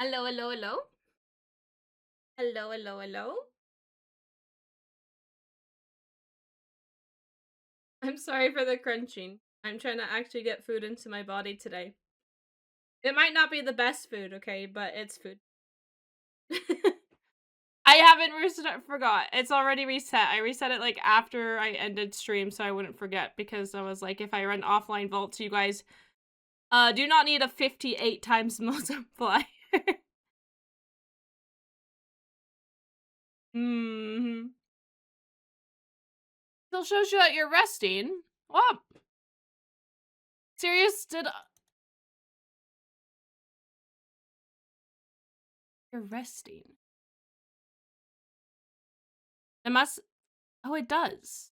Hello, hello, hello. Hello, hello, hello. I'm sorry for the crunching. I'm trying to actually get food into my body today. It might not be the best food, okay, but it's food. I haven't forgot. It's already reset. I reset it like after I ended stream so I wouldn't forget because I was like, if I run offline vaults, you guys do not need a 58 times multiplier. Mm-hmm. Still shows you that you're resting. What? Serious? You're resting. It must. Oh, it does.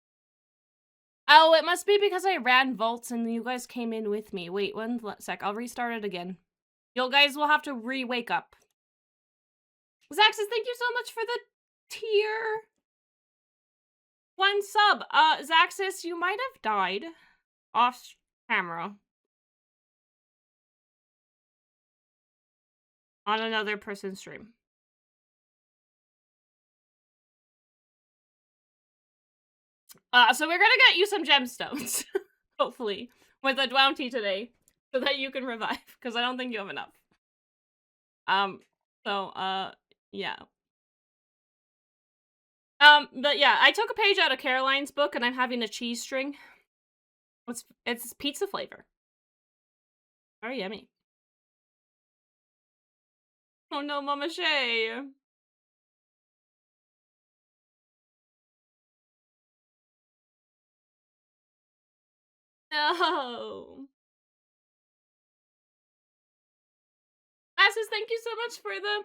Oh, it must be because I ran vaults and you guys came in with me. Wait, one sec. I'll restart it again. You guys will have to re-wake up. Zaxxus, thank you so much for the tier 1 sub. Zaxxus, you might have died off camera on another person's stream. So we're gonna get you some gemstones, hopefully, with a Dwounty today, so that you can revive, because I don't think you have enough. Yeah. But yeah, I took a page out of Caroline's book, and I'm having a cheese string. It's pizza flavor. Very yummy. Oh no, Mama Shay. No. Asses, thank you so much for the...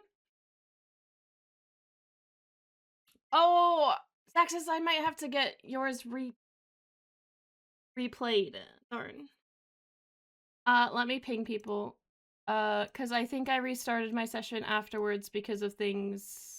Oh, Zaxxus, I might have to get yours replayed. Darn. Let me ping people. Because I think I restarted my session afterwards because of things.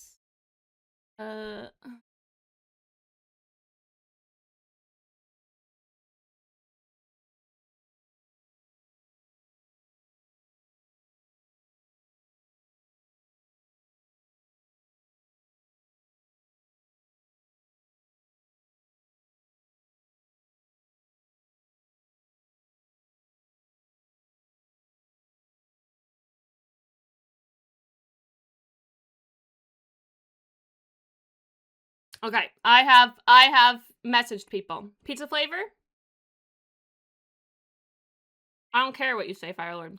Okay, I have messaged people. Pizza flavor? I don't care what you say, Firelord.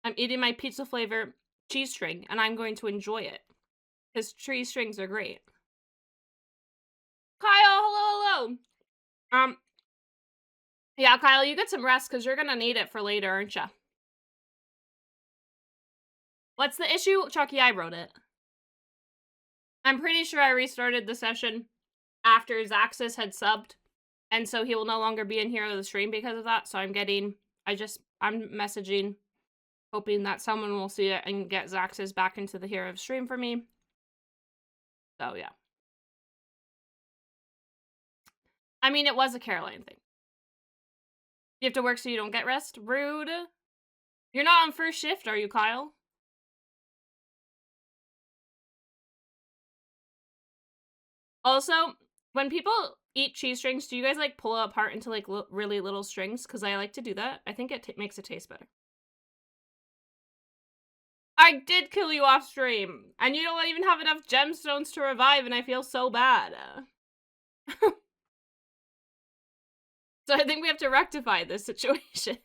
I'm eating my pizza flavor cheese string, and I'm going to enjoy it. Because cheese strings are great. Kyle, hello, hello! Yeah, Kyle, you get some rest, because you're gonna need it for later, aren't ya? What's the issue? Chucky, I wrote it. I'm pretty sure I restarted the session after Zaxxus had subbed, and so he will no longer be in here on the stream because of that, so I'm messaging, hoping that someone will see it and get Zaxxus back into the hero stream for me. So, yeah. I mean, it was a Caroline thing. You have to work so you don't get rest? Rude. You're not on first shift, are you, Kyle? Also, when people eat cheese strings, do you guys, like, pull it apart into, like, really little strings? Because I like to do that. I think it makes it taste better. I did kill you off stream, and you don't even have enough gemstones to revive, and I feel so bad. So I think we have to rectify this situation.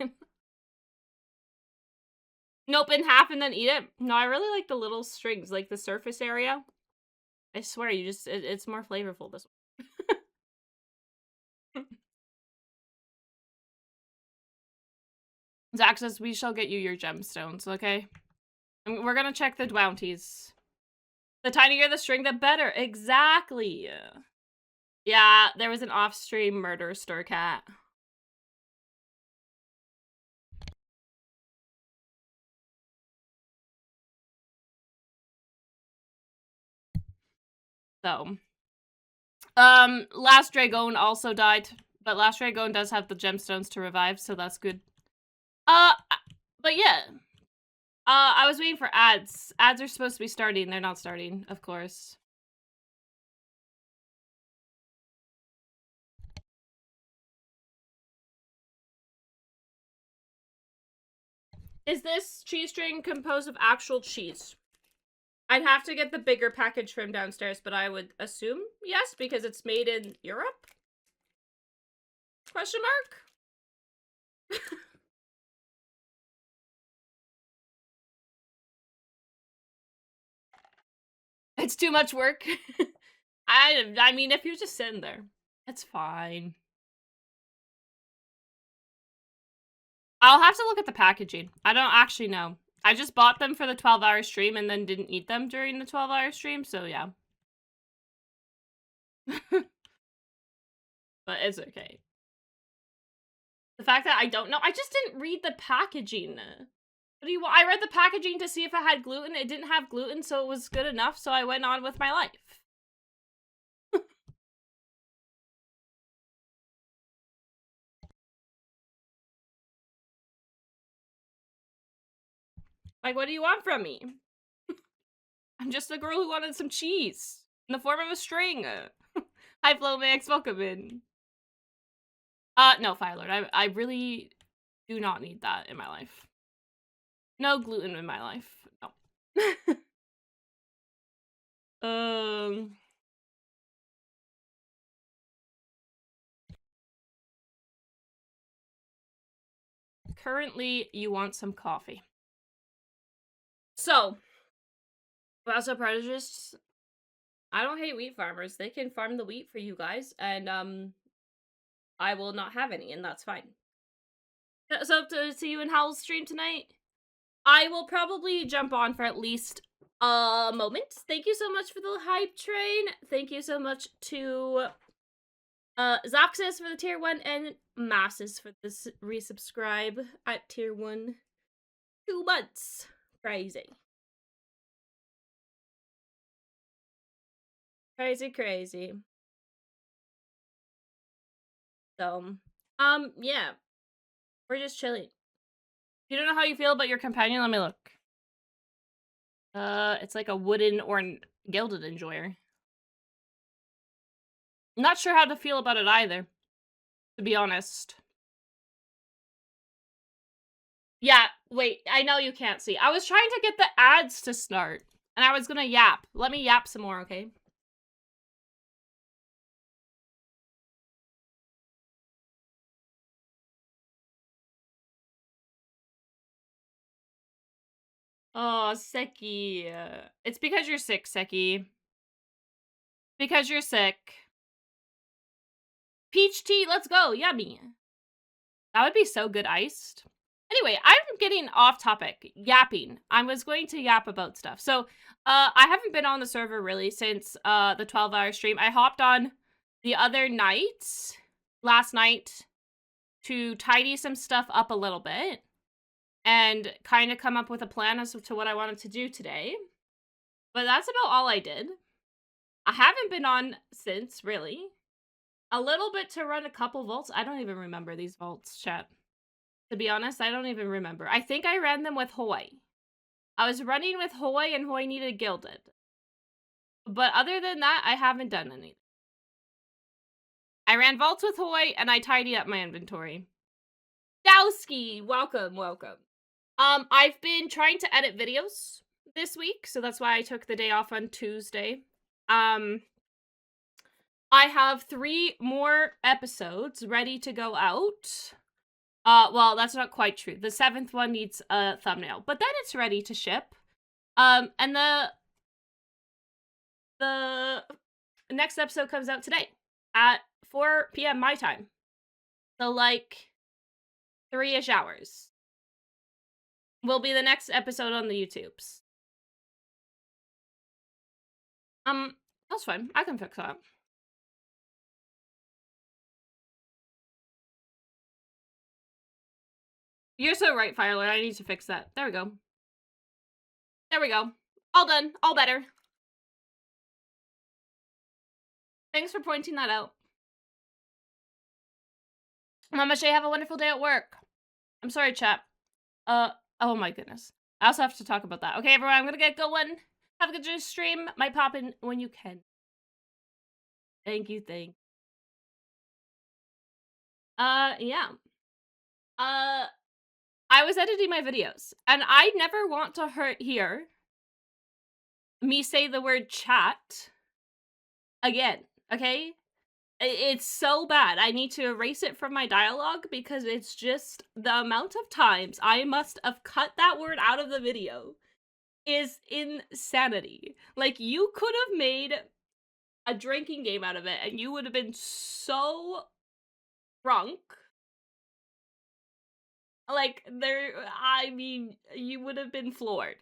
Nope, in half and then eat it. No, I really like the little strings, like the surface area. I swear, it's more flavorful this way. Zaxxus, we shall get you your gemstones, okay? And we're gonna check the Dwounties. The tinier the string, the better. Exactly. Yeah, there was an off-stream murder stir cat. So, Last Dragon also died, but Last Dragon does have the gemstones to revive, so that's good. But yeah. I was waiting for ads. Ads are supposed to be starting. They're not starting, of course. Is this cheese string composed of actual cheese? I'd have to get the bigger package from downstairs, but I would assume yes, because it's made in Europe? Question mark? It's too much work. I mean, if you're just sitting there, it's fine. I'll have to look at the packaging. I don't actually know. I just bought them for the 12-hour stream and then didn't eat them during the 12-hour stream, so yeah. But it's okay. The fact that I don't know, I just didn't read the packaging. What do you want? I read the packaging to see if it had gluten. It didn't have gluten, so it was good enough, so I went on with my life. Like, what do you want from me? I'm just a girl who wanted some cheese in the form of a string. Hi, Flo Max, welcome in. No, Firelord, I really do not need that in my life. No gluten in my life. No. Currently, you want some coffee. So, also prejudice. I don't hate wheat farmers. They can farm the wheat for you guys, and I will not have any, and that's fine. So to see you in Howl's stream tonight, I will probably jump on for at least a moment. Thank you so much for the hype train. Thank you so much to Zoxus for the tier 1 and Masses for this resubscribe at tier 1. 2 months. Crazy. Crazy. So, yeah. We're just chilling. You don't know how you feel about your companion? Let me look. It's like a wooden or gilded enjoyer. Not sure how to feel about it either, to be honest. Yeah, wait, I know you can't see. I was trying to get the ads to start, and I was gonna yap. Let me yap some more, okay? Oh, Seki. It's because you're sick, Seki. Because you're sick. Peach tea, let's go. Yummy. That would be so good iced. Anyway, I'm getting off topic. Yapping. I was going to yap about stuff. So, I haven't been on the server really since the 12-hour stream. I hopped on the other night, last night, to tidy some stuff up a little bit and kind of come up with a plan as to what I wanted to do today. But that's about all I did. I haven't been on since, really. A little bit to run a couple vaults. I don't even remember these vaults, chat. To be honest, I don't even remember. I think I ran them with Hoy. I was running with Hoy and Hoy needed gilded. But other than that, I haven't done any. I ran vaults with Hoy and I tidied up my inventory. Dowski, welcome. I've been trying to edit videos this week, so that's why I took the day off on Tuesday. I have 3 more episodes ready to go out. Well, that's not quite true. The 7th one needs a thumbnail, but then it's ready to ship. And the next episode comes out today at 4 p.m. my time. So, like, 3-ish hours will be the next episode on the YouTubes. That's fine. I can fix that. You're so right, Firelord. I need to fix that. There we go. All done. All better. Thanks for pointing that out. Mama Shay, have a wonderful day at work. I'm sorry, chat. Oh my goodness. I also have to talk about that. Okay, everyone, I'm gonna get going. Have a good stream. Might pop in when you can. Thank you, yeah. I was editing my videos, and I never want to hear me say the word chat again, okay? It's so bad. I need to erase it from my dialogue because it's just the amount of times I must have cut that word out of the video is insanity. Like, you could have made a drinking game out of it, and you would have been so drunk. Like, I mean, you would have been floored.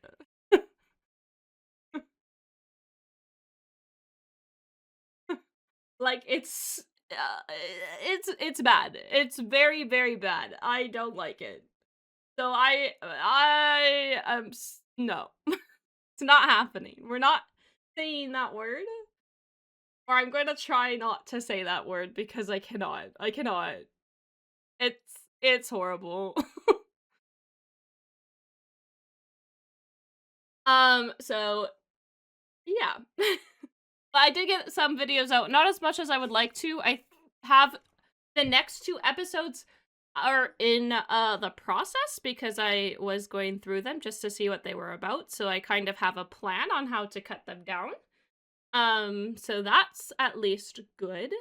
Like, it's bad. It's very, very bad. I don't like it. So no. It's not happening. We're not saying that word. Or I'm going to try not to say that word because I cannot. I cannot. It's horrible. So yeah. But I did get some videos out, not as much as I would like to. I have the next 2 episodes are in the process because I was going through them just to see what they were about. So I kind of have a plan on how to cut them down. So that's at least good.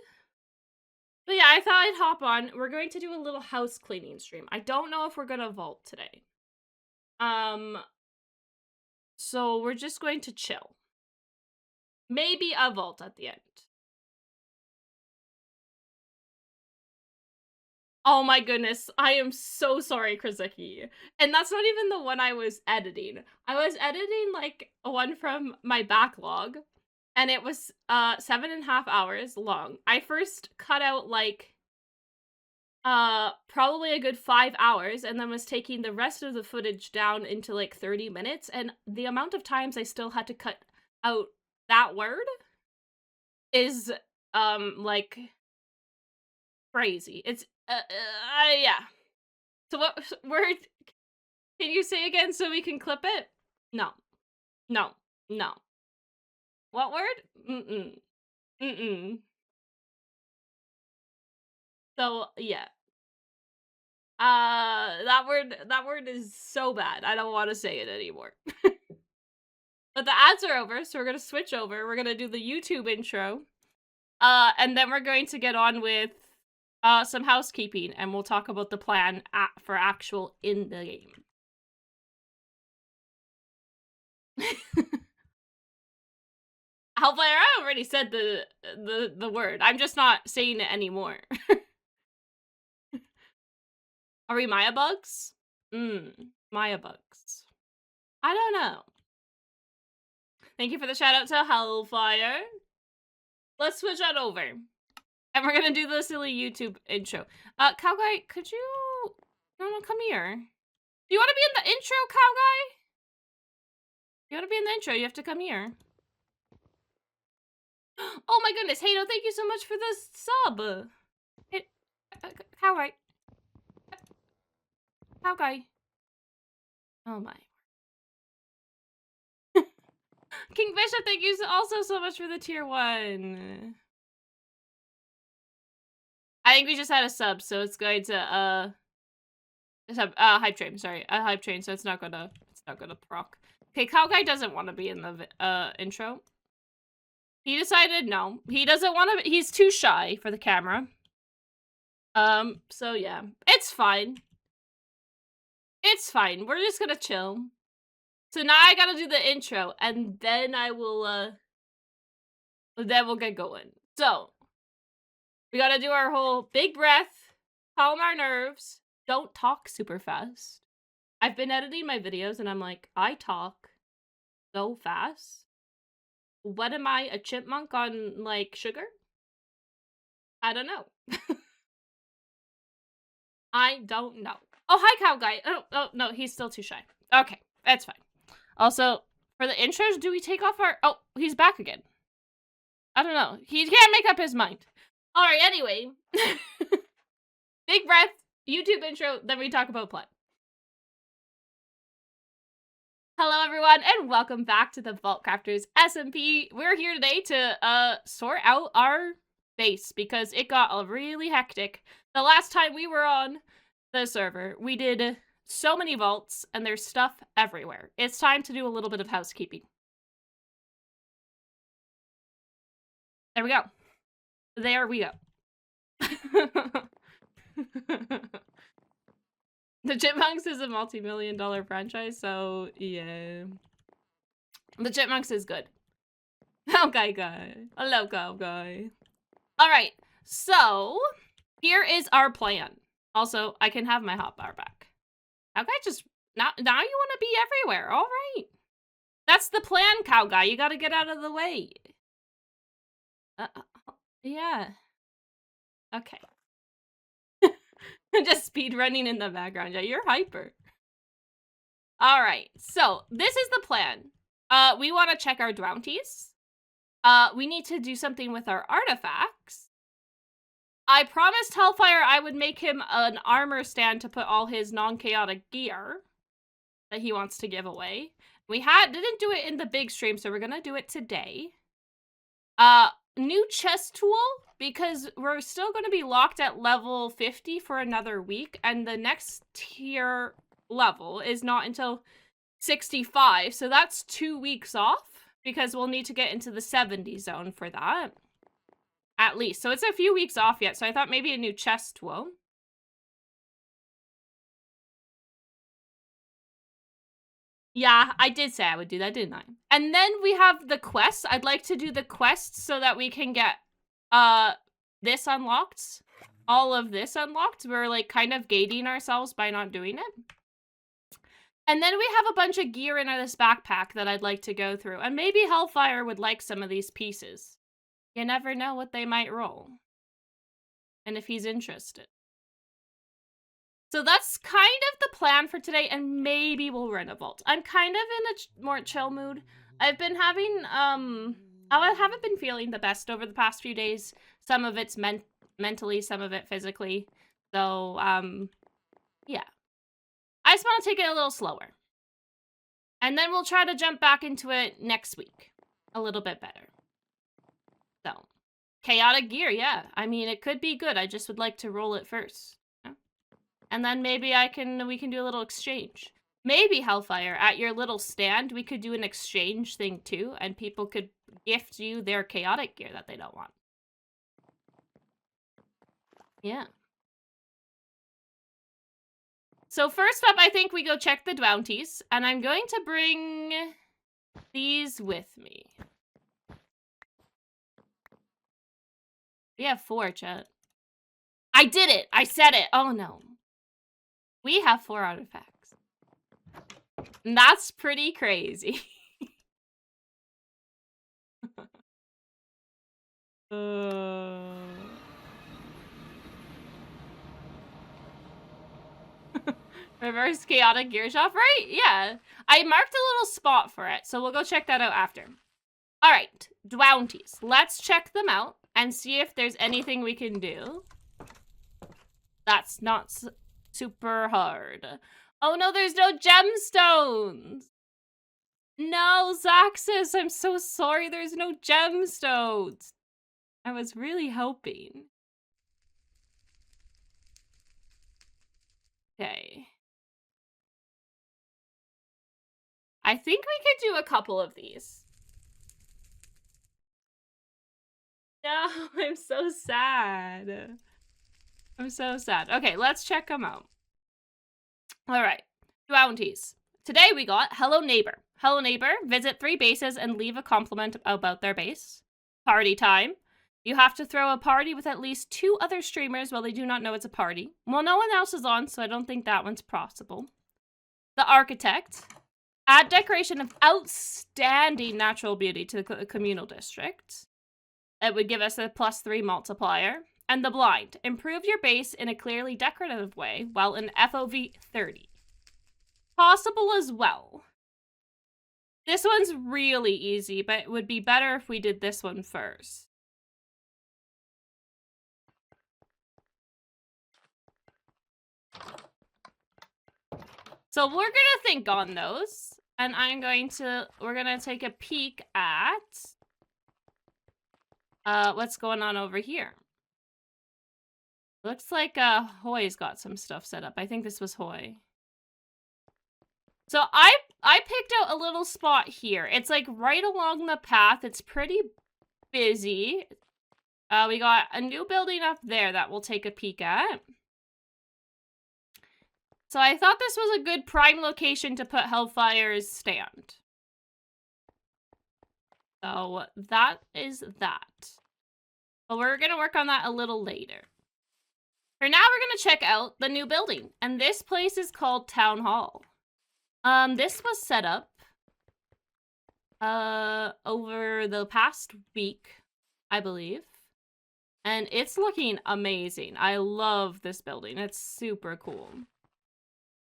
But yeah, I thought I'd hop on. We're going to do a little house cleaning stream. I don't know if we're gonna vault today. So we're just going to chill. Maybe a vault at the end. Oh my goodness, I am so sorry, Krzyzki. And that's not even the one I was editing. I was editing, like, one from my backlog, and it was 7.5 hours long. I first cut out, like, probably a good 5 hours, and then was taking the rest of the footage down into, like, 30 minutes, and the amount of times I still had to cut out that word is, like, crazy. It's, yeah. So what word can you say again so we can clip it? No. No. No. What word? Mm-mm. Mm-mm. So, yeah. That word is so bad. I don't want to say it anymore. But the ads are over, so we're going to switch over. We're going to do the YouTube intro. And then we're going to get on with some housekeeping, and we'll talk about the plan for actual in the game. Hellfire, I already said the word. I'm just not saying it anymore. Are we Maya bugs? Maya bugs. I don't know. Thank you for the shout out to Hellfire. Let's switch on over. And we're gonna do the silly YouTube intro. Cowguy, could you wanna come here? Do you wanna be in the intro, Cowguy? You wanna be in the intro, you have to come here. Oh my goodness, Hato, thank you so much for the sub. Hey, Cowguy. Cowguy. Oh my. King Bishop, thank you also so much for the tier 1. I think we just had a sub, so it's going to hype train, sorry. A hype train, so it's not gonna proc. Okay, Cowguy doesn't want to be in the intro. He decided no. He doesn't want to, he's too shy for the camera. So yeah. It's fine. It's fine. We're just gonna chill. So now I gotta do the intro, and then I will, then we'll get going. So, we gotta do our whole big breath, calm our nerves, don't talk super fast. I've been editing my videos, and I'm like, I talk so fast. What am I, a chipmunk on, like, sugar? I don't know. I don't know. Oh, hi, Cowguy. Oh, no, he's still too shy. Okay, that's fine. Also, for the intros, do we take off our... Oh, he's back again. I don't know. He can't make up his mind. Alright, anyway. Big breath, YouTube intro, then we talk about plot. Hello everyone, and welcome back to the Vault Crafters SMP. We're here today to sort out our base because it got really hectic. The last time we were on the server, we did so many vaults and there's stuff everywhere. It's time to do a little bit of housekeeping. There we go. There we go. The Chipmunks is a multi-million-dollar franchise, so yeah. The Chipmunks is good. Okay, guy. Hello, guy. Alright, so here is our plan. Also, I can have my hotbar back. Okay, just now you want to be everywhere. Alright. That's the plan, cow guy. You gotta get out of the way. Yeah. Okay. Just speed running in the background. Yeah, you're hyper. Alright, so this is the plan. We want to check our bounties. We need to do something with our artifacts. I promised Hellfire I would make him an armor stand to put all his non-chaotic gear that he wants to give away. We didn't do it in the big stream, so we're gonna do it today. New chest tool, because we're still gonna be locked at level 50 for another week, and the next tier level is not until 65, so that's 2 weeks off, because we'll need to get into the 70 zone for that. At least. So it's a few weeks off yet, so I thought maybe a new chest tool. Yeah, I did say I would do that, didn't I? And then we have the quests. I'd like to do the quests so that we can get this unlocked. All of this unlocked. We're like kind of gating ourselves by not doing it. And then we have a bunch of gear in this backpack that I'd like to go through. And maybe Hellfire would like some of these pieces. You never know what they might roll. And if he's interested. So that's kind of the plan for today, and maybe we'll run a vault. I'm kind of in a more chill mood. I've been having, I haven't been feeling the best over the past few days. Some of it's mentally, some of it physically. So, yeah. I just want to take it a little slower. And then we'll try to jump back into it next week. A little bit better. So, chaotic gear, yeah. I mean, it could be good. I just would like to roll it first. And then maybe we can do a little exchange. Maybe, Hellfire, at your little stand, we could do an exchange thing too, and people could gift you their chaotic gear that they don't want. Yeah. So first up, I think we go check the bounties, and I'm going to bring these with me. We have 4, chat. I did it! I said it! Oh no. We have 4 artifacts. And that's pretty crazy. Reverse chaotic gear shop, right? Yeah. I marked a little spot for it, so we'll go check that out after. Alright, bounties. Let's check them out and see if there's anything we can do. That's not super hard. Oh no, there's no gemstones! No, Zaxxas, I'm so sorry there's no gemstones. I was really hoping. Okay. I think we could do a couple of these. No, I'm so sad. I'm so sad. Okay, let's check them out. All right, bounties. Today we got Hello Neighbor. Hello Neighbor, visit 3 bases and leave a compliment about their base. Party time. You have to throw a party with at least 2 other streamers while they do not know it's a party. Well, no one else is on, so I don't think that one's possible. The Architect. Add decoration of outstanding natural beauty to the communal district. It would give us a +3 multiplier. And the Blind. Improve your base in a clearly decorative way while in FOV 30. Possible as well. This one's really easy, but it would be better if we did this one first. So we're gonna think on those. and we're gonna take a peek at what's going on over here. Looks like Hoy's got some stuff set up. I think this was Hoy. So I picked out a little spot here. It's like right along the path. It's pretty busy. We got a new building up there that we'll take a peek at. So I thought this was a good prime location to put Hellfire's stand. So that is that. But we're going to work on that a little later. For now, we're going to check out the new building. And this place is called Town Hall. This was set up over the past week, I believe. And it's looking amazing. I love this building. It's super cool.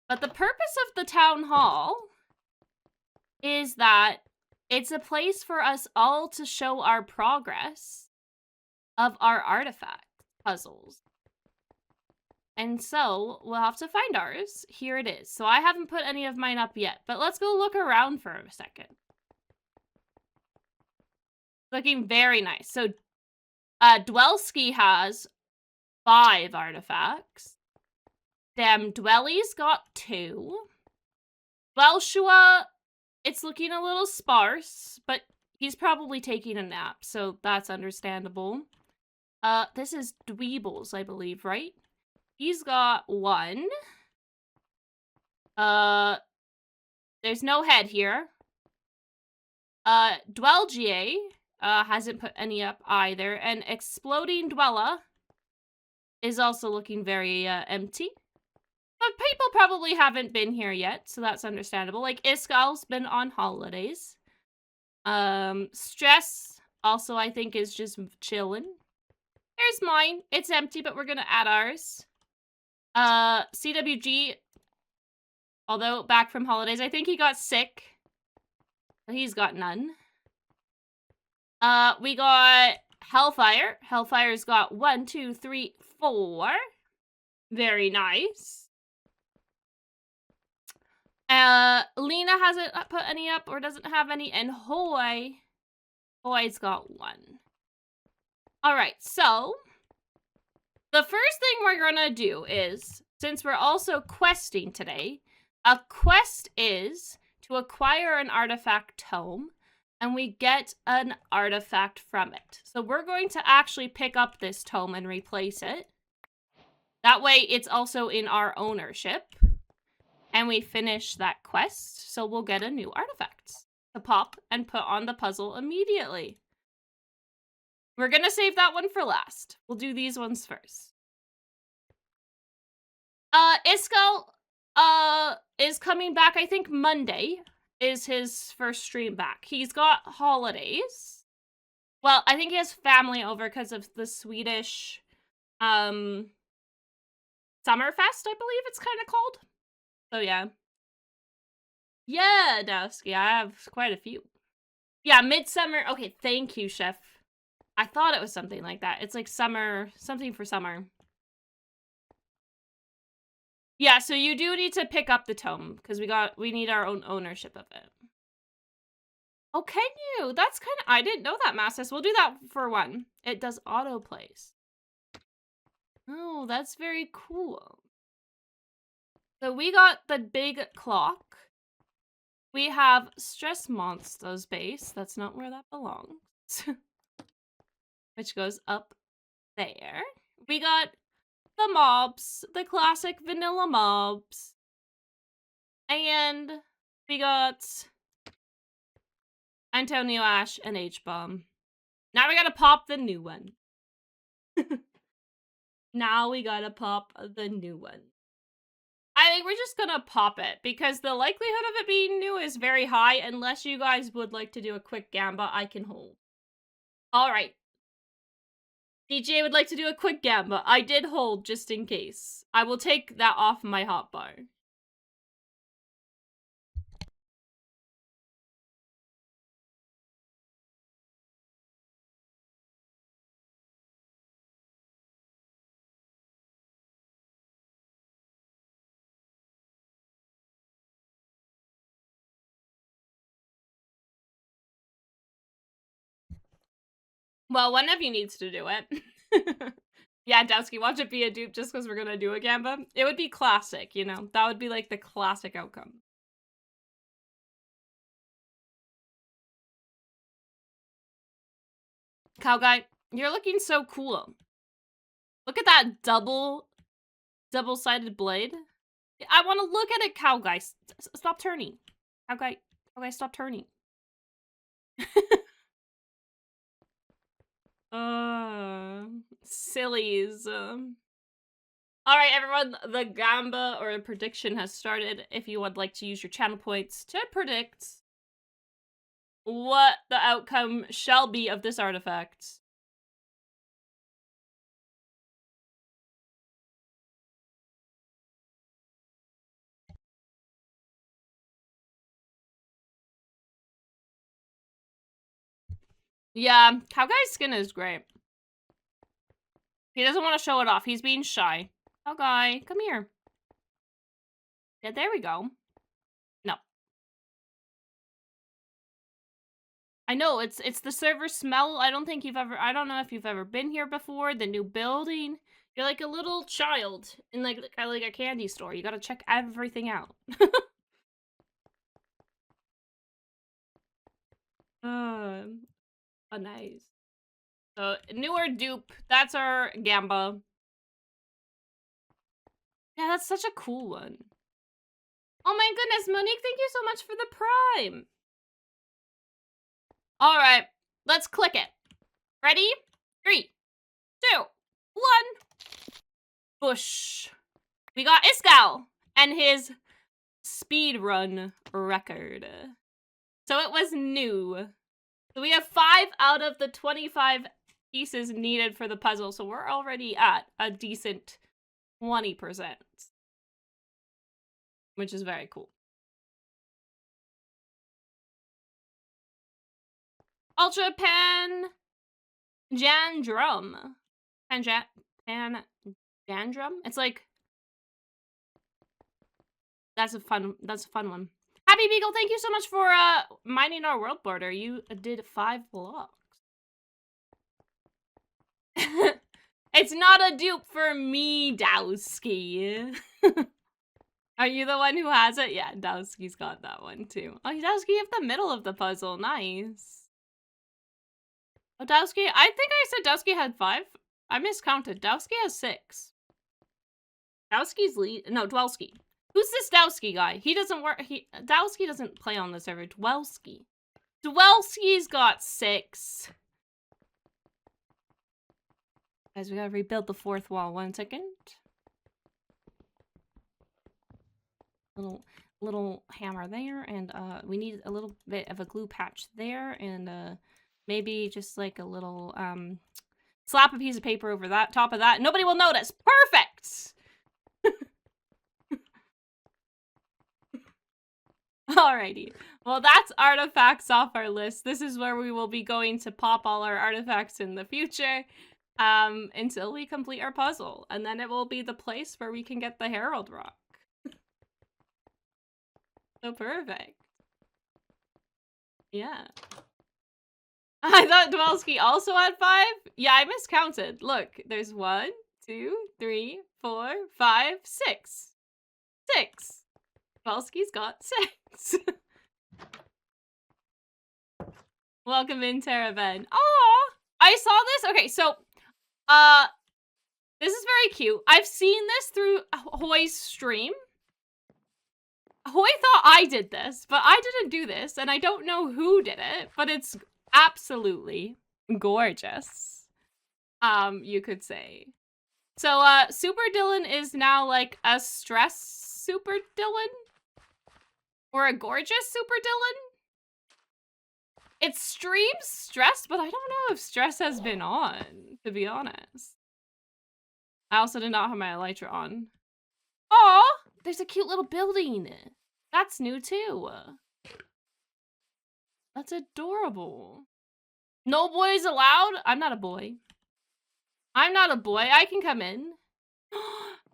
But the purpose of the town hall is that it's a place for us all to show our progress of our artifact puzzles. And so we'll have to find ours. Here it is. So I haven't put any of mine up yet, but let's go look around for a second. Looking very nice. So Dwelski has 5 artifacts. Dwelly's got 2. Dwelshua, it's looking a little sparse, but he's probably taking a nap, so that's understandable. This is Dweebles, I believe, right? He's got 1. There's no head here. Dwelgie hasn't put any up either, and Exploding Dwella is also looking very empty. But people probably haven't been here yet, so that's understandable. Like, Iskal's been on holidays. Stress also, I think, is just chilling. There's mine. It's empty, but we're gonna add ours. CWG, although back from holidays, I think he got sick. But he's got none. We got Hellfire. Hellfire's got 1, 2, 3, 4. Very nice. Lena hasn't put any up or doesn't have any, and Hoy's got 1. Alright, so the first thing we're gonna do is, since we're also questing today, a quest is to acquire an artifact tome, and we get an artifact from it. So we're going to actually pick up this tome and replace it. That way it's also in our ownership. And we finish that quest, so we'll get a new artifact to pop and put on the puzzle immediately. We're gonna save that one for last. We'll do these ones first. Iskal is coming back, I think Monday is his first stream back. He's got holidays. Well, I think he has family over because of the Swedish Summerfest, I believe it's kind of called. So, yeah. Yeah, Dowski, I have quite a few. Yeah, Midsummer. Okay, thank you, Chef. I thought it was something like that. It's like summer, something for summer. Yeah, so you do need to pick up the tome, because we need our own ownership of it. Oh, can you? That's kind of, I didn't know that, Masses. We'll do that for 1. It does autoplays. Oh, that's very cool. So we got the big clock. We have Stress Monster's base. That's not where that belongs. Which goes up there. We got the mobs. The classic vanilla mobs. And we got Antonio Ash and H-Bomb. Now we gotta pop the new one. Now we gotta pop the new one. I think we're just gonna pop it, because the likelihood of it being new is very high. Unless you guys would like to do a quick gamba, I can hold. Alright. DJ would like to do a quick gamba. I did hold, just in case. I will take that off my hotbar. Well, one of you needs to do it. Yeah, Dowski, watch it be a dupe just because we're gonna do a Gamba. It would be classic, you know? That would be like the classic outcome. Cow guy, you're looking so cool. Look at that double-sided blade. I want to look at it, cow guy. Stop turning. Cow guy, stop turning. Sillies. Alright, everyone, the Gamba or prediction has started. If you would like to use your channel points to predict what the outcome shall be of this artifact. Yeah, Cow Guy's skin is great. He doesn't want to show it off. He's being shy. Cow Guy, come here. Yeah, there we go. No. I know, it's the server smell. I don't know if you've ever been here before. The new building. You're like a little child in like a candy store. You gotta check everything out. Oh, nice. So, newer dupe. That's our Gamba. Yeah, that's such a cool one. Oh my goodness, Monique, thank you so much for the Prime. Alright, let's click it. Ready? 3, 2, 1. Bush. We got Iskal and his speedrun record. So it was new. So we have 5 out of the 25 pieces needed for the puzzle, so we're already at a decent 20%. Which is very cool. Ultra Panjandrum. Panjandrum? It's like... That's a fun one. Happy Beagle, thank you so much for mining our world border. You did 5 blocks. It's not a dupe for me, Dowski. Are you the one who has it? Yeah, Dowski's got that one too. Oh, Dowski, you have the middle of the puzzle. Nice. Oh, Dowski, I think I said Dowski had 5. I miscounted. Dowski has 6. Dowski's Dwelski. Who's this Dowski guy? He doesn't work. Dowski doesn't play on the server. Dwelski. Dwelski's got 6. Guys, we gotta rebuild the 4th wall. 1 second. Little hammer there, and we need a little bit of a glue patch there, and maybe just like a little slap a piece of paper over that top of that. Nobody will notice. Perfect. Alrighty. Well, that's artifacts off our list. This is where we will be going to pop all our artifacts in the future until we complete our puzzle. And then it will be the place where we can get the Herald Rock. So perfect. Yeah. I thought Dwelski also had 5? Yeah, I miscounted. Look, there's 1, 2, 3, 4, 5, 6. 6. Dwelski's got 6. Welcome in, Taraben. Aw! I saw this. Okay, so, this is very cute. I've seen this through Hoy's stream. Hoy thought I did this, but I didn't do this, and I don't know who did it, but it's absolutely gorgeous. You could say. So, Super Dylan is now like a stress Super Dylan? Or a gorgeous Super Dylan? It streams stress, but I don't know if stress has been on, to be honest. I also did not have my elytra on. Aw! There's a cute little building. That's new too. That's adorable. No boys allowed? I'm not a boy. I'm not a boy. I can come in.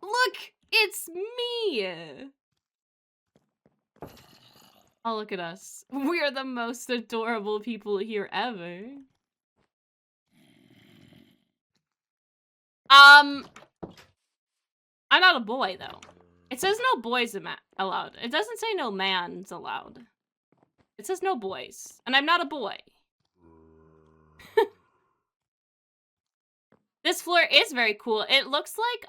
Look! It's me! Oh, look at us. We are the most adorable people here ever. I'm not a boy, though. It says no boys allowed. It doesn't say no mans allowed. It says no boys. And I'm not a boy. This floor is very cool. It looks like,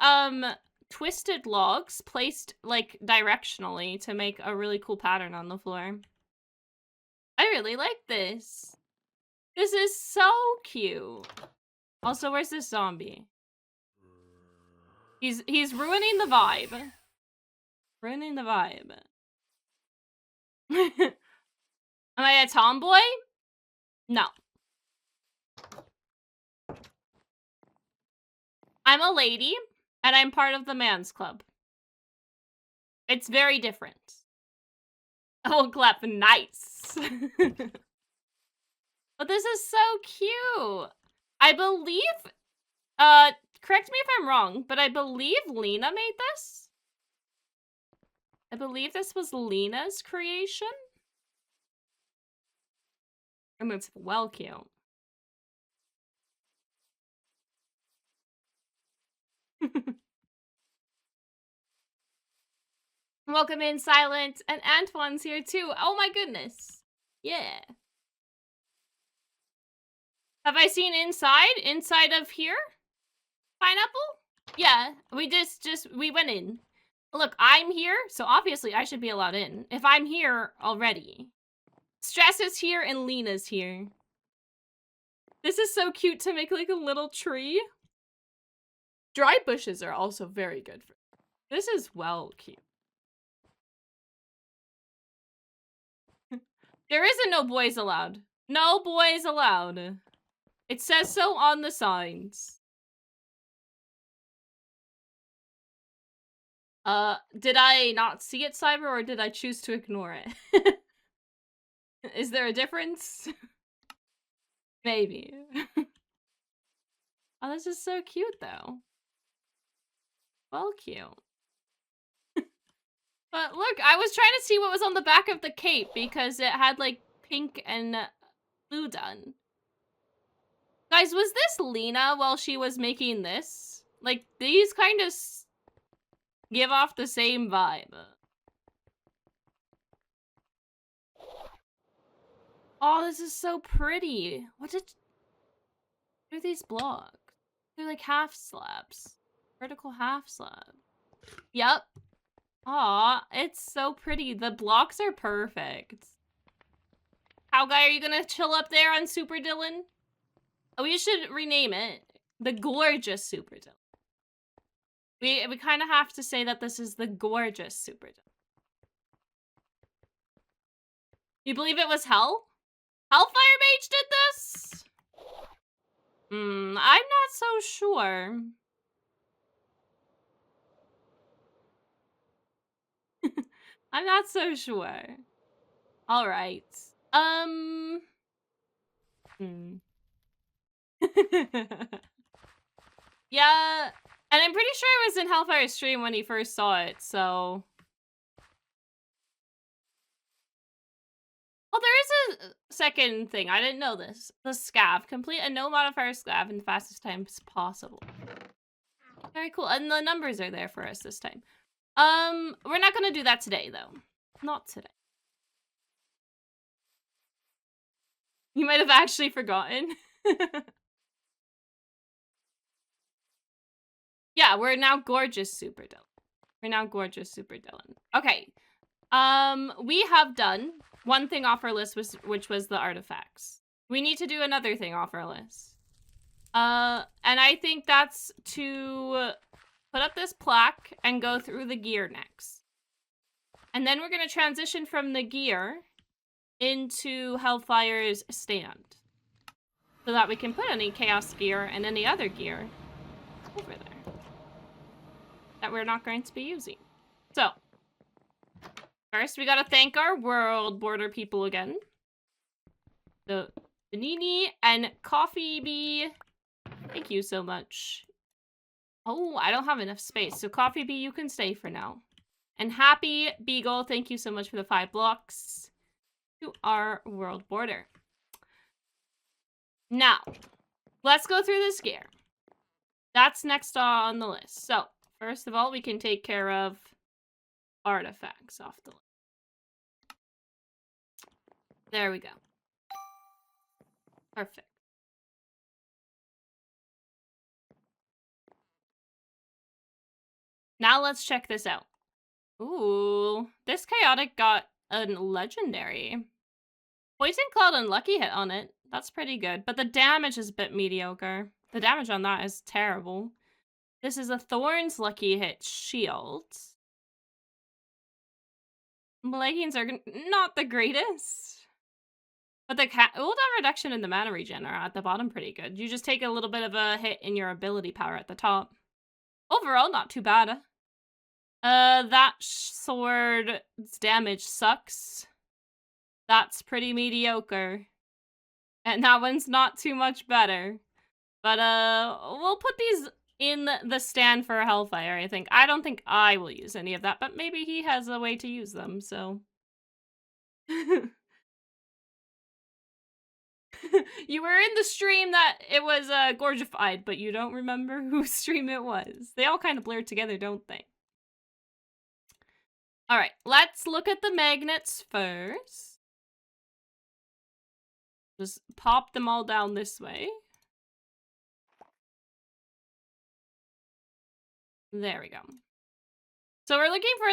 twisted logs placed, like, directionally to make a really cool pattern on the floor. I really like this. This is so cute. Also, where's this zombie? He's ruining the vibe. Ruining the vibe. Am I a tomboy? No. I'm a lady, and I'm part of the man's club. It's very different. Oh, clap, nice. But this is so cute. I believe, correct me if I'm wrong, but I believe Lena made this. I believe this was Lena's creation. And it's well cute. Welcome in, Silent, and Antoine's here too. Oh my goodness. Yeah. Have I seen inside? Inside of here? Pineapple? Yeah, we went in. Look, I'm here, so obviously I should be allowed in. If I'm here already. Stress is here and Lena's here. This is so cute to make like a little tree. Dry bushes are also very good for this is well cute. There isn't no boys allowed. No boys allowed. It says so on the signs. Did I not see it, Cyber, or did I choose to ignore it? Is there a difference? Maybe. Oh, this is so cute, though. Well, cute. But look, I was trying to see what was on the back of the cape because it had, like, pink and blue done. Guys, was this Lena while she was making this? Like, these kind of give off the same vibe. Oh, this is so pretty. What are these blocks? They're like half slabs. Vertical half slab. Yep. Aw, it's so pretty. The blocks are perfect. How guy, are you gonna chill up there on Super Dylan? Oh, we should rename it. The Gorgeous Super Dylan. We kind of have to say that this is the Gorgeous Super Dylan. You believe it was Hell? Hellfire Mage did this? I'm not so sure. I'm not so sure. All right. Yeah, and I'm pretty sure it was in Hellfire's stream when he first saw it, so... Oh, there is a second thing. I didn't know this. The scav. Complete a no modifier scav in the fastest time possible. Very cool. And the numbers are there for us this time. We're not gonna do that today, though. Not today. You might have actually forgotten. Yeah, we're now Gorgeous Super Dylan. We're now Gorgeous Super Dylan. Okay. We have done one thing off our list, which was the artifacts. We need to do another thing off our list. And I think that's to put up this plaque and go through the gear next. And then we're going to transition from the gear into Hellfire's stand. So that we can put any Chaos gear and any other gear over there that we're not going to be using. So, first we gotta thank our world border people again. The Nini and Coffee Bee. Thank you so much. Oh, I don't have enough space. So Coffee Bee, you can stay for now. And Happy Beagle, thank you so much for the 5 blocks to our world border. Now, let's go through this gear. That's next on the list. So, first of all, we can take care of artifacts off the list. There we go. Perfect. Now let's check this out. Ooh, this chaotic got a legendary. Poison Cloud and Lucky Hit on it. That's pretty good, but the damage is a bit mediocre. The damage on that is terrible. This is a Thorns Lucky Hit shield. Leggings are not the greatest. But the cooldown reduction and the mana regen are at the bottom pretty good. You just take a little bit of a hit in your ability power at the top. Overall, not too bad. That sword's damage sucks. That's pretty mediocre. And that one's not too much better. But, we'll put these in the stand for Hellfire, I think. I don't think I will use any of that, but maybe he has a way to use them, so... You were in the stream that it was gorgified, but you don't remember whose stream it was. They all kind of blurred together, don't they? Alright, let's look at the magnets first. Just pop them all down this way. There we go. So we're looking for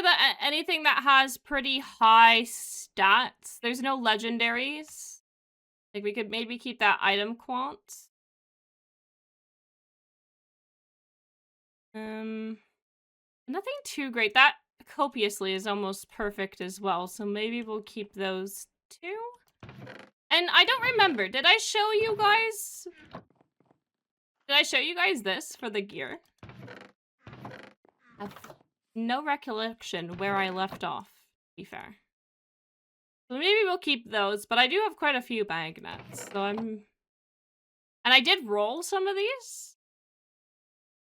anything that has pretty high stats. There's no legendaries. Like, we could maybe keep that item quant. Nothing too great. That copiously is almost perfect as well, so maybe we'll keep those two. And I don't remember, did I show you guys? Did I show you guys this for the gear? I have no recollection where I left off, to be fair. So maybe we'll keep those, but I do have quite a few magnets, so And I did roll some of these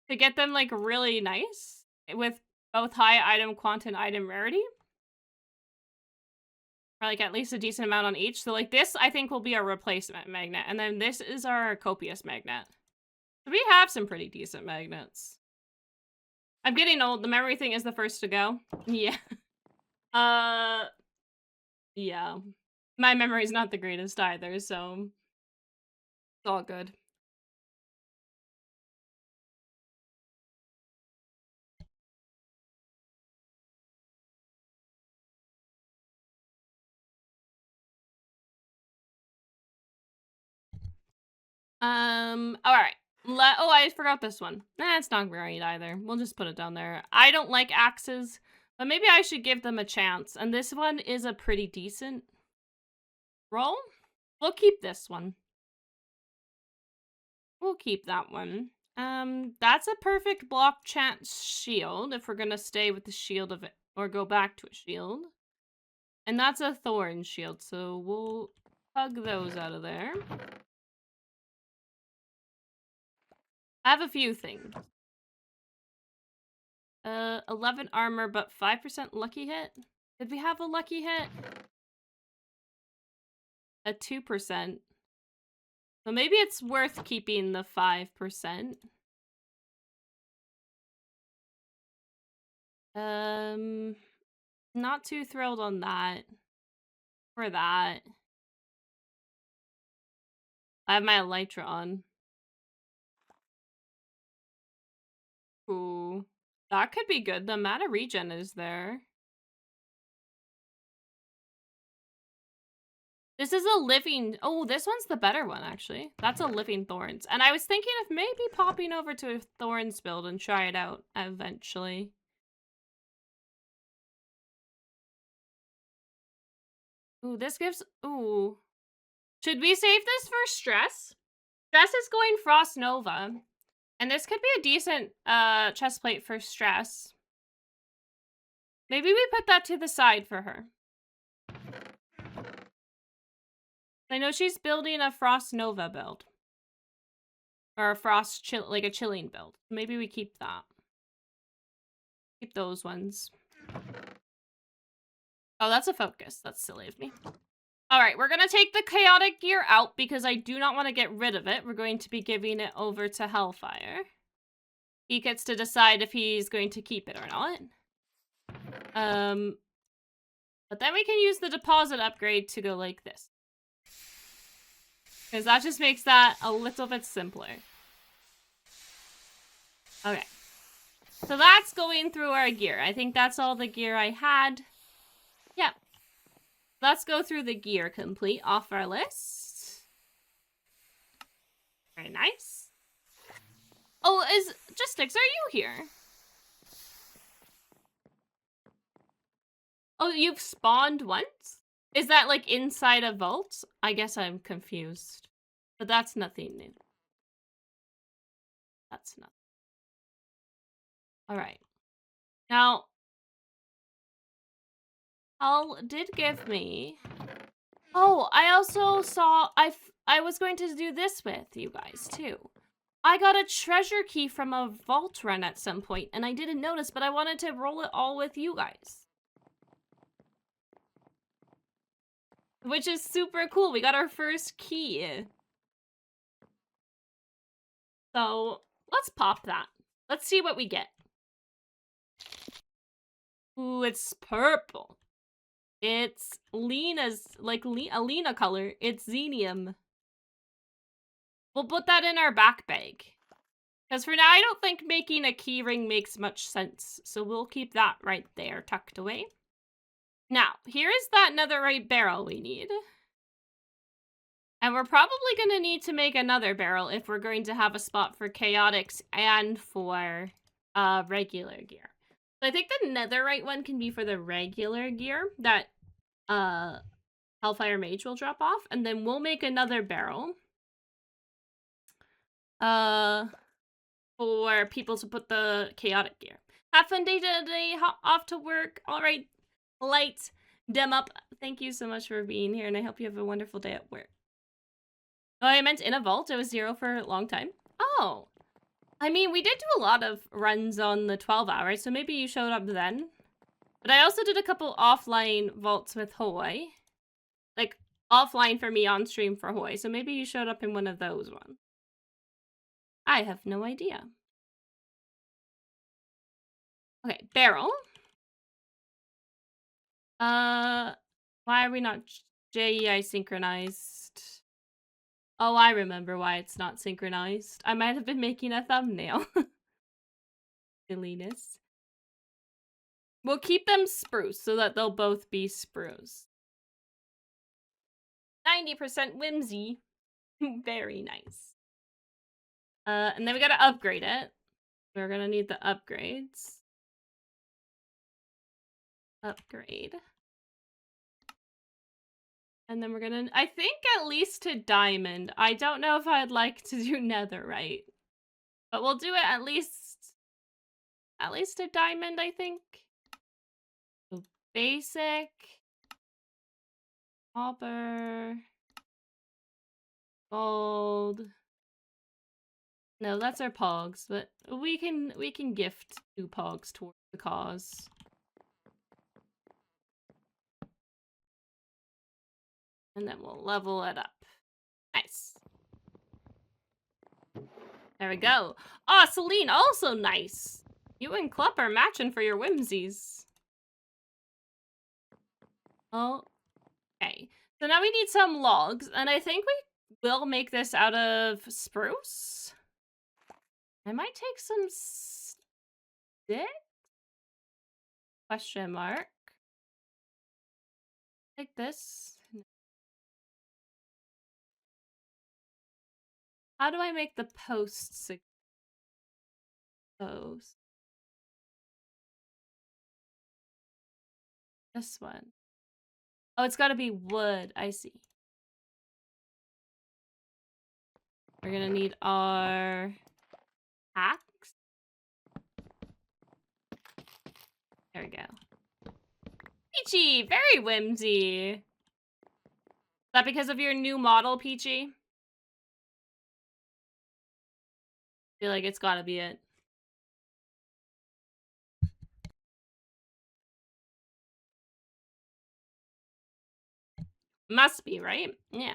to get them, like, really nice, with both high item quant and item rarity. Or, like, at least a decent amount on each. So, like, this, I think, will be our replacement magnet, and then this is our copious magnet. So we have some pretty decent magnets. I'm getting old. The memory thing is the first to go. Yeah. Yeah. My memory's not the greatest either, so it's all good. Alright. Oh, I forgot this one. Nah, it's not great either. We'll just put it down there. I don't like axes, but maybe I should give them a chance. And this one is a pretty decent roll. We'll keep this one. We'll keep that one. That's a perfect block chance shield if we're gonna stay with the shield of it or go back to a shield. And that's a thorn shield, so we'll hug those out of there. I have a few things. 11 armor, but 5% lucky hit? Did we have a lucky hit? A 2%. So maybe it's worth keeping the 5%. Not too thrilled on that. For that. I have my elytra on. Ooh. That could be good. The mana regen is there. This is a living... Oh, this one's the better one, actually. That's a living thorns. And I was thinking of maybe popping over to a thorns build and try it out eventually. Ooh, this gives... Ooh. Should we save this for stress? Stress is going Frost Nova. And this could be a decent chest plate for stress. Maybe we put that to the side for her. I know she's building a Frost Nova build. Or a Frost chill, like a chilling build. Maybe we keep that. Keep those ones. Oh, that's a focus. That's silly of me. Alright, we're gonna take the chaotic gear out because I do not want to get rid of it. We're going to be giving it over to Hellfire. he gets to decide if he's going to keep it or not. But then we can use the deposit upgrade to go like this. Because that just makes that a little bit simpler. Okay. So that's going through our gear. I think that's all the gear I had. Yeah. Let's go through the gear complete off our list. Very nice. Oh, Justix, are you here? Oh, you've spawned once? Is that like inside a vault? I guess I'm confused. But that's nothing new. That's nothing. Alright. Now, Al did give me... Oh, I also saw... I was going to do this with you guys, too. I got a treasure key from a vault run at some point, and I didn't notice, but I wanted to roll it all with you guys. Which is super cool. We got our first key. So, let's pop that. Let's see what we get. Ooh, it's purple. It's Lena's, like a Lena color. It's Xenium. We'll put that in our back bag. Because for now, I don't think making a key ring makes much sense. So we'll keep that right there, tucked away. Now, here is that netherite barrel we need. And we're probably going to need to make another barrel if we're going to have a spot for chaotics and for regular gear. So I think the netherite one can be for the regular gear that Hellfire Mage will drop off. And then we'll make another barrel. For people to put the chaotic gear. Have fun day today, off to work. All right, light them up. Thank you so much for being here, and I hope you have a wonderful day at work. Oh, I meant in a vault. It was 0 for a long time. Oh, I mean, we did do a lot of runs on the 12 hours, so maybe you showed up then. But I also did a couple offline vaults with Hoy. Like, offline for me, on stream for Hoy, so maybe you showed up in one of those ones. I have no idea. Okay, barrel. Why are we not JEI synchronized? Oh, I remember why it's not synchronized. I might have been making a thumbnail. Silliness. We'll keep them spruce so that they'll both be spruce. 90% whimsy. Very nice. And then we gotta upgrade it. We're gonna need the upgrades. Upgrade. And then we're gonna, I think at least to diamond. I don't know if I'd like to do netherite. But we'll do it at least to diamond, I think. So basic. Copper. Gold. No, that's our pogs, but we can gift 2 pogs towards the cause. And then we'll level it up. Nice. There we go. Oh, Celine, also nice. You and Clup are matching for your whimsies. Oh, okay. So now we need some logs, and I think we will make this out of spruce. I might take some stick? Question mark. Like this. How do I make the posts? Post. This one. Oh, it's gotta be wood. I see. We're gonna need our axe. There we go. Peachy! Very whimsy. Is that because of your new model, Peachy? I feel like it's gotta be it. Must be, right? Yeah.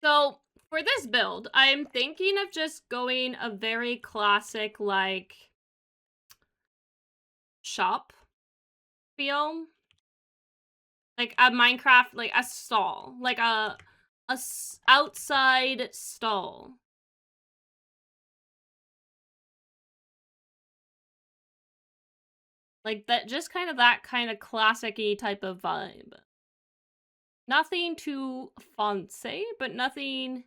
So, For this build, I'm thinking of just going a very classic, like, shop feel. Like a Minecraft, like a stall. Like a outside stall. Like that, just kind of that kind of classic-y type of vibe. Nothing too fancy, but nothing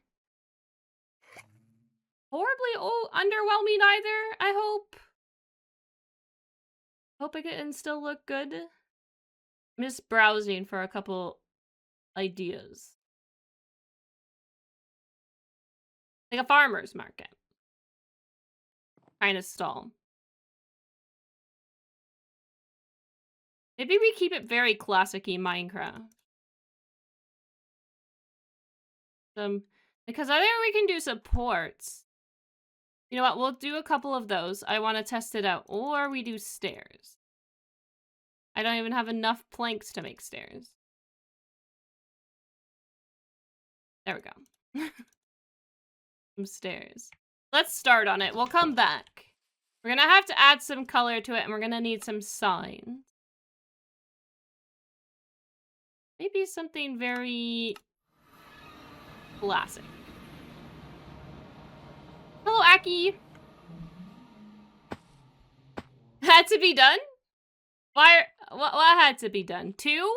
horribly underwhelming either, I hope. Hope it can still look good. I'm just browsing for a couple ideas. Like a farmer's market. Kind of stall. Maybe we keep it very classic-y Minecraft. Because either we can do supports. You know what? We'll do a couple of those. I want to test it out. Or we do stairs. I don't even have enough planks to make stairs. There we go. Some stairs. Let's start on it. We'll come back. We're gonna have to add some color to it, and we're gonna need some signs. Maybe something very classic. Hello, Aki. Had to be done? Why? What had to be done? 2?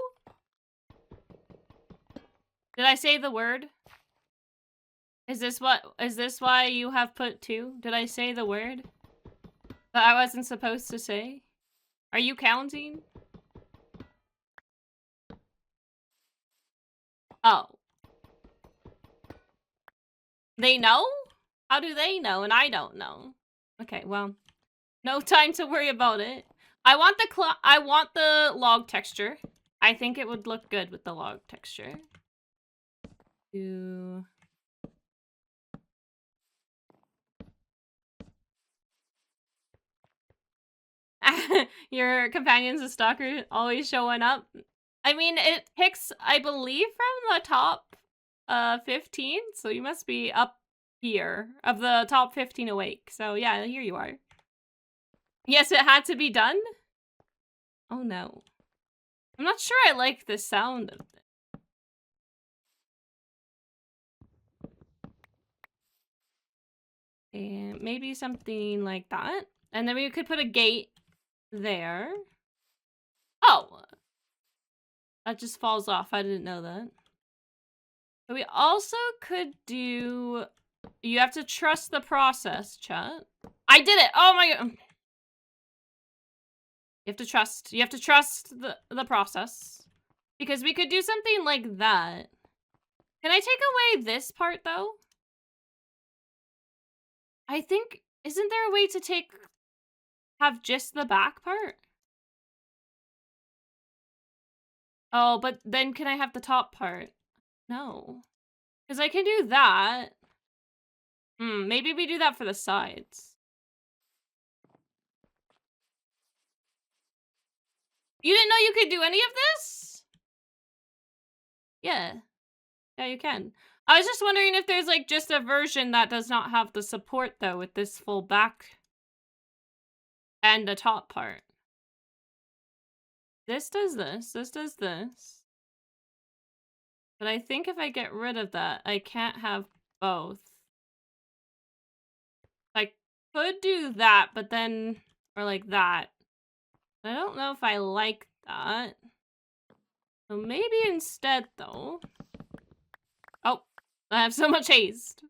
Did I say the word? Is this why you have put 2? Did I say the word that I wasn't supposed to say? Are you counting? Oh. They know? How do they know and I don't know? Okay, well, no time to worry about it. I want the log texture. I think it would look good with the log texture. Your companion's a stalker, always showing up. I mean, it picks, I believe, from the top 15, so you must be up here of the top 15 awake. So yeah, here you are. Yes, it had to be done? Oh no. I'm not sure I like the sound of it. And maybe something like that. And then we could put a gate there. Oh! That just falls off. I didn't know that. But we also could do... You have to trust the process, chat. I did it! Oh my god! You have to trust the process. Because we could do something like that. Can I take away this part, though? I think... Isn't there a way to have just the back part? Oh, but then can I have the top part? No. Because I can do that. Maybe we do that for the sides. You didn't know you could do any of this? Yeah. Yeah, you can. I was just wondering if there's, like, just a version that does not have the support, though, with this full back and the top part. This does this. This does this. But I think if I get rid of that, I can't have both. I could do that, but then... Or like that. I don't know if I like that. So maybe instead, though... Oh, I have so much haste.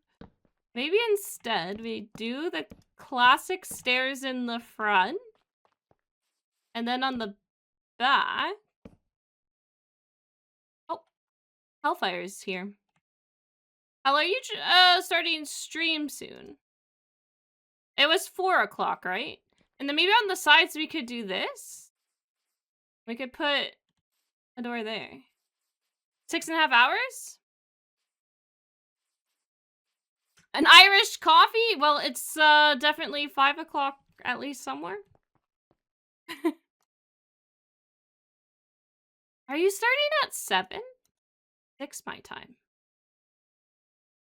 Maybe instead we do the classic stairs in the front. And then on the back... Oh, Hellfire's here. Hell, are you starting stream soon? It was 4 o'clock, right? And then maybe on the sides we could do this. We could put a door there. 6.5 hours? An Irish coffee? Well, it's definitely 5 o'clock at least somewhere. Are you starting at 7? 6 my time.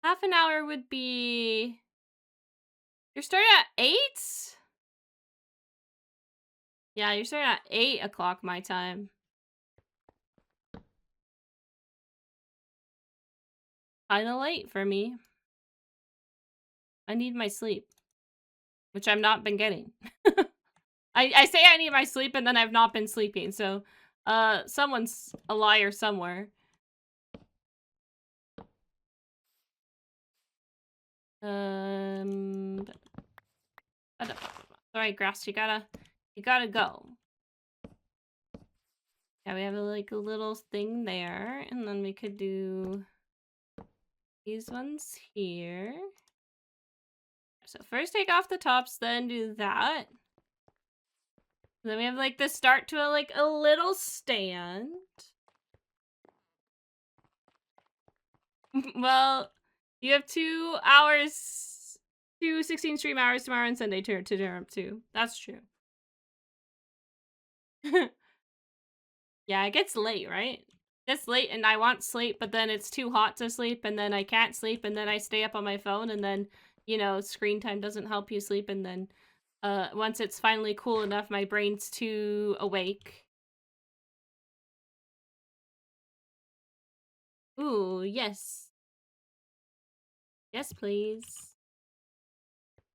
Half an hour would be... You're starting at 8? Yeah, you're starting at 8 o'clock my time. Kinda late for me. I need my sleep. Which I've not been getting. I say I need my sleep and then I've not been sleeping, so... someone's a liar somewhere. Sorry, Grass, you gotta go. Yeah, we have like a little thing there, and then we could do these ones here. So first take off the tops, then do that. Then we have like the start to like a little stand. Well, you have 2 hours, 2 16 stream hours tomorrow and Sunday to turn up too. That's true. Yeah, it gets late, right? It's late and I want sleep, but then it's too hot to sleep, and then I can't sleep, and then I stay up on my phone, and then, you know, screen time doesn't help you sleep, and then once it's finally cool enough, my brain's too awake. Ooh, yes. Yes, please.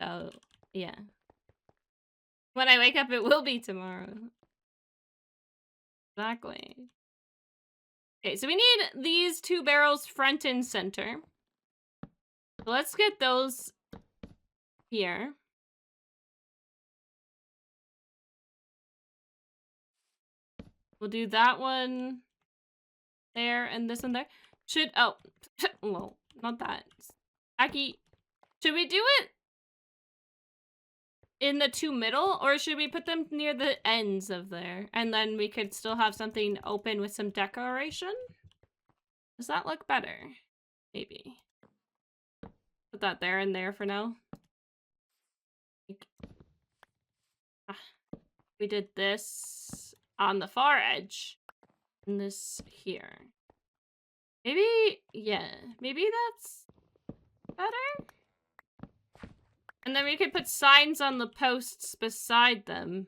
Oh, yeah. When I wake up, it will be tomorrow. Exactly. Okay, so we need these 2 barrels front and center. So let's get those here. We'll do that one there and this one there. Oh, well, not that. Aki, should we do it in the 2 middle, or should we put them near the ends of there? And then we could still have something open with some decoration? Does that look better? Maybe. Put that there and there for now. We did this on the far edge. And this here. Maybe, yeah. Maybe that's better? And then we could put signs on the posts beside them.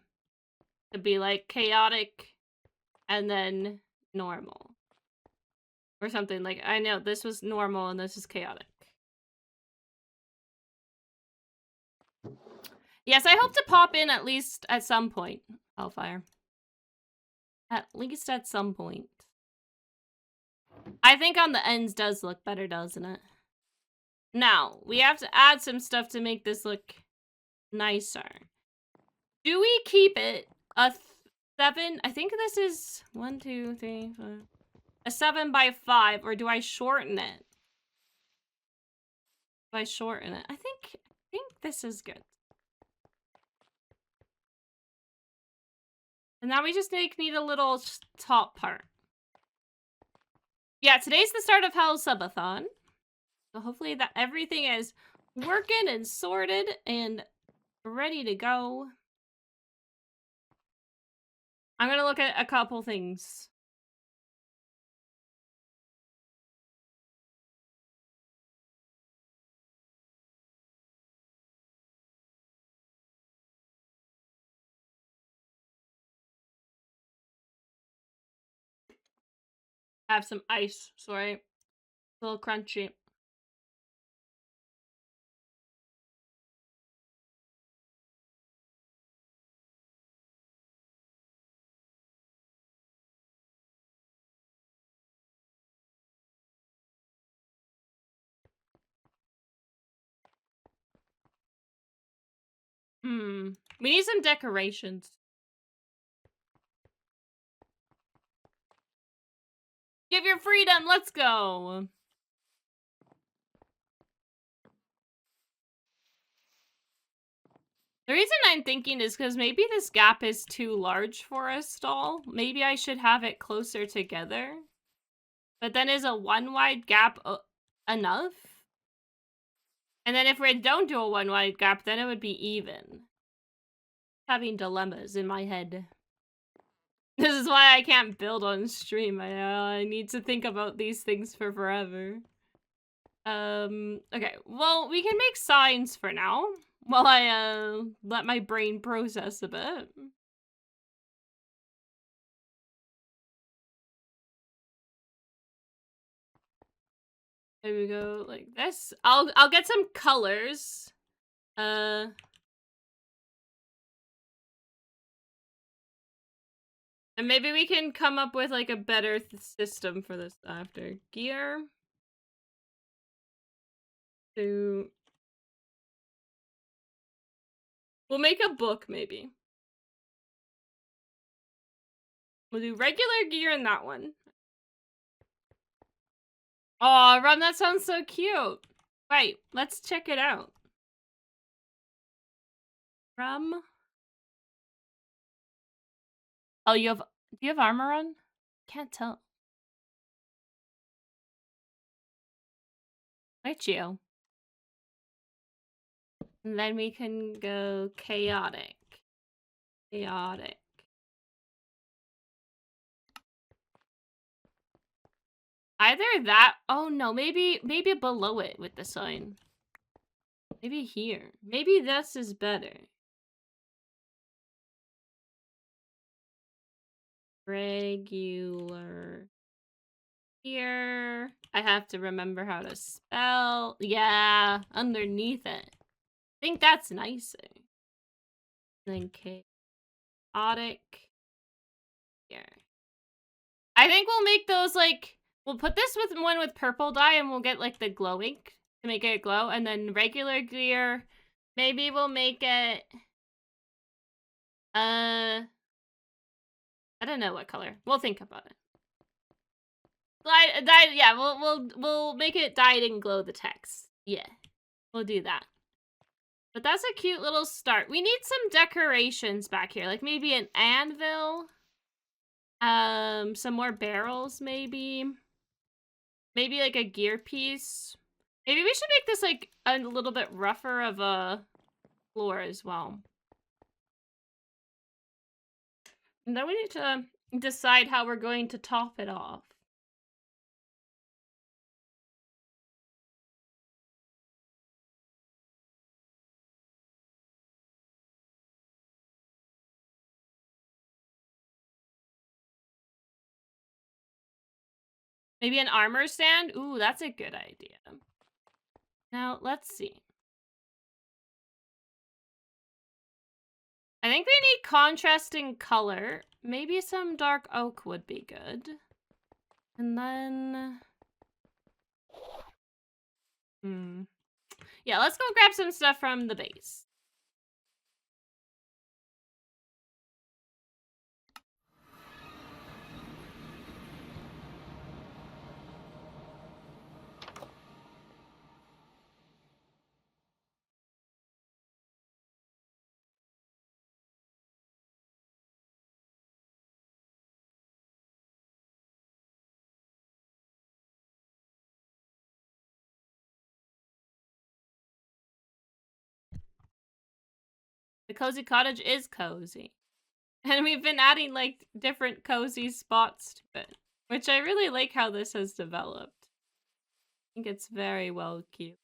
To be like chaotic and then normal. Or something like, I know this was normal and this is chaotic. Yes, I hope to pop in at least at some point, Hellfire. At least at some point. I think on the ends does look better, doesn't it? Now, we have to add some stuff to make this look nicer. Do we keep it a 7? I think this is 1, 2, 3, 4. A 7 by 5, or do I shorten it? Do I shorten it? I think this is good. And now we just need a little top part. Yeah, today's the start of Hell Subathon. So hopefully that everything is working and sorted and ready to go. I'm gonna look at a couple things. Have some ice, sorry. A little crunchy. We need some decorations. Give your freedom, let's go! The reason I'm thinking is because maybe this gap is too large for a stall. Maybe I should have it closer together. But then is a 1 wide gap enough? And then if we don't do a 1 wide gap, then it would be even. Having dilemmas in my head. This is why I can't build on stream. I need to think about these things for forever. Okay, well, we can make signs for now while I, let my brain process a bit. There we go, like this. I'll get some colors. And maybe we can come up with like a better system for this after. Gear. To... We'll make a book, maybe. We'll do regular gear in that one. Oh, Rum, that sounds so cute. Right, let's check it out. Rum. Oh, do you have armor on? Can't tell. Might you? And then we can go chaotic. Chaotic. Either that. Oh no, maybe below it with the sign. Maybe here. Maybe this is better. Regular. Here. I have to remember how to spell. Yeah, underneath it. I think that's nicer. Then chaotic. Here. I think we'll make those like, we'll put this with one with purple dye and we'll get like the glow ink to make it glow. And then regular gear, maybe we'll make it, I don't know what color. We'll think about it. Dyed, yeah, we'll make it dyed and glow the text. Yeah, we'll do that. But that's a cute little start. We need some decorations back here, like maybe an anvil. Some more barrels, maybe. Maybe like a gear piece. Maybe we should make this like a little bit rougher of a floor as well. And then we need to decide how we're going to top it off. Maybe an armor stand? Ooh, that's a good idea. Now, let's see. I think we need contrasting color. Maybe some dark oak would be good. And then... Yeah, let's go grab some stuff from the base. The cozy cottage is cozy. And we've been adding, like, different cozy spots to it. Which I really like how this has developed. I think it's very well cute.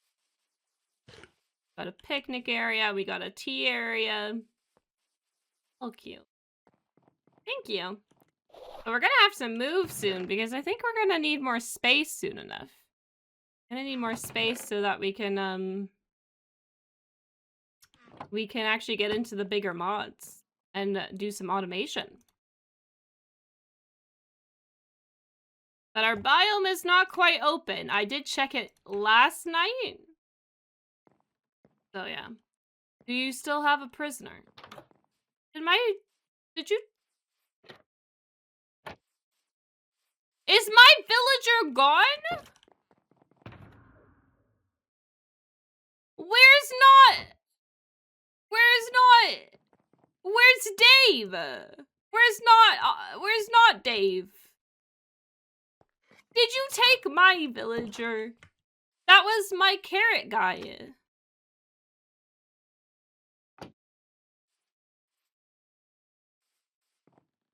Got a picnic area, we got a tea area. All cute. Thank you. But we're gonna have to move soon, because I think we're gonna need more space soon enough. Gonna need more space so that we can actually get into the bigger mods and do some automation. But our biome is not quite open. I did check it last night. So yeah. Do you still have a prisoner? Did you? Is my villager gone? Where's Dave? Where's not Dave? Did you take my villager? That was my carrot guy.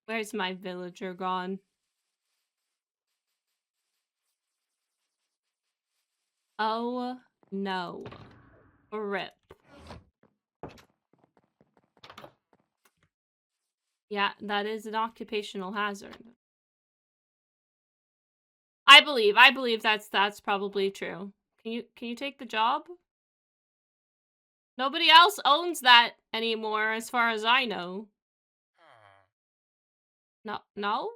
Where's my villager gone? Oh, no. Rip. Yeah, that is an occupational hazard. I believe that's probably true. Can you take the job? Nobody else owns that anymore, as far as I know. No?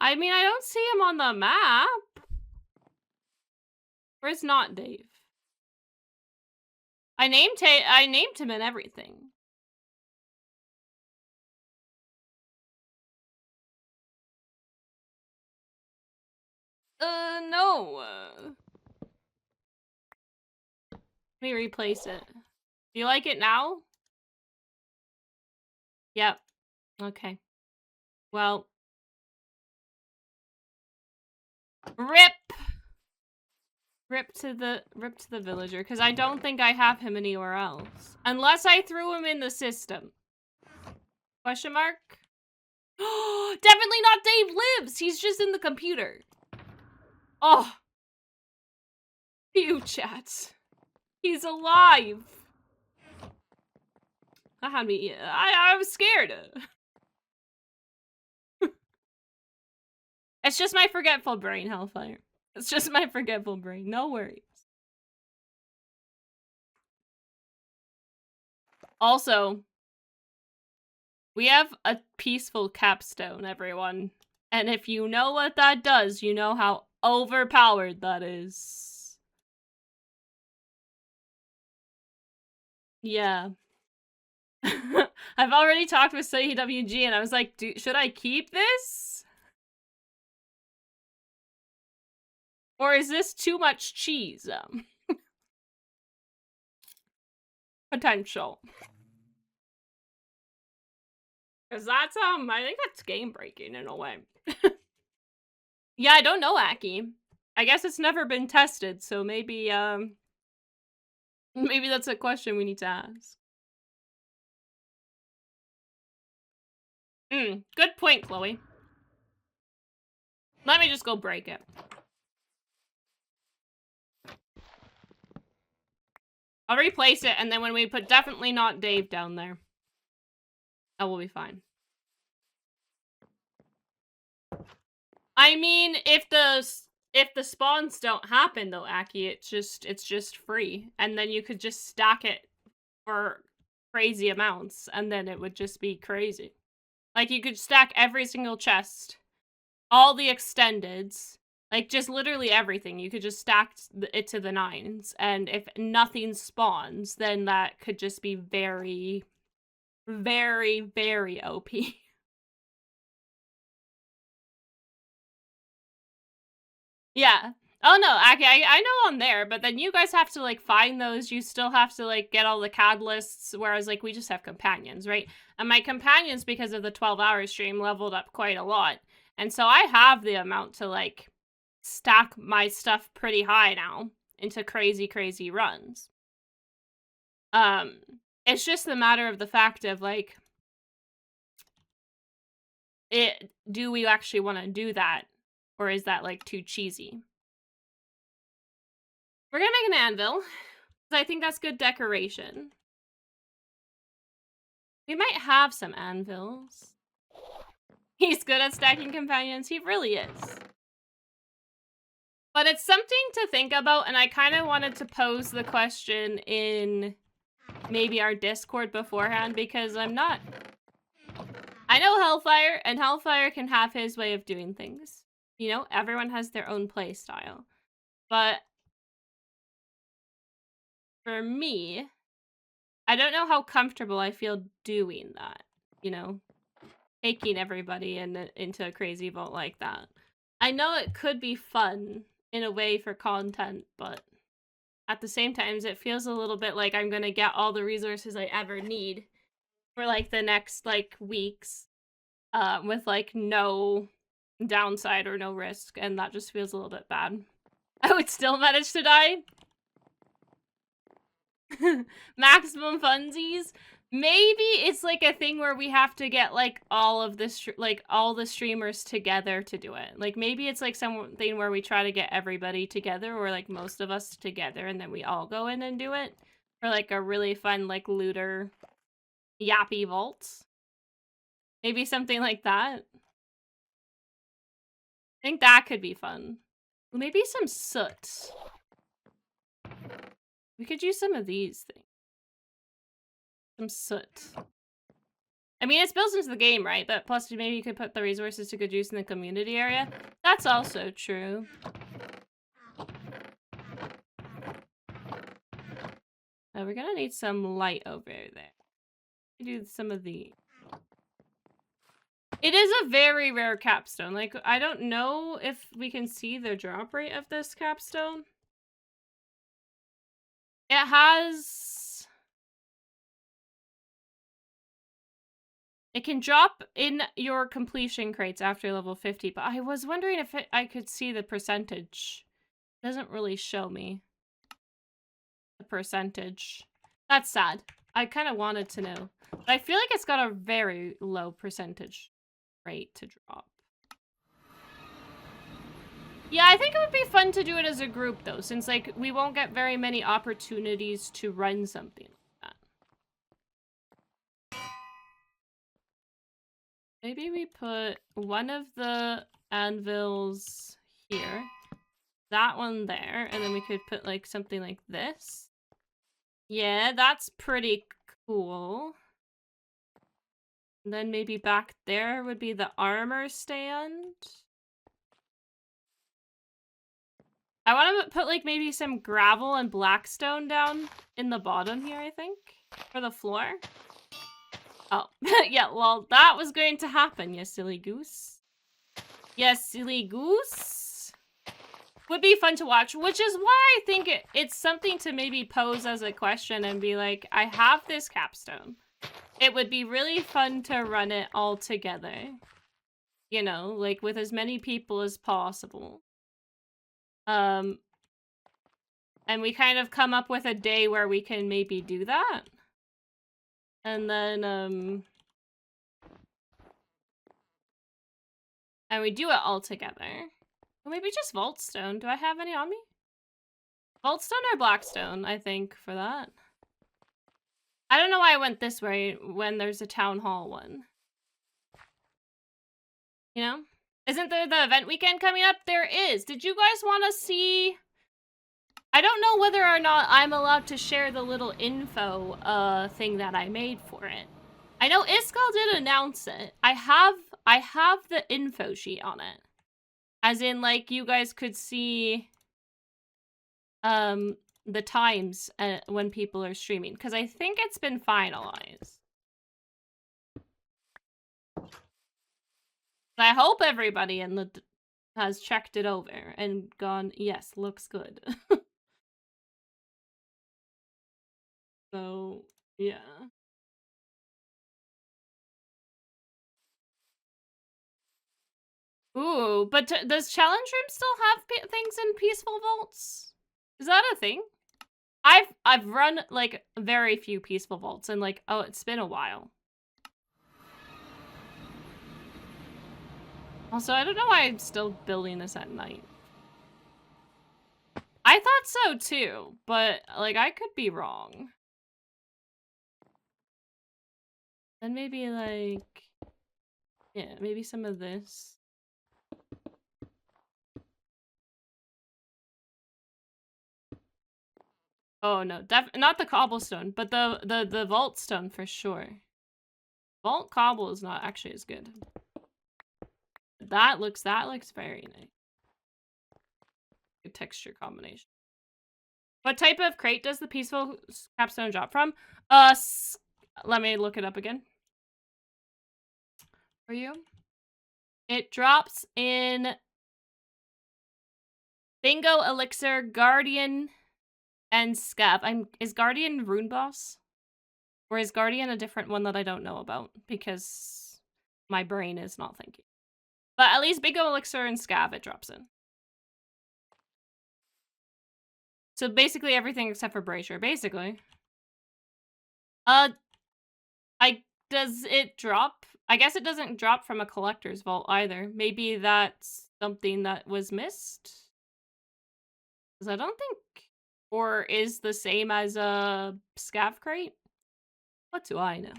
I mean, I don't see him on the map. Where's not Dave? I named him and everything. No. Let me replace it. Do you like it now? Yep. Okay. Well. Rip to the villager, because I don't think I have him anywhere else. Unless I threw him in the system. Question mark? Definitely not Dave Lives! He's just in the computer. Oh. Phew, chat. He's alive. That had me. I was scared. It's just my forgetful brain, Hellfire. It's just my forgetful brain. No worries. Also, we have a peaceful capstone, everyone. And if you know what that does, you know how overpowered that is. Yeah. I've already talked with CWG and I was like, should I keep this? Or is this too much cheese? Potential. Because that's, I think that's game breaking in a way. Yeah, I don't know, Aki. I guess it's never been tested, so maybe, maybe that's a question we need to ask. Good point, Chloe. Let me just go break it. I'll replace it, and then when we put definitely not Dave down there, that will be fine. I mean, if the spawns don't happen though, Aki, it's just free, and then you could just stack it for crazy amounts, and then it would just be crazy. Like, you could stack every single chest, all the extendeds, like, just literally everything. You could just stack it to the 9s, and if nothing spawns, then that could just be very, very, very OP. Yeah. Oh, no, I know I'm there, but then you guys have to, like, find those. You still have to, like, get all the catalysts, whereas, like, we just have companions, right? And my companions, because of the 12-hour stream, leveled up quite a lot. And so I have the amount to, like, stack my stuff pretty high now into crazy, crazy runs. It's just a matter of the fact of, like, do we actually want to do that? Or is that, like, too cheesy? We're gonna make an anvil, because I think that's good decoration. We might have some anvils. He's good at stacking companions. He really is. But it's something to think about, and I kind of wanted to pose the question in maybe our Discord beforehand, because I'm not... I know Hellfire, and Hellfire can have his way of doing things. You know, everyone has their own play style. But for me, I don't know how comfortable I feel doing that, you know? Taking everybody into a crazy vault like that. I know it could be fun in a way for content, but at the same time, it feels a little bit like I'm gonna get all the resources I ever need for, like, the next, like, weeks, with, like, no downside or no risk, and that just feels a little bit bad. I would still manage to die. Maximum funsies? Maybe it's like a thing where we have to get like all of this, like all the streamers together to do it. Like maybe it's like something where we try to get everybody together, or like most of us together, and then we all go in and do it for like a really fun like looter yappy vault. Maybe something like that. I think that could be fun. Maybe some soot. We could use some of these things. Some soot. I mean, it's built into the game, right? But plus, maybe you could put the resources to good use in the community area. That's also true. We're gonna need some light over there. Do some of the... It is a very rare capstone. Like, I don't know if we can see the drop rate of this capstone. It has... It can drop in your completion crates after level 50, but I was wondering if I could see the percentage. It doesn't really show me the percentage. That's sad. I kind of wanted to know. But I feel like it's got a very low percentage rate to drop. Yeah, I think it would be fun to do it as a group, though, since, like, we won't get very many opportunities to run something like that. Maybe we put one of the anvils here, that one there, and then we could put, like, something like this. Yeah, that's pretty cool. And then maybe back there would be the armor stand. I want to put, like, maybe some gravel and blackstone down in the bottom here, I think, for the floor. Oh, yeah, well, that was going to happen, you silly goose. Yes, silly goose. Would be fun to watch, which is why I think it's something to maybe pose as a question and be like, I have this capstone. It would be really fun to run it all together. You know, like, with as many people as possible. And we kind of come up with a day where we can maybe do that. And then, and we do it all together. Or maybe just vaultstone. Do I have any on me? Vaultstone or blackstone, I think, for that. I don't know why I went this way when there's a town hall one. You know? Isn't there the event weekend coming up? There is. Did you guys want to see... I don't know whether or not I'm allowed to share the little info thing that I made for it. I know Iskall did announce it. I have the info sheet on it. As in, like, you guys could see the times when people are streaming, because I think it's been finalized. I hope everybody in the has checked it over and gone, yes, looks good. So, yeah. Ooh, but does Challenge Room still have things in Peaceful Vaults? Is that a thing? I've run, like, very few Peaceful Vaults, and, like, oh, it's been a while. Also, I don't know why I'm still building this at night. I thought so, too, but, like, I could be wrong. Then maybe, like, yeah, maybe some of this. Oh, no, not the cobblestone, but the vault stone for sure. Vault cobble is not actually as good. That looks very nice. Good texture combination. What type of crate does the peaceful capstone drop from? Let me look it up again. For you. It drops in Bingo, Elixir, Guardian, and Scav. Is Guardian Rune Boss? Or is Guardian a different one that I don't know about? Because my brain is not thinking. But at least Bingo, Elixir, and Scav it drops in. So basically everything except for Brazier, basically. Does it drop? I guess it doesn't drop from a collector's vault either. Maybe that's something that was missed? Because I don't think ore is the same as a scav crate. What do I know?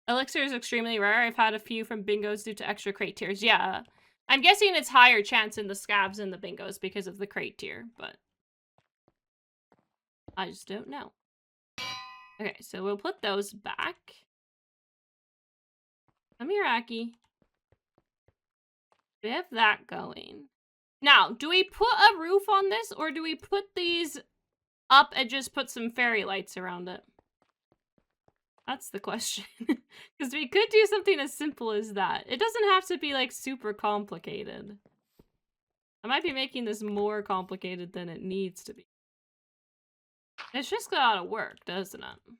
Elixir is extremely rare. I've had a few from bingos due to extra crate tiers. Yeah. I'm guessing it's higher chance in the scavs and the bingos because of the crate tier, but I just don't know. Okay, so we'll put those back. Come here, Aki. We have that going. Now, do we put a roof on this, or do we put these up and just put some fairy lights around it? That's the question. Because we could do something as simple as that. It doesn't have to be, like, super complicated. I might be making this more complicated than it needs to be. It's just gotta work, doesn't it?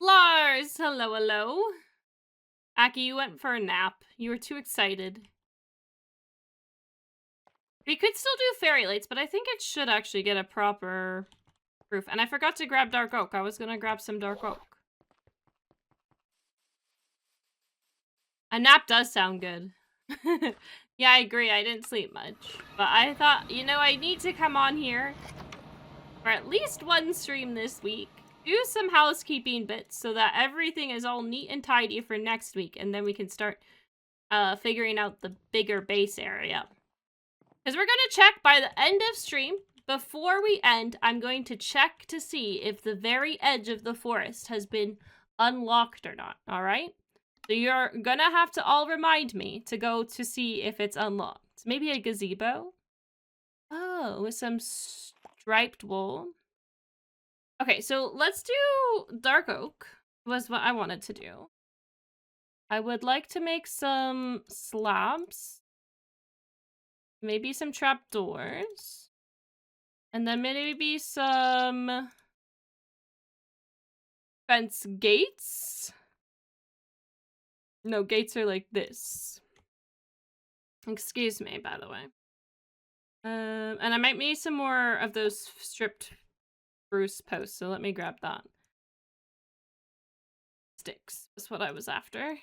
Lars! Hello, hello. Aki, you went for a nap. You were too excited. We could still do fairy lights, but I think it should actually get a proper roof. And I forgot to grab dark oak. I was gonna grab some dark oak. A nap does sound good. Yeah, I agree. I didn't sleep much. But I thought, you know, I need to come on here for at least one stream this week. Do some housekeeping bits so that everything is all neat and tidy for next week. And then we can start figuring out the bigger base area. Because we're going to check by the end of stream. Before we end, I'm going to check to see if the very edge of the forest has been unlocked or not. All right? So you're going to have to all remind me to go to see if it's unlocked. Maybe a gazebo? Oh, with some striped wool. Okay, so let's do dark oak. Was what I wanted to do. I would like to make some slabs. Maybe some trapdoors. And then maybe some fence gates. No, gates are like this. Excuse me, by the way. And I might need some more of those stripped spruce posts, so let me grab that. Sticks is what I was after.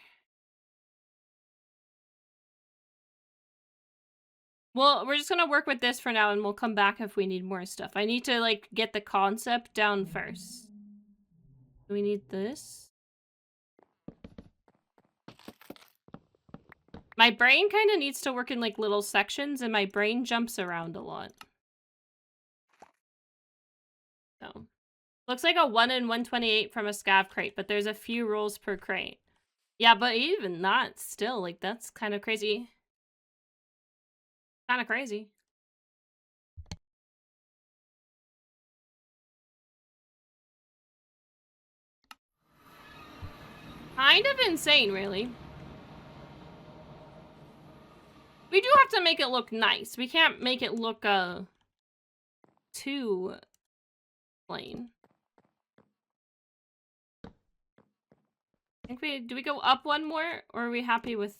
Well, we're just gonna work with this for now, and we'll come back if we need more stuff. I need to, like, get the concept down first. Do we need this? My brain kind of needs to work in, like, little sections, and my brain jumps around a lot. So, looks like a 1 in 128 from a scav crate, but there's a few rolls per crate. Yeah, but even that, still, like, that's kind of crazy. Kind of crazy. Kind of insane, really. We do have to make it look nice. We can't make it look, too plain. I think do we go up one more, or are we happy with...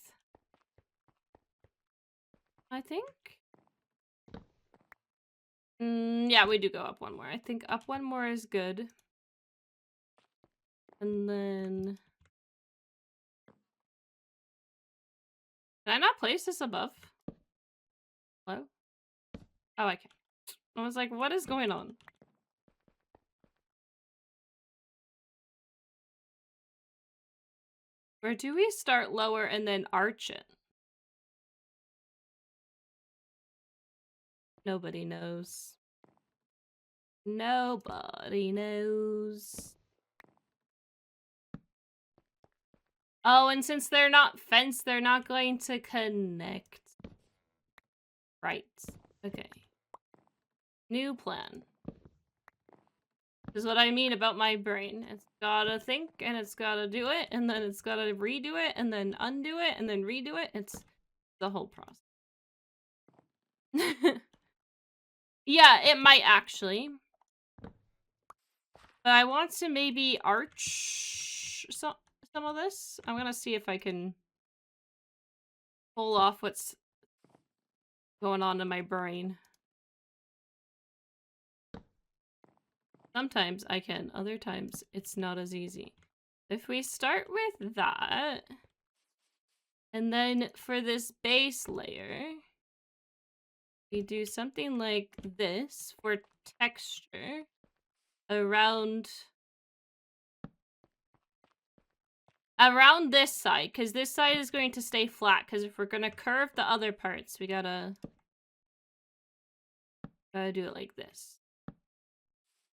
I think? Yeah, we do go up one more. I think up one more is good. And then... Can I not place this above? Hello? Oh, I can. I was like, what is going on? Or do we start lower and then arch it? Nobody knows. Nobody knows. Oh, and since they're not fenced, they're not going to connect. Right. Okay. New plan. This is what I mean about my brain. It's gotta think, and it's gotta do it, and then it's gotta redo it, and then undo it, and then redo it. It's the whole process. Yeah, it might actually. But I want to maybe arch some of this. I'm gonna see if I can pull off what's going on in my brain. Sometimes I can, other times it's not as easy. If we start with that, and then for this base layer, we do something like this for texture around this side, because this side is going to stay flat, because if we're going to curve the other parts, we gotta do it like this.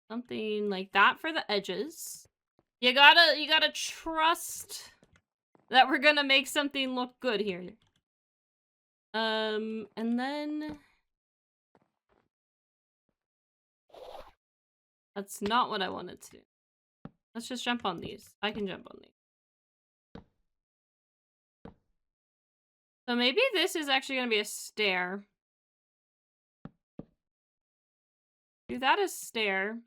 Something like that for the edges. You gotta trust that we're gonna make something look good here. And then that's not what I wanted to do. Let's just jump on these. I can jump on these. So maybe this is actually gonna be a stair. Do that as stair.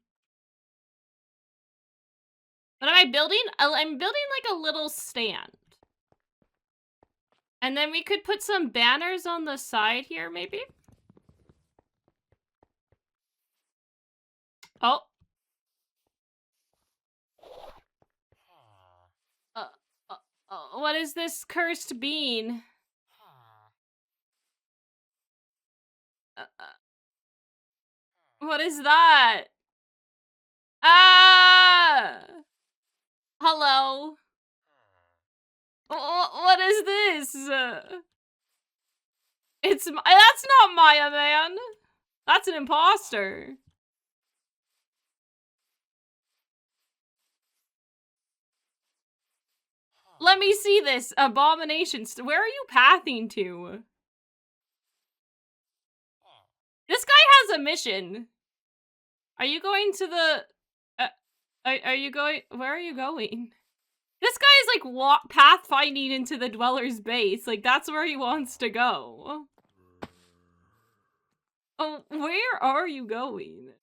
What am I building? I'm building like a little stand. And then we could put some banners on the side here, maybe? Oh. What is this cursed bean? What is that? Ah! Hello. What is this? That's not Maya, man. That's an imposter. Let me see this abomination. Where are you pathing to? This guy has a mission. Are you going to the... Are you going... Where are you going? This guy is like pathfinding into the dweller's base. Like, that's where he wants to go. Oh, where are you going?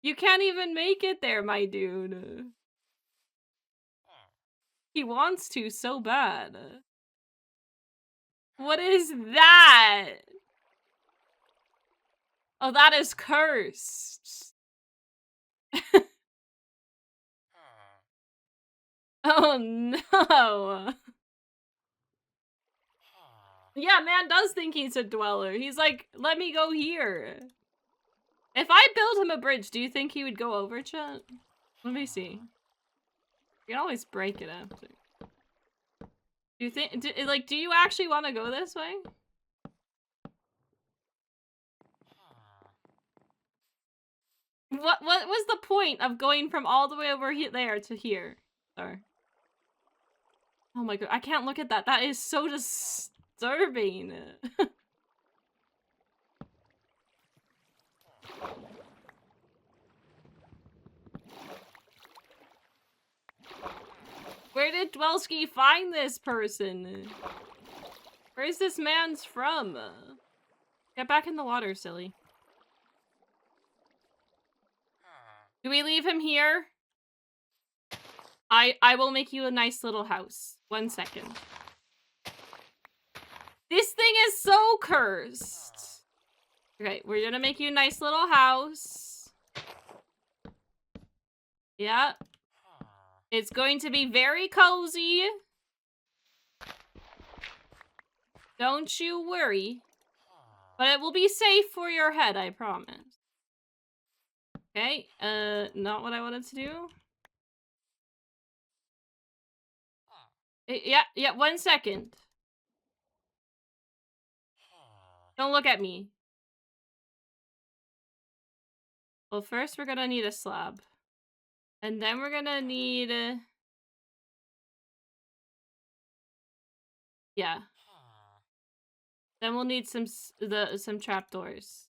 You can't even make it there, my dude. He wants to so bad. What is that? Oh, that is cursed. Oh, no. Yeah, man does think he's a dweller. He's like, let me go here. If I build him a bridge, do you think he would go over, chat? Let me see. You can always break it after. Do you think, do you actually want to go this way? What was the point of going from all the way over there to here? Sorry. Oh my god, I can't look at that. That is so disturbing. Where did Dwelski find this person? Where's this man's from? Get back in the water, silly. Do we leave him here? I will make you a nice little house. 1 second. This thing is so cursed. Okay, we're gonna make you a nice little house. Yeah. It's going to be very cozy. Don't you worry. But it will be safe for your head, I promise. Okay, not what I wanted to do. Yeah, 1 second. Don't look at me. Well, first we're gonna need a slab. And then we're gonna need... yeah. Then we'll need some trapdoors.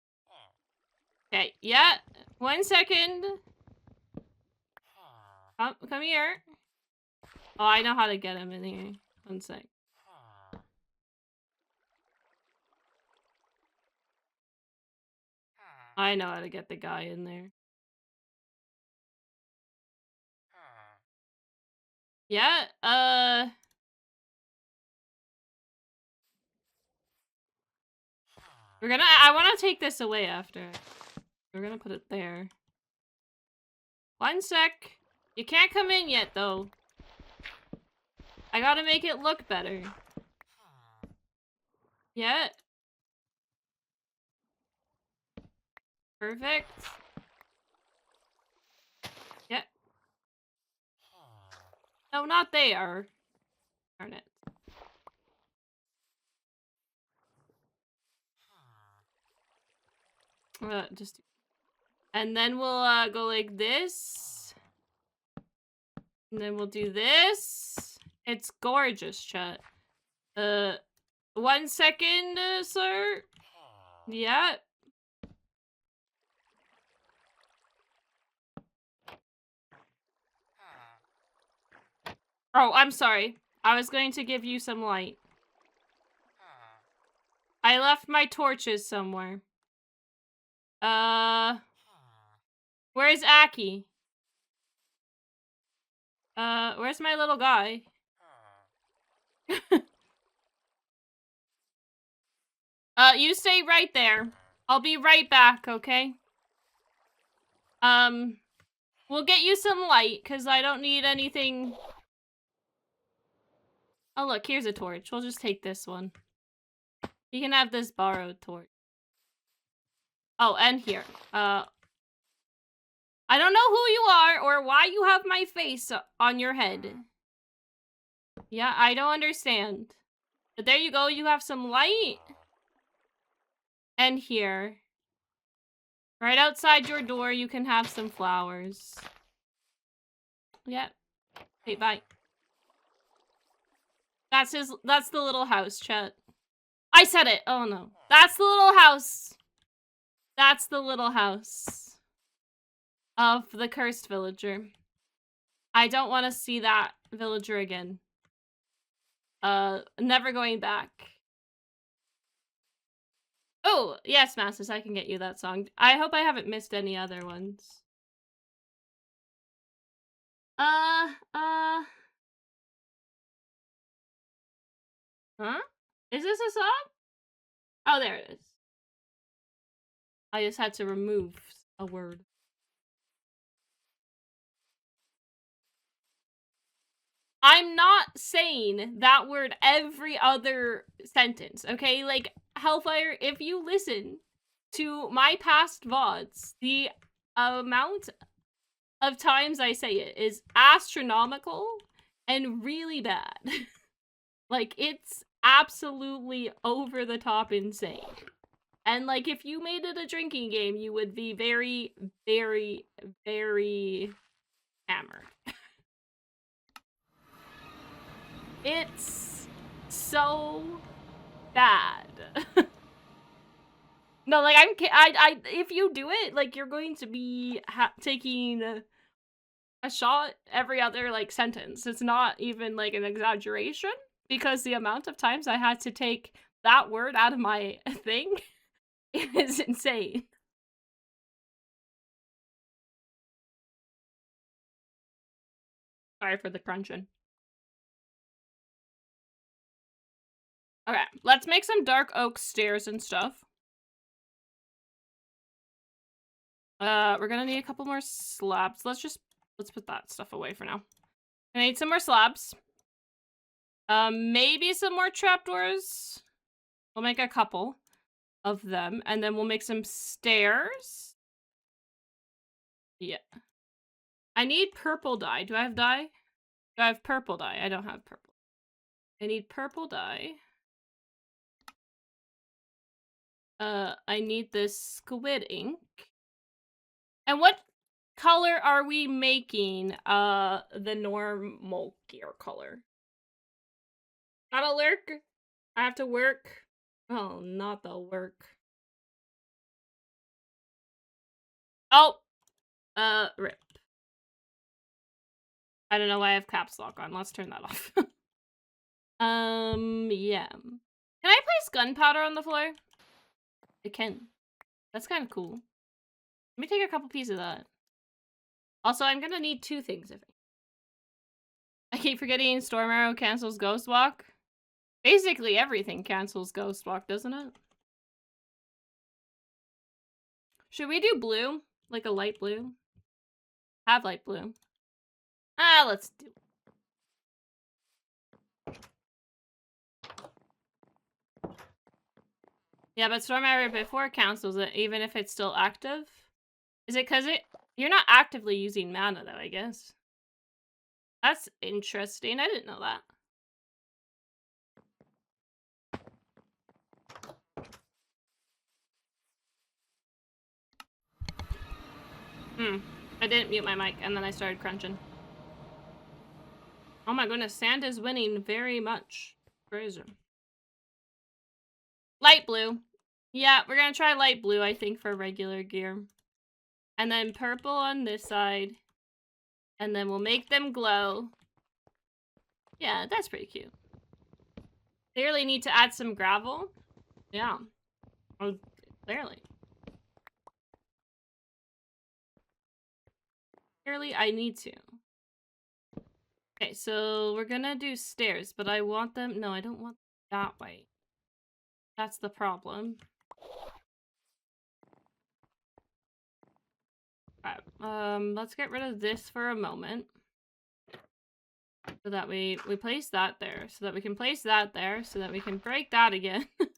Okay, yeah. 1 second. Come here. Oh, I know how to get him in here. 1 sec. I know how to get the guy in there. Yeah, I want to take this away after. We're gonna put it there. One sec. You can't come in yet, though. I gotta make it look better. Yeah. Perfect. Yeah. No, not there. Darn it. Just... And then we'll go like this. And then we'll do this. It's gorgeous, chat. 1 second, sir. Yeah. Oh, I'm sorry. I was going to give you some light. I left my torches somewhere. Where's Aki? Where's my little guy? You stay right there. I'll be right back, okay? We'll get you some light, because I don't need anything... Oh, look, here's a torch. We'll just take this one. You can have this borrowed torch. Oh, and here. I don't know who you are, or why you have my face on your head. Yeah, I don't understand. But there you go, you have some light. And here. Right outside your door, you can have some flowers. Yep. Hey, bye. That's the little house, chat. I said it! Oh no. That's the little house! That's the little house of the cursed villager. I don't want to see that villager again. Never going back. Oh, yes, Masses, I can get you that song. I hope I haven't missed any other ones. Huh? Is this a song? Oh, there it is. I just had to remove a word. I'm not saying that word every other sentence, okay? Like, Hellfire, if you listen to my past VODs, the amount of times I say it is astronomical and really bad. Like, it's absolutely over the top insane. And, like, if you made it a drinking game, you would be very, very, very hammered. It's so bad. No, like, if you do it, like, you're going to be taking a shot every other, like, sentence. It's not even, like, an exaggeration, because the amount of times I had to take that word out of my thing is insane. Sorry for the crunching. Okay, let's make some dark oak stairs and stuff. We're gonna need a couple more slabs. Let's put that stuff away for now. I need some more slabs. Maybe some more trapdoors. We'll make a couple of them, and then we'll make some stairs. Yeah. I need purple dye. Do I have dye? Do I have purple dye? I don't have purple. I need purple dye. I need this squid ink. And what color are we making the normal gear color? Gotta lurk. I have to work. Oh, not the work. Oh! Rip. I don't know why I have caps lock on. Let's turn that off. Yeah. Can I place gunpowder on the floor? I can. That's kind of cool. Let me take a couple pieces of that. Also, I'm gonna need two things. I keep forgetting Storm Arrow cancels Ghost Walk. Basically everything cancels Ghost Walk, doesn't it? Should we do blue? Like a light blue? Have light blue. Ah, let's do it. Yeah, but Storm Area before cancels it, even if it's still active. Is it because you're not actively using mana though, I guess. That's interesting. I didn't know that. I didn't mute my mic and then I started crunching. Oh my goodness, sand is winning very much. Crazy. Light blue. Yeah, we're gonna try light blue, I think, for regular gear. And then purple on this side. And then we'll make them glow. Yeah, that's pretty cute. Clearly need to add some gravel. Yeah. Oh, clearly. Clearly, I need to. Okay, so we're gonna do stairs, but I want them... No, I don't want that way. That's the problem. Alright, let's get rid of this for a moment. So that we place that there. So that we can place that there. So that we can break that again. It's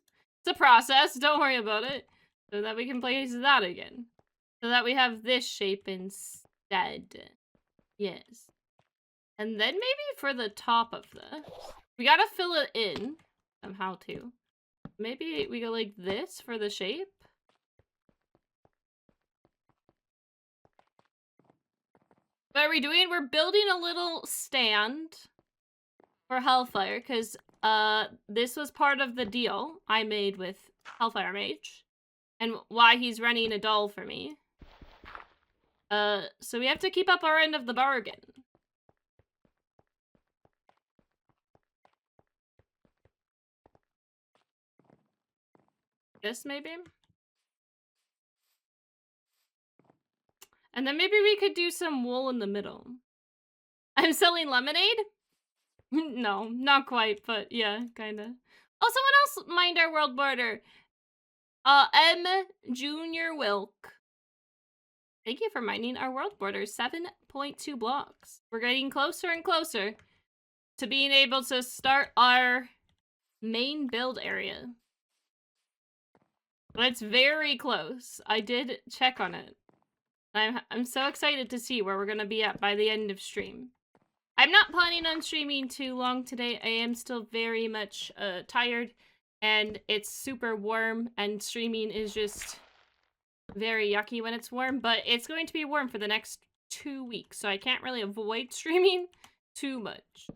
a process, don't worry about it. So that we can place that again. So that we have this shape instead. Yes. And then maybe for the top of this, we gotta fill it in somehow too. Maybe we go like this for the shape. What are we doing? We're building a little stand for Hellfire because this was part of the deal I made with Hellfire Mage and why he's running a doll for me. So we have to keep up our end of the bargain. This maybe? And then maybe we could do some wool in the middle. I'm selling lemonade? No, not quite, but yeah, kinda. Oh, someone else mined our world border. M. Junior Wilk. Thank you for mining our world border. 7.2 blocks. We're getting closer and closer to being able to start our main build area. But it's very close. I did check on it. I'm so excited to see where we're gonna be at by the end of stream. I'm not planning on streaming too long today. I am still very much tired and it's super warm and streaming is just very yucky when it's warm, but it's going to be warm for the next 2 weeks, so I can't really avoid streaming too much.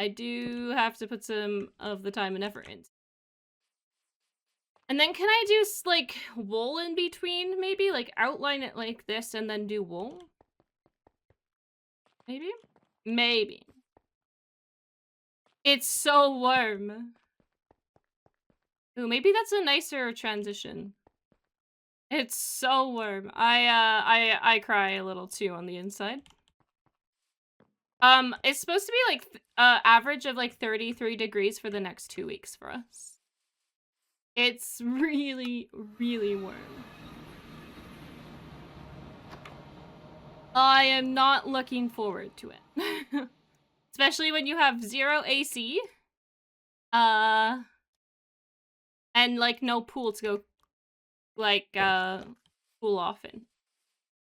I do have to put some of the time and effort in. And then can I do, like, wool in between, maybe? Like, outline it like this and then do wool? Maybe? Maybe. It's so warm. Ooh, maybe that's a nicer transition. It's so warm. I cry a little too on the inside. It's supposed to be like average of like 33 degrees for the next 2 weeks for us. It's really, really warm. I am not looking forward to it. Especially when you have 0 AC. And like no pool to go like cool off in.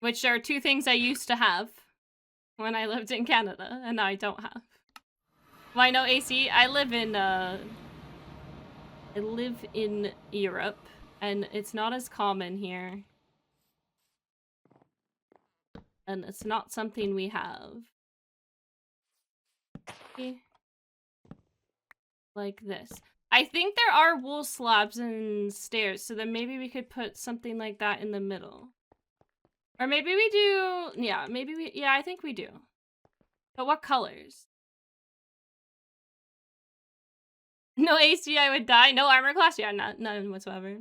Which are 2 things I used to have when I lived in Canada and I don't have. Why no AC? I live in Europe and it's not as common here. And it's not something we have. Like this. I think there are wool slabs and stairs, so then maybe we could put something like that in the middle. Or maybe we do, yeah, I think we do. But what colors? No AC, I would die. No armor class? Yeah, none whatsoever.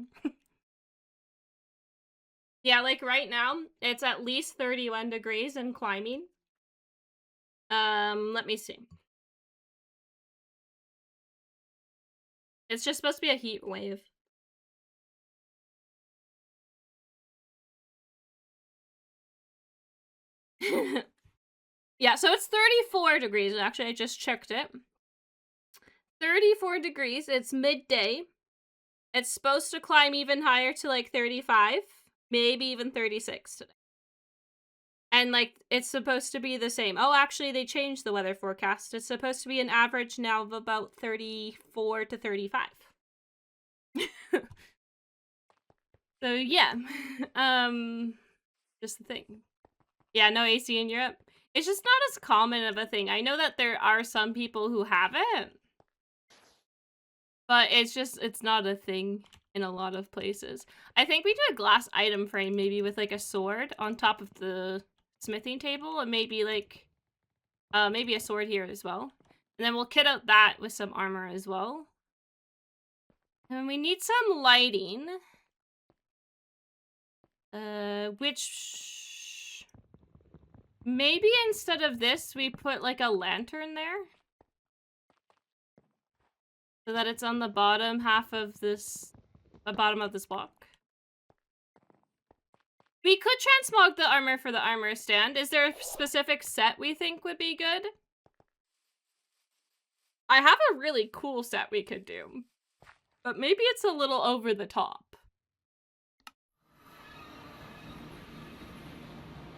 Yeah, like right now, it's at least 31 degrees and climbing. Let me see. It's just supposed to be a heat wave. Yeah, so it's 34 degrees. Actually, I just checked it. 34 degrees. It's midday. It's supposed to climb even higher to like 35, maybe even 36 today. And like, it's supposed to be the same. Oh, actually, they changed the weather forecast. It's supposed to be an average now of about 34 to 35. So yeah, just the thing. Yeah, no AC in Europe. It's just not as common of a thing. I know that there are some people who have it, but it's not a thing in a lot of places. I think we do a glass item frame, maybe with like a sword on top of the smithing table, and maybe like, maybe a sword here as well. And then we'll kit out that with some armor as well. And we need some lighting. Which... maybe instead of this, we put like a lantern there. So that it's on the bottom half of this... the bottom of this block. We could transmog the armor for the armor stand. Is there a specific set we think would be good? I have a really cool set we could do. But maybe it's a little over the top.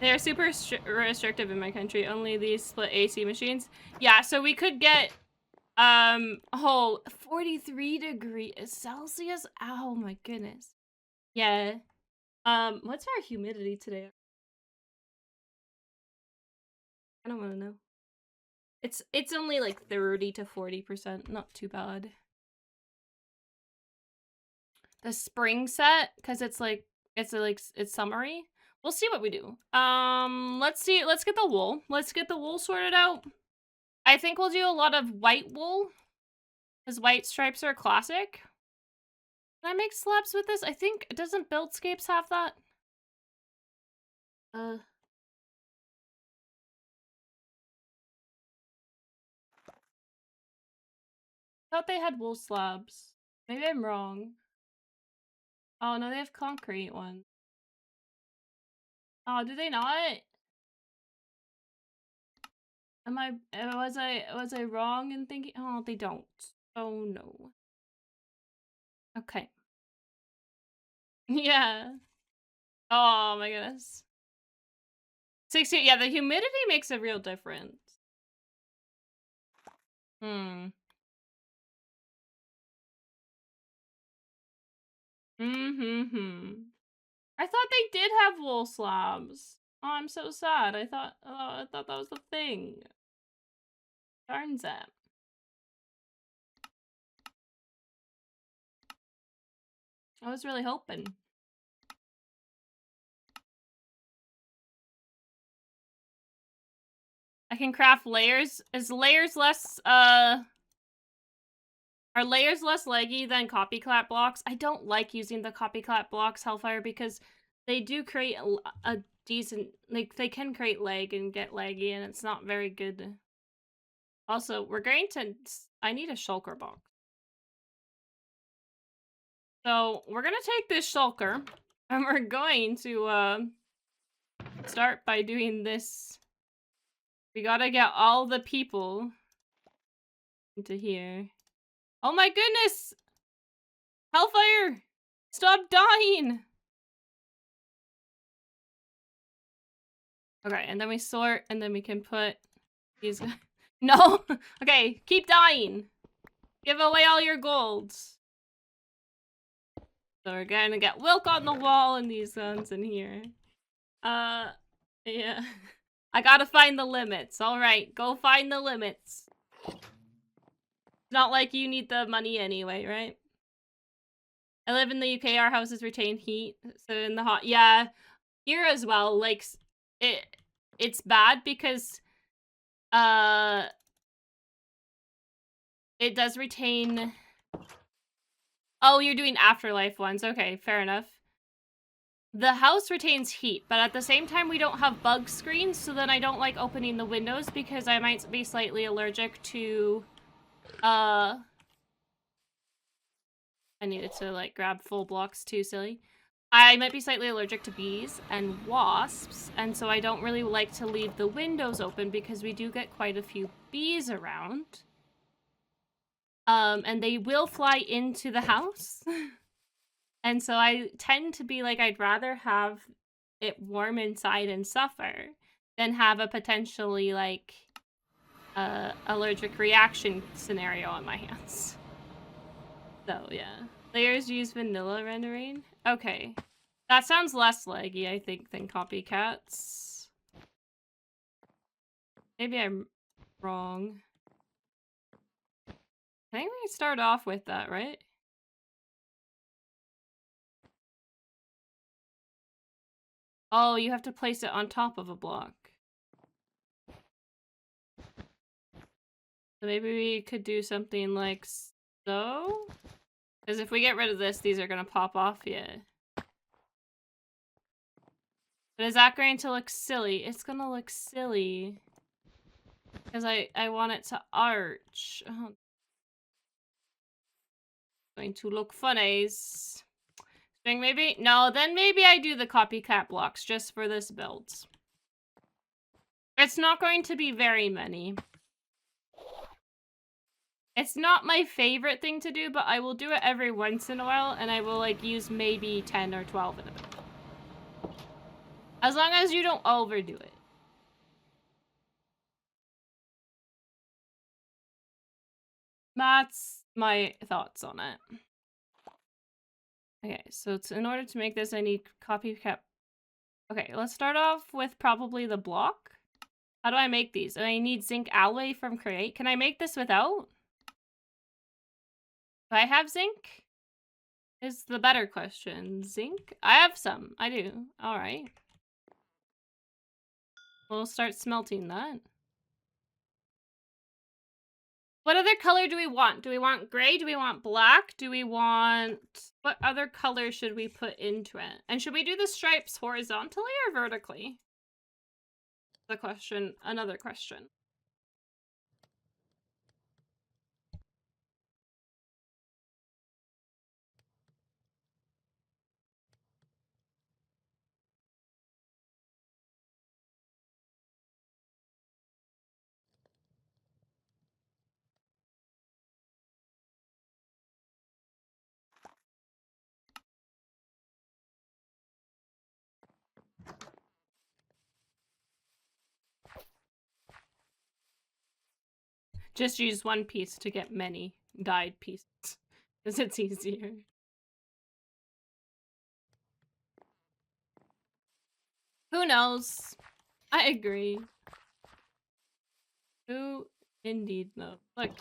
They are super restrictive in my country. Only these split AC machines. Yeah, so we could get, 43 degrees Celsius? Oh my goodness. Yeah. What's our humidity today? I don't want to know. It's only like 30 to 40%. Not too bad. The spring set, because it's summery. We'll see what we do. Let's see. Let's get the wool. Let's get the wool sorted out. I think we'll do a lot of white wool, because white stripes are classic. Can I make slabs with this? I think, doesn't Buildscapes have that? Thought they had wool slabs. Maybe I'm wrong. Oh no, they have concrete ones. Oh, do they not? Was I wrong in thinking? Oh, they don't. Oh no. Okay. Yeah. Oh my goodness. 60, yeah, the humidity makes a real difference. Hmm. I thought they did have wool slabs. Oh, I'm so sad. I thought that was the thing. Darn it. I was really hoping. I can craft layers. Is layers less, are layers less laggy than copycat blocks? I don't like using the copycat blocks, Hellfire, because they do create a decent, like, they can create lag and get laggy, and it's not very good. Also, we're going to, I need a shulker box. So, we're gonna take this shulker, and we're going to, start by doing this. We gotta get all the people into here. Oh my goodness! Hellfire! Stop dying! Okay, and then we sort, and then we can put these... No! Okay, keep dying! Give away all your golds. So we're gonna get Wilk on the wall and these guns in here. Yeah. I gotta find the limits. Alright, go find the limits. It's not like you need the money anyway, right? I live in the UK, our houses retain heat. So in the hot... Yeah, here as well, like, it's bad because, it does retain... Oh, you're doing afterlife ones. Okay, fair enough. The house retains heat, but at the same time, we don't have bug screens, so then I don't like opening the windows because I might be slightly allergic to, I needed to, like, grab full blocks too silly. I might be slightly allergic to bees and wasps, and so I don't really like to leave the windows open because we do get quite a few bees around. And they will fly into the house. And so I tend to be like, I'd rather have it warm inside and suffer than have a potentially, like, allergic reaction scenario on my hands. So, yeah. Layers use vanilla rendering. Okay. That sounds less laggy, I think, than copycats. Maybe I'm wrong. I think we start off with that, right? Oh, you have to place it on top of a block. So maybe we could do something like so? Because if we get rid of this, these are going to pop off, yeah. But is that going to look silly? It's going to look silly. Because I want it to arch. Oh. Going to look funny. String maybe? No, then maybe I do the copycat blocks just for this build. It's not going to be very many. It's not my favorite thing to do, but I will do it every once in a while, and I will, like, use maybe 10 or 12 in a bit. As long as you don't overdo it. That's my thoughts on it. Okay, so in order to make this, I need copycat. Okay, let's start off with probably the block. How do I make these? I need zinc alloy from Create. Can I make this without? Do I have zinc? Is the better question. Zinc? I have some. I do. All right. We'll start smelting that. What other color do we want? Do we want gray? Do we want black? Do we want... What other color should we put into it? And should we do the stripes horizontally or vertically? The question. Another question. Just use one piece to get many dyed pieces, because it's easier. Who knows? I agree. Who indeed knows? Look.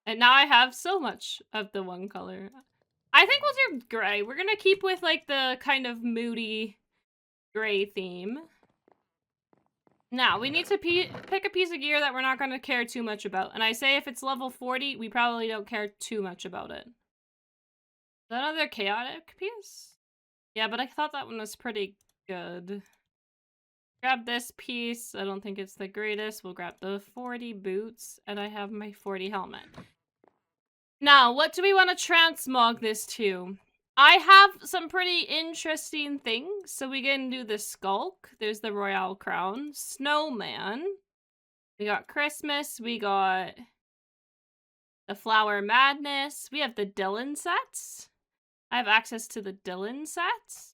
And now I have so much of the one color. I think we'll do gray. We're gonna keep with, like, the kind of moody gray theme. Now, we need to pick a piece of gear that we're not going to care too much about. And I say if it's level 40, we probably don't care too much about it. Is that another chaotic piece? Yeah, but I thought that one was pretty good. Grab this piece. I don't think it's the greatest. We'll grab the 40 boots. And I have my 40 helmet. Now, what do we want to transmog this to? I have some pretty interesting things. So we can do the Skulk. There's the Royale Crown. Snowman. We got Christmas. We got the Flower Madness. We have the Dylan sets. I have access to the Dylan sets.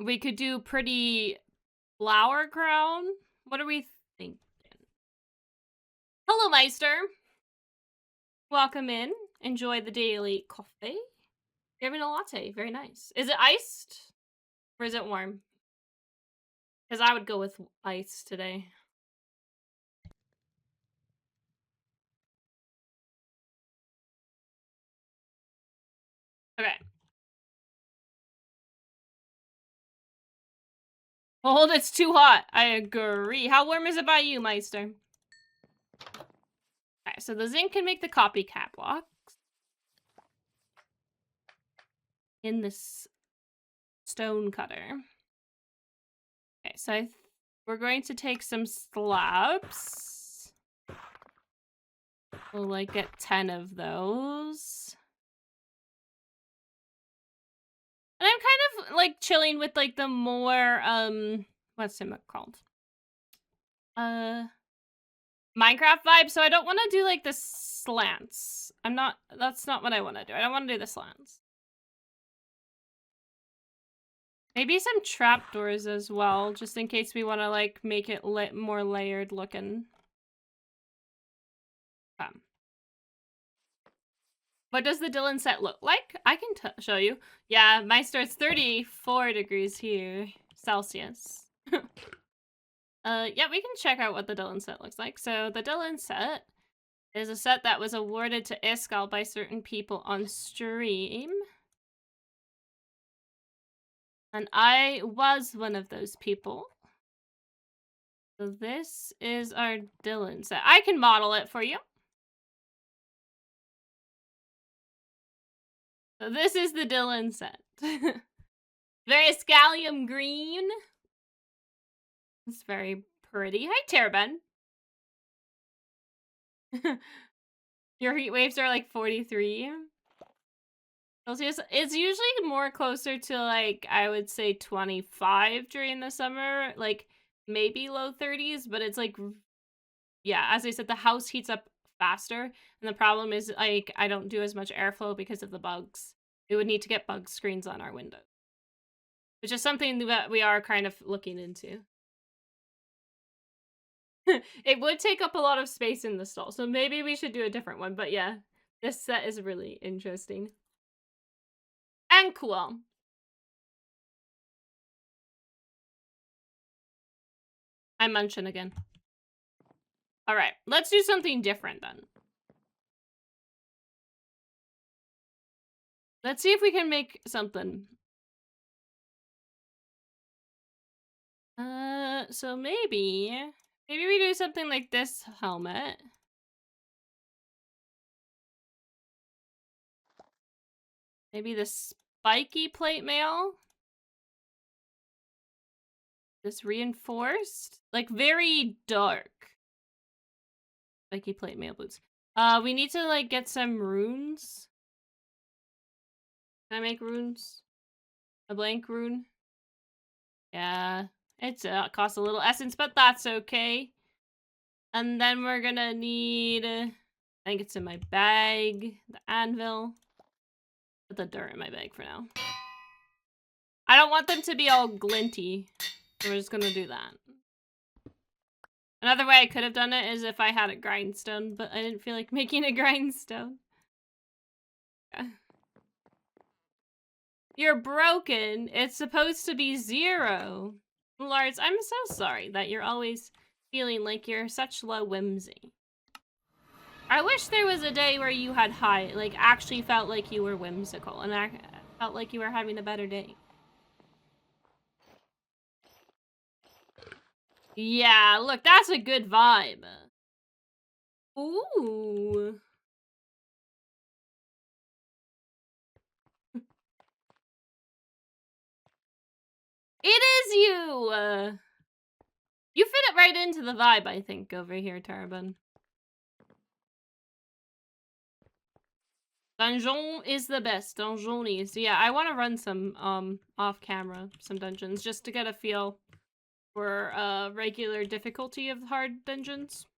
We could do pretty Flower Crown. What are we thinking? Hello, Meister. Welcome in. Enjoy the daily coffee. You're having a latte. Very nice. Is it iced? Or is it warm? Because I would go with ice today. Okay. Hold, it's too hot. I agree. How warm is it by you, Meister? Okay, so the zinc can make the copycat blocks. In this stone cutter. Okay, so we're going to take some slabs. We'll, like, get 10 of those. I'm kind of like chilling with like the more what's it called? Minecraft vibe, so I don't want to do like the slants. That's not what I want to do. I don't want to do the slants. Maybe some trapdoors as well, just in case we want to like make it more layered looking. What does the Dylan set look like? I can show you. Yeah, mine starts 34 degrees here, Celsius. Yeah, we can check out what the Dylan set looks like. So the Dylan set is a set that was awarded to Iskall by certain people on stream. And I was one of those people. So this is our Dylan set. I can model it for you. So this is the Dylan set. Very scallium green. It's very pretty. Hi, Terrabin. Your heat waves are like 43. Celsius. It's usually more closer to like, I would say 25 during the summer. Like maybe low 30s, but it's like, yeah, as I said, the house heats up faster. And the problem is like, I don't do as much airflow because of the bugs. We would need to get bug screens on our windows, which is something that we are kind of looking into. It would take up a lot of space in the stall, so maybe we should do a different one. But yeah, this set is really interesting. And cool. I'm munching again. All right, let's do something different then. Let's see if we can make something. So maybe we do something like this helmet. Maybe the spiky plate mail. This reinforced, like very dark. Spiky plate mail boots. We need to like get some runes. Can I make runes? A blank rune? Yeah, it's costs a little essence, but that's okay. And then we're gonna need, I think it's in my bag, the anvil. Put the dirt in my bag for now. I don't want them to be all glinty, so we're just gonna do that. Another way I could have done it is if I had a grindstone, but I didn't feel like making a grindstone. You're broken. It's supposed to be 0. Lars, I'm so sorry that you're always feeling like you're such low whimsy. I wish there was a day where you had high, like actually felt like you were whimsical and I felt like you were having a better day. Yeah, look, that's a good vibe. Ooh. It is you! You fit it right into the vibe, I think, over here, Tarabun. Dungeon is the best. Dungeonies. Yeah, I want to run some, off camera, some dungeons, just to get a feel for, regular difficulty of hard dungeons.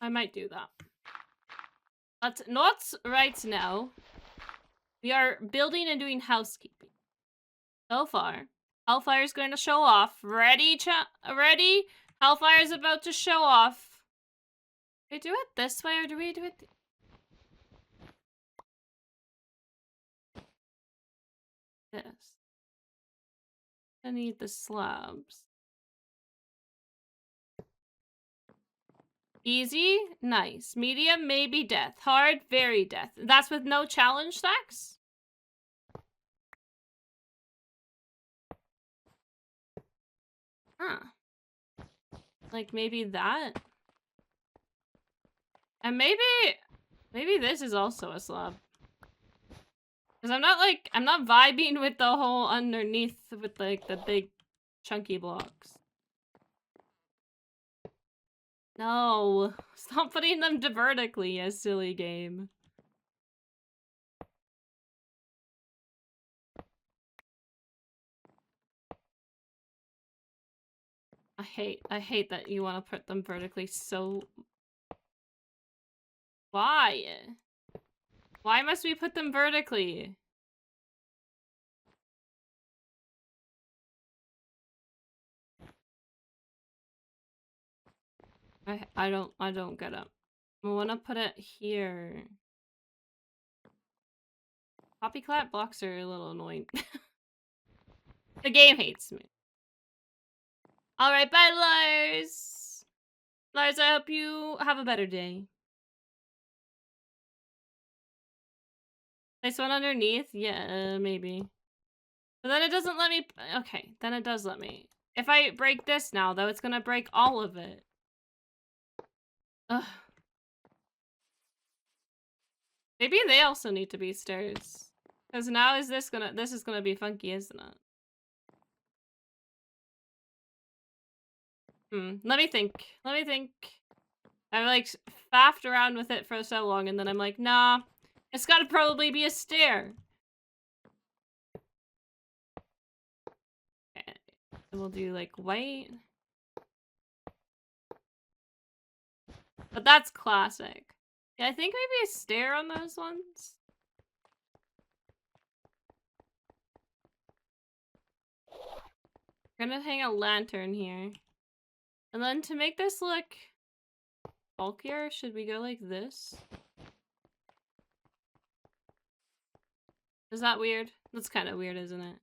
I might do that. But not right now. We are building and doing housekeeping. So far. Hellfire's going to show off. Ready, ready? Hellfire's about to show off. Do we do it this way or do we do it? This. I need the slabs. Easy, nice. Medium, maybe death. Hard, very death. That's with no challenge stacks? Huh. Like maybe that? And maybe this is also a slab. Because I'm not vibing with the whole underneath with like the big chunky blocks. No, stop putting them vertically, you silly game. I hate that you want to put them vertically so... Why? Why must we put them vertically? I don't get it. I want to put it here. Copycat blocks are a little annoying. The game hates me. Alright, bye, Lars! Lars, I hope you have a better day. Nice one underneath? Yeah, maybe. But then it doesn't let me... Okay, then it does let me. If I break this now, though, it's gonna break all of it. Ugh. Maybe they also need to be stairs. Because now this is gonna be funky, isn't it? Let me think. Let me think. I've like faffed around with it for so long and then I'm like, nah, it's gotta probably be a stair. Okay. We'll do like white. But that's classic. Yeah, I think maybe a stair on those ones. We're gonna hang a lantern here. And then to make this look bulkier, should we go like this? Is that weird? That's kind of weird, isn't it?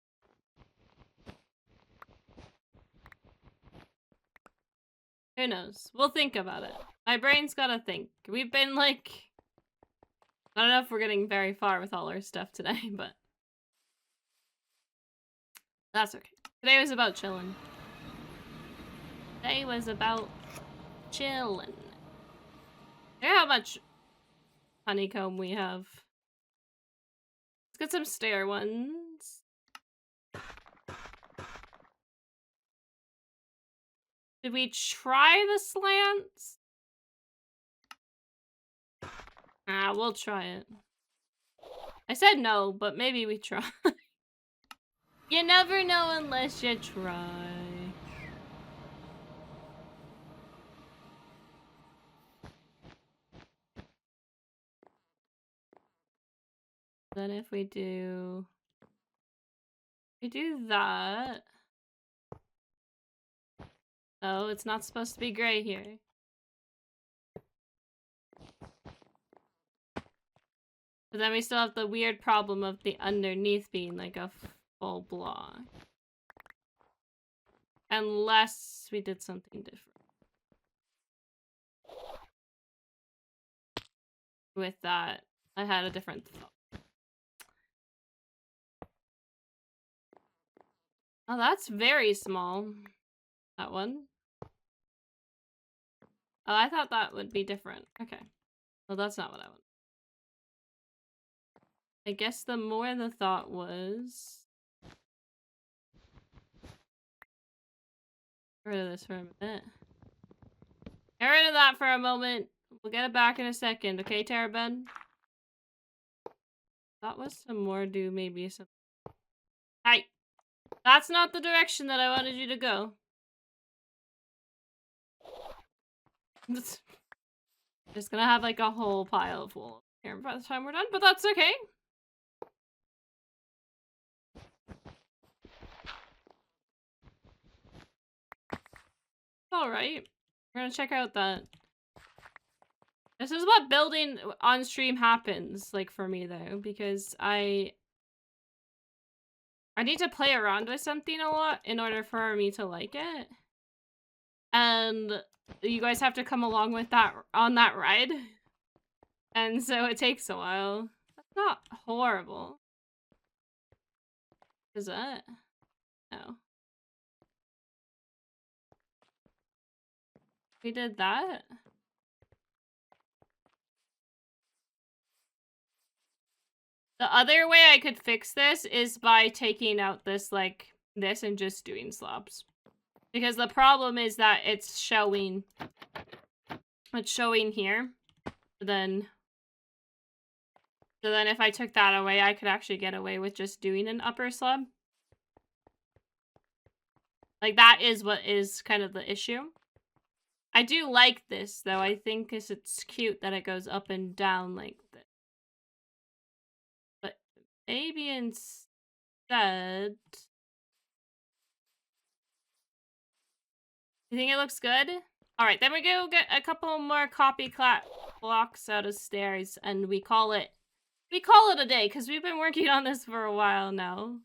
Who knows? We'll think about it. My brain's gotta think. We've been like... I don't know if we're getting very far with all our stuff today, but... That's okay. Today was about chilling. Today was about chilling. Look at how much honeycomb we have. Let's get some stair ones. Did we try the slants? We'll try it. I said no, but maybe we try. You never know unless you try. Then if we do that. Oh, it's not supposed to be gray here. But then we still have the weird problem of the underneath being like a full block. Unless we did something different. With that, I had a different thought. Oh, that's very small. That one. Oh, I thought that would be different. Okay. Well, that's not what I want. I guess the more the thought was... Get rid of this for a minute. Get rid of that for a moment. We'll get it back in a second, okay, Terabed? That was some more do maybe some... Hi! That's not the direction that I wanted you to go. Just gonna have like a whole pile of wool here by the time we're done, but that's okay. Alright. We're gonna check out that. This is what building on stream happens, like, for me, though, because I need to play around with something a lot in order for me to like it. And you guys have to come along with that, on that ride. And so it takes a while. That's not horrible. Is it? No. We did that? The other way I could fix this is by taking out this, like, this and just doing slabs. Because the problem is that it's showing here. So then if I took that away, I could actually get away with just doing an upper slab. Like, that is what is kind of the issue. I do like this, though. I think it's cute that it goes up and down like this. But maybe instead... You think it looks good? Alright, then we go get a couple more copycat blocks out of stairs, and we call it a day, because we've been working on this for a while now.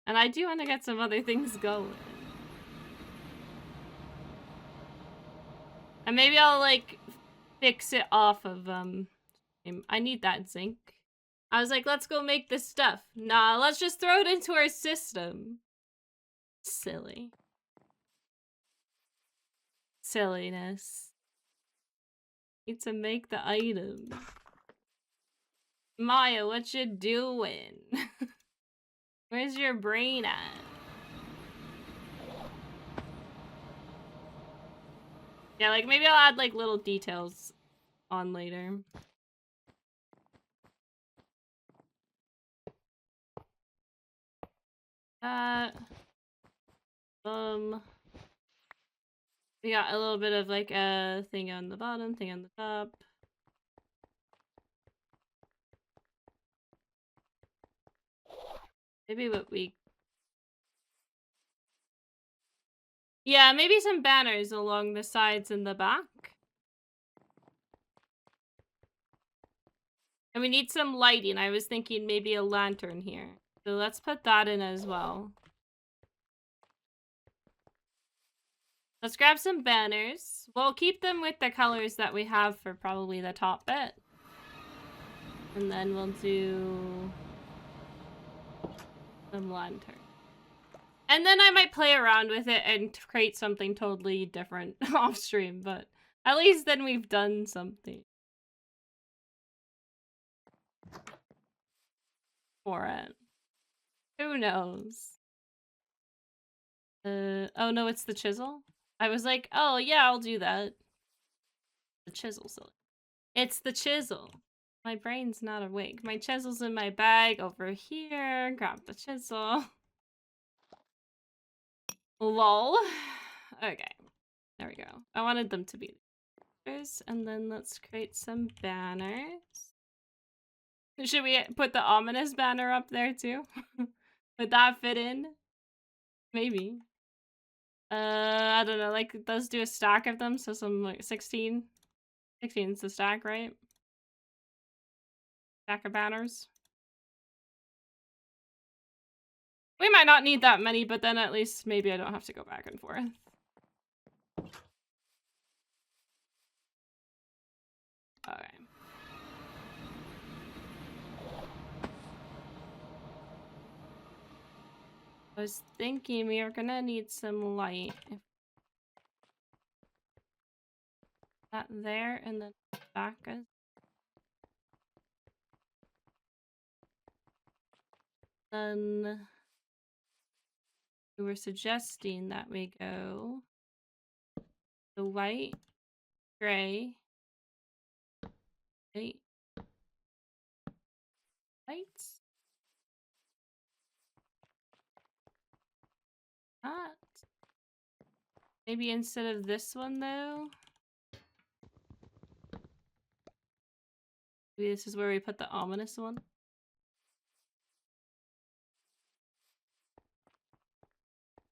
And I do want to get some other things going. And maybe I'll, like, fix it off of, I need that zinc. I was like, let's go make this stuff. Nah, let's just throw it into our system. Silly. Silliness. Need to make the item. Maya, what you doing? Where's your brain at? Yeah, like, maybe I'll add, like, little details on later. We got a little bit of, like, a thing on the bottom, thing on the top. Maybe what we... Yeah, maybe some banners along the sides and the back. And we need some lighting. I was thinking maybe a lantern here. So let's put that in as well. Let's grab some banners. We'll keep them with the colors that we have for probably the top bit. And then we'll do some lantern. And then I might play around with it and create something totally different off stream, but at least then we've done something for it. Who knows? Oh no, it's the chisel? I was like, oh yeah, I'll do that. The chisel, silly. It's the chisel. My brain's not awake. My chisel's in my bag over here. Grab the chisel. Lol. Okay. There we go. I wanted them to be this. And then let's create some banners. Should we put the ominous banner up there too? Would that fit in? Maybe. I don't know. Like, let's do a stack of them. So some, like, 16. 16 is the stack, right? Stack of banners. We might not need that many, but then at least maybe I don't have to go back and forth. Okay. I was thinking we are gonna need some light. That there, and then back us. Then we were suggesting that we go the white, gray, white, white. That. Maybe instead of this one though. Maybe this is where we put the ominous one.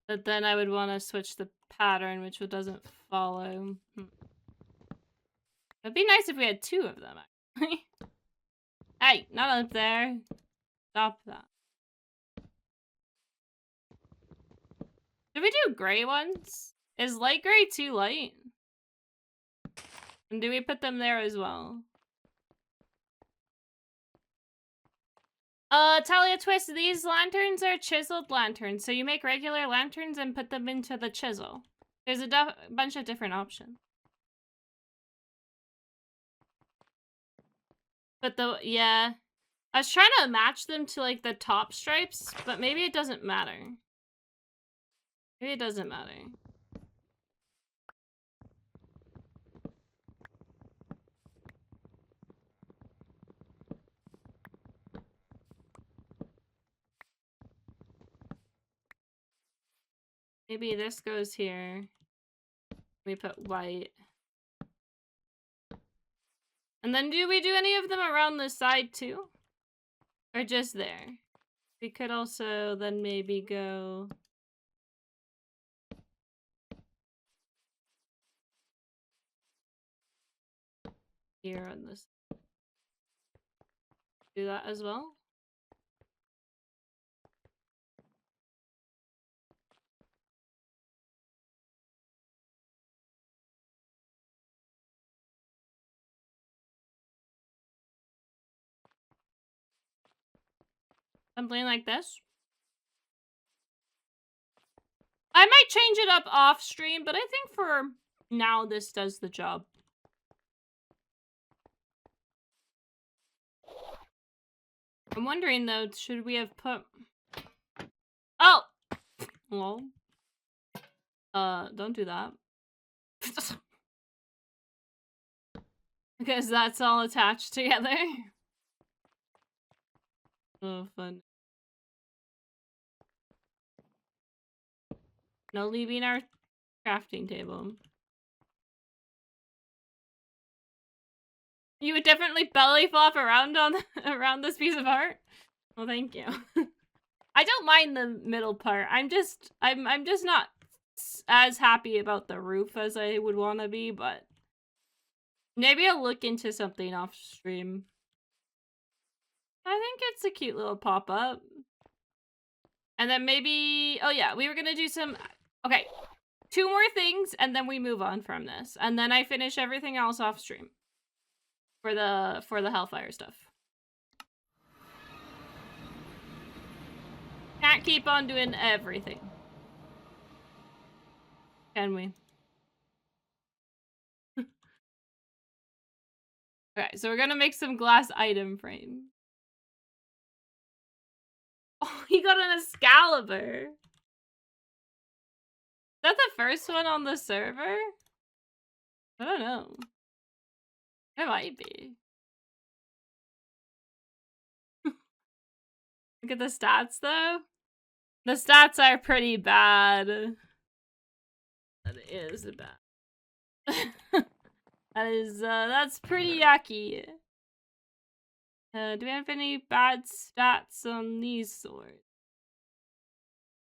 But then I would want to switch the pattern, which doesn't follow. It'd be nice if we had two of them, actually. Hey, not up there. Stop that. Did we do gray ones? Is light gray too light? And do we put them there as well? Talia Twist, these lanterns are chiseled lanterns. So you make regular lanterns and put them into the chisel. There's a bunch of different options. But yeah. I was trying to match them to, like, the top stripes, but maybe it doesn't matter. Maybe it doesn't matter. Maybe this goes here. We put white. And then do we do any of them around the side too? Or just there? We could also then maybe go... here on this. Do that as well? Something like this. I might change it up off stream, but I think for now this does the job. I'm wondering though, should we have put... Oh! Well. Don't do that. Because that's all attached together. Oh, fun. No leaving our crafting table. You would definitely belly flop around on around this piece of art. Well, thank you. I don't mind the middle part. I'm just not as happy about the roof as I would want to be, but maybe I'll look into something off stream. I think it's a cute little pop-up. And then maybe, oh yeah, we were gonna do some, okay, 2 more things and then we move on from this. And then I finish everything else off stream for the Hellfire stuff. Can't keep on doing everything. Can we? Okay, so we're gonna make some glass item frame. Oh, he got an Excalibur. Is that the first one on the server? I don't know. It might be. Look at the stats though. The stats are pretty bad. That is bad. That's pretty yucky. Do we have any bad stats on these swords?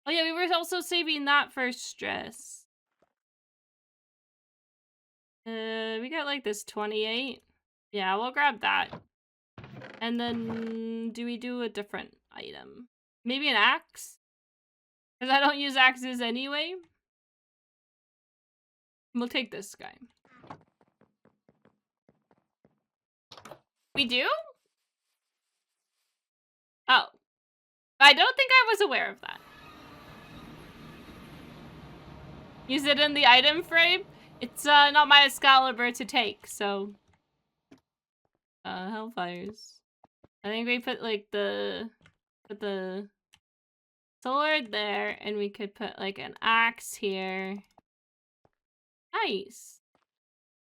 Oh yeah, we were also saving that for stress. We got like this 28. Yeah, we'll grab that. And then do we do a different item? Maybe an axe? Because I don't use axes anyway. We'll take this guy. We do? Oh. I don't think I was aware of that. Use it in the item frame? It's not my Excalibur to take, so... Hellfires. I think we put like the sword there, and we could put like an axe here. Nice.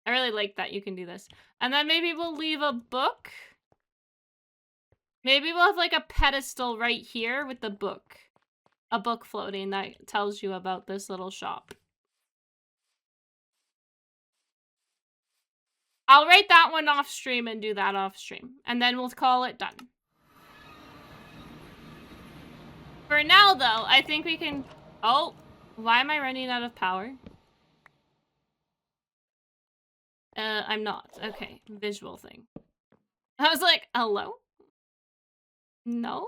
I really like that you can do this. And then maybe we'll leave a book. Maybe we'll have like a pedestal right here with the book. A book floating that tells you about this little shop. I'll write that one off stream and do that off stream. And then we'll call it done. For now, though, I think we can... Oh, why am I running out of power? I'm not. Okay, visual thing. I was like, hello? No?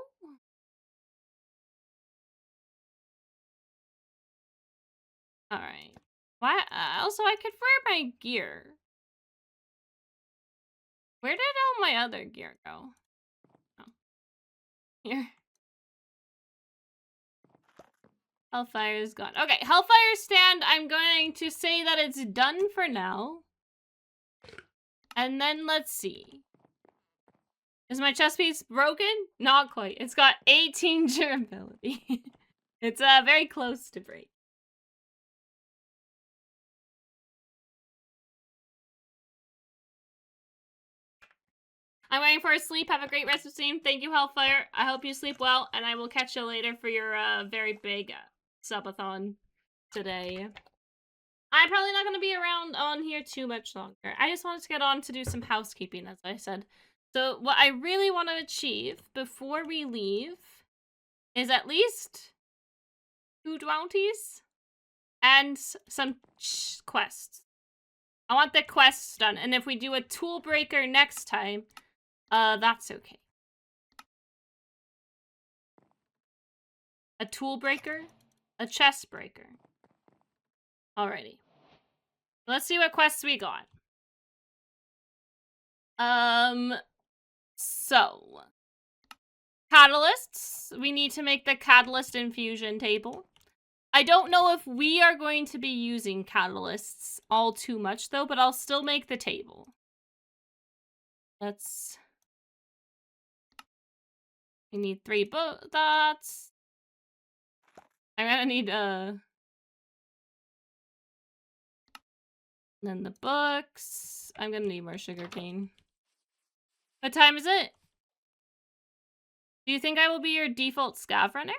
Alright. Why? Also, I could wear my gear. Where did all my other gear go? Oh. Here. Hellfire is gone. Okay, Hellfire stand, I'm going to say that it's done for now. And then let's see. Is my chest piece broken? Not quite. It's got 18 durability. It's very close to break. I'm waiting for a sleep. Have a great rest of the stream. Thank you, Hellfire. I hope you sleep well, and I will catch you later for your very big subathon. today. I'm probably not going to be around on here too much longer. I just wanted to get on to do some housekeeping, as I said. So what I really want to achieve before we leave is at least 2 bounties and some quests. I want the quests done, and if we do a tool breaker next time, that's okay. A tool breaker, a chest breaker. Alrighty. Let's see what quests we got. So catalysts. We need to make the catalyst infusion table. I don't know if we are going to be using catalysts all too much though, but I'll still make the table. We need 3 dots. I'm gonna need then the books. I'm gonna need more sugarcane. What time is it? Do you think I will be your default scav runner?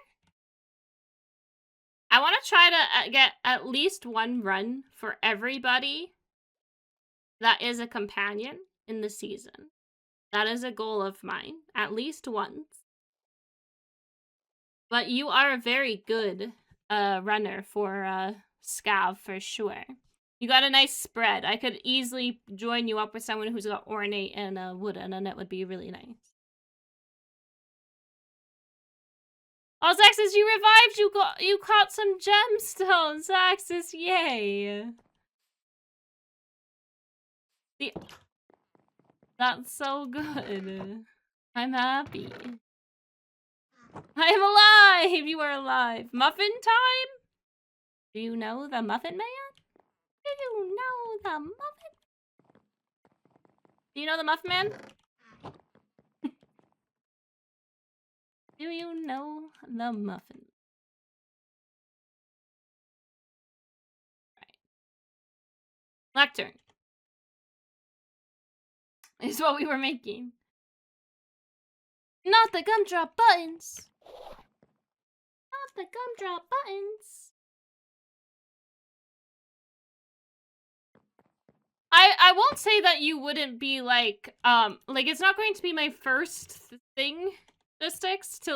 I want to try to get at least 1 run for everybody that is a companion in the season. That is a goal of mine. At least once. But you are a very good runner for scav for sure. You got a nice spread. I could easily join you up with someone who's got ornate and wooden, and it would be really nice. Oh, Zaxis, you revived! You caught some gemstones! Zaxis, yay! That's so good. I'm happy. I am alive! You are alive. Muffin time? Do you know the Muffin Man? Do you know the Muffin? Do you know the Muffin Man? Do you know the Muffin? Right. Lectern. Is what we were making. Not the gumdrop buttons! Not the gumdrop buttons! I won't say that you wouldn't be like it's not going to be my first thing, logistics, to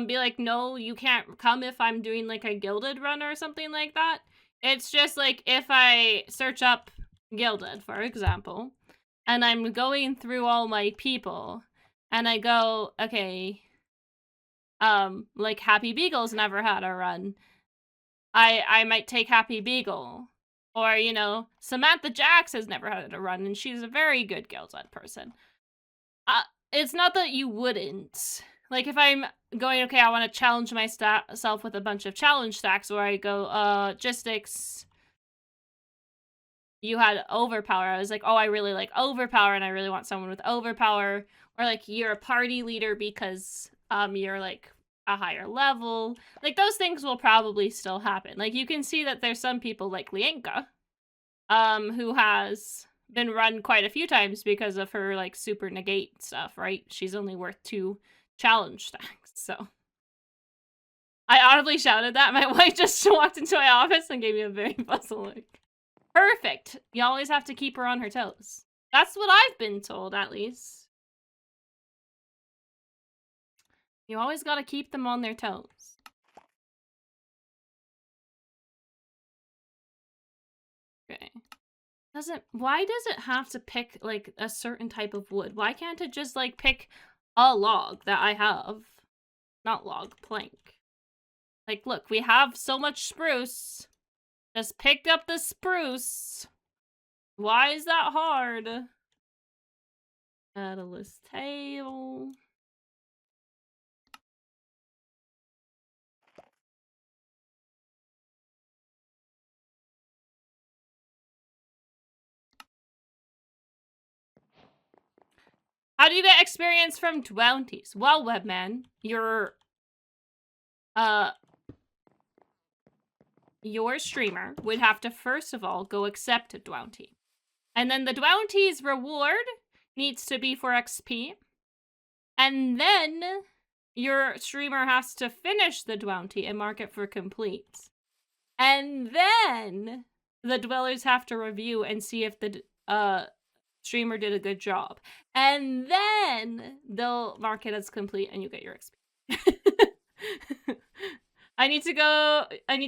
be like, no, you can't come if I'm doing like a gilded run or something like that. It's just like if I search up gilded, for example, and I'm going through all my people and I go, okay, like Happy Beagle's never had a run. I might take Happy Beagle. Or, you know, Samantha Jax has never had a run, and she's a very good gilded person. It's not that you wouldn't. Like, if I'm going, okay, I want to challenge myself with a bunch of challenge stacks, where I go, logistics, you had overpower. I was like, oh, I really like overpower, and I really want someone with overpower. Or, like, you're a party leader because, you're, like, a higher level. Like, those things will probably still happen. Like, you can see that there's some people like Lienka, who has been run quite a few times because of her, like, super negate stuff, right? She's only worth 2 challenge stacks, so. I audibly shouted that. My wife just walked into my office and gave me a very puzzled look. Perfect! You always have to keep her on her toes. That's what I've been told, at least. You always gotta keep them on their toes. Okay. Why does it have to pick, like, a certain type of wood? Why can't it just, like, pick a log that I have? Not log, plank. Like, look, we have so much spruce. Just picked up the spruce. Why is that hard? Catalyst table. How do you get experience from bounties? Well, Webman, your streamer would have to first of all go accept a bounty. And then the bounty's reward needs to be for XP. And then your streamer has to finish the bounty and mark it for complete. And then the dwellers have to review and see if the streamer did a good job. And then they'll mark it as complete and you get your XP. I need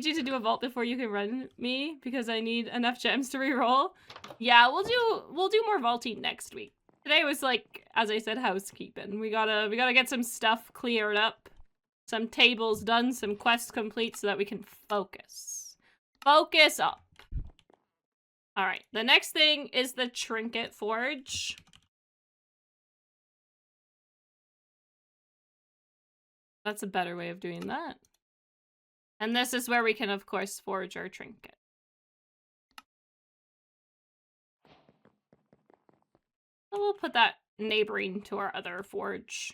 you to do a vault before you can run me because I need enough gems to reroll. Yeah, we'll do more vaulting next week. Today was like, as I said, housekeeping. We gotta get some stuff cleared up, some tables done, some quests complete so that we can focus. Focus up. All right, the next thing is the trinket forge. That's a better way of doing that. And this is where we can, of course, forge our trinket. So we'll put that neighboring to our other forge.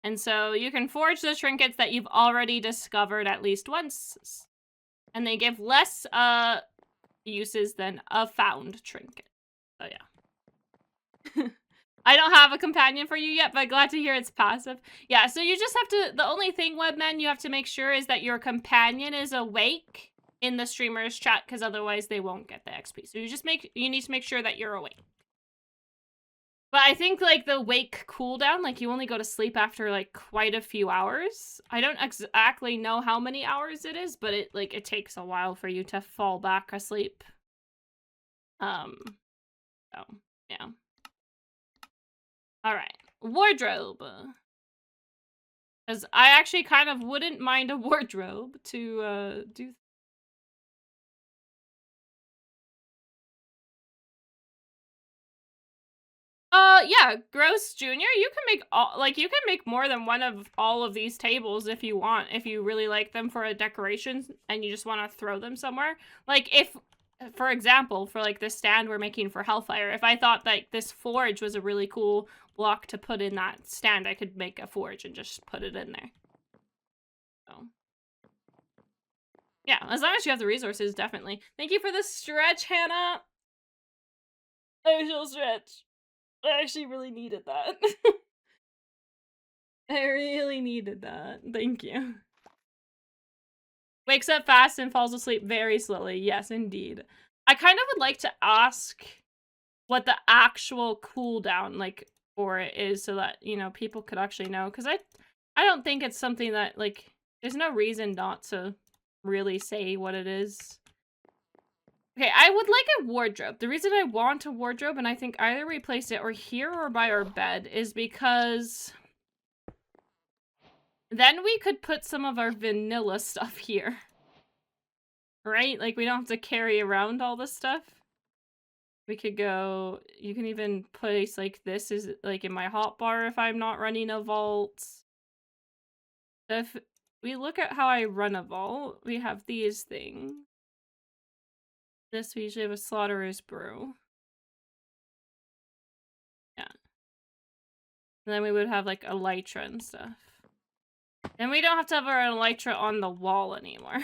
And so you can forge the trinkets that you've already discovered at least once. And they give less uses than a found trinket. So yeah. I don't have a companion for you yet, but glad to hear it's passive. Yeah, so you just have to, the only thing, Webman, you have to make sure is that your companion is awake in the streamer's chat, because otherwise they won't get the XP. So you need to make sure that you're awake. But I think, like, the wake cooldown, like, you only go to sleep after, like, quite a few hours. I don't exactly know how many hours it is, but it takes a while for you to fall back asleep. So, yeah. All right, wardrobe. Because I actually kind of wouldn't mind a wardrobe to do. Yeah, Gross Junior, you can make more than one of all of these tables if you want, if you really like them for a decoration and you just want to throw them somewhere. Like, if, for example, for like the stand we're making for Hellfire, if I thought like this forge was a really cool block to put in that stand, I could make a forge and just put it in there. So, yeah, as long as you have the resources, definitely. Thank you for the stretch, Hannah. I shall stretch. I actually really needed that. I really needed that. Thank you. Wakes up fast and falls asleep very slowly. Yes, indeed. I kind of would like to ask what the actual cooldown, like, for it is so that, you know, people could actually know. Because I don't think it's something that, like, there's no reason not to really say what it is. Okay, I would like a wardrobe. The reason I want a wardrobe, and I think either we place it or here or by our bed, is because then we could put some of our vanilla stuff here. Right? Like, we don't have to carry around all this stuff. We could go, you can even place, like, this is, like, in my hotbar if I'm not running a vault. If we look at how I run a vault, we have these things. This, we usually have a Slaughterer's Brew. Yeah. And then we would have, like, Elytra and stuff. And we don't have to have our Elytra on the wall anymore.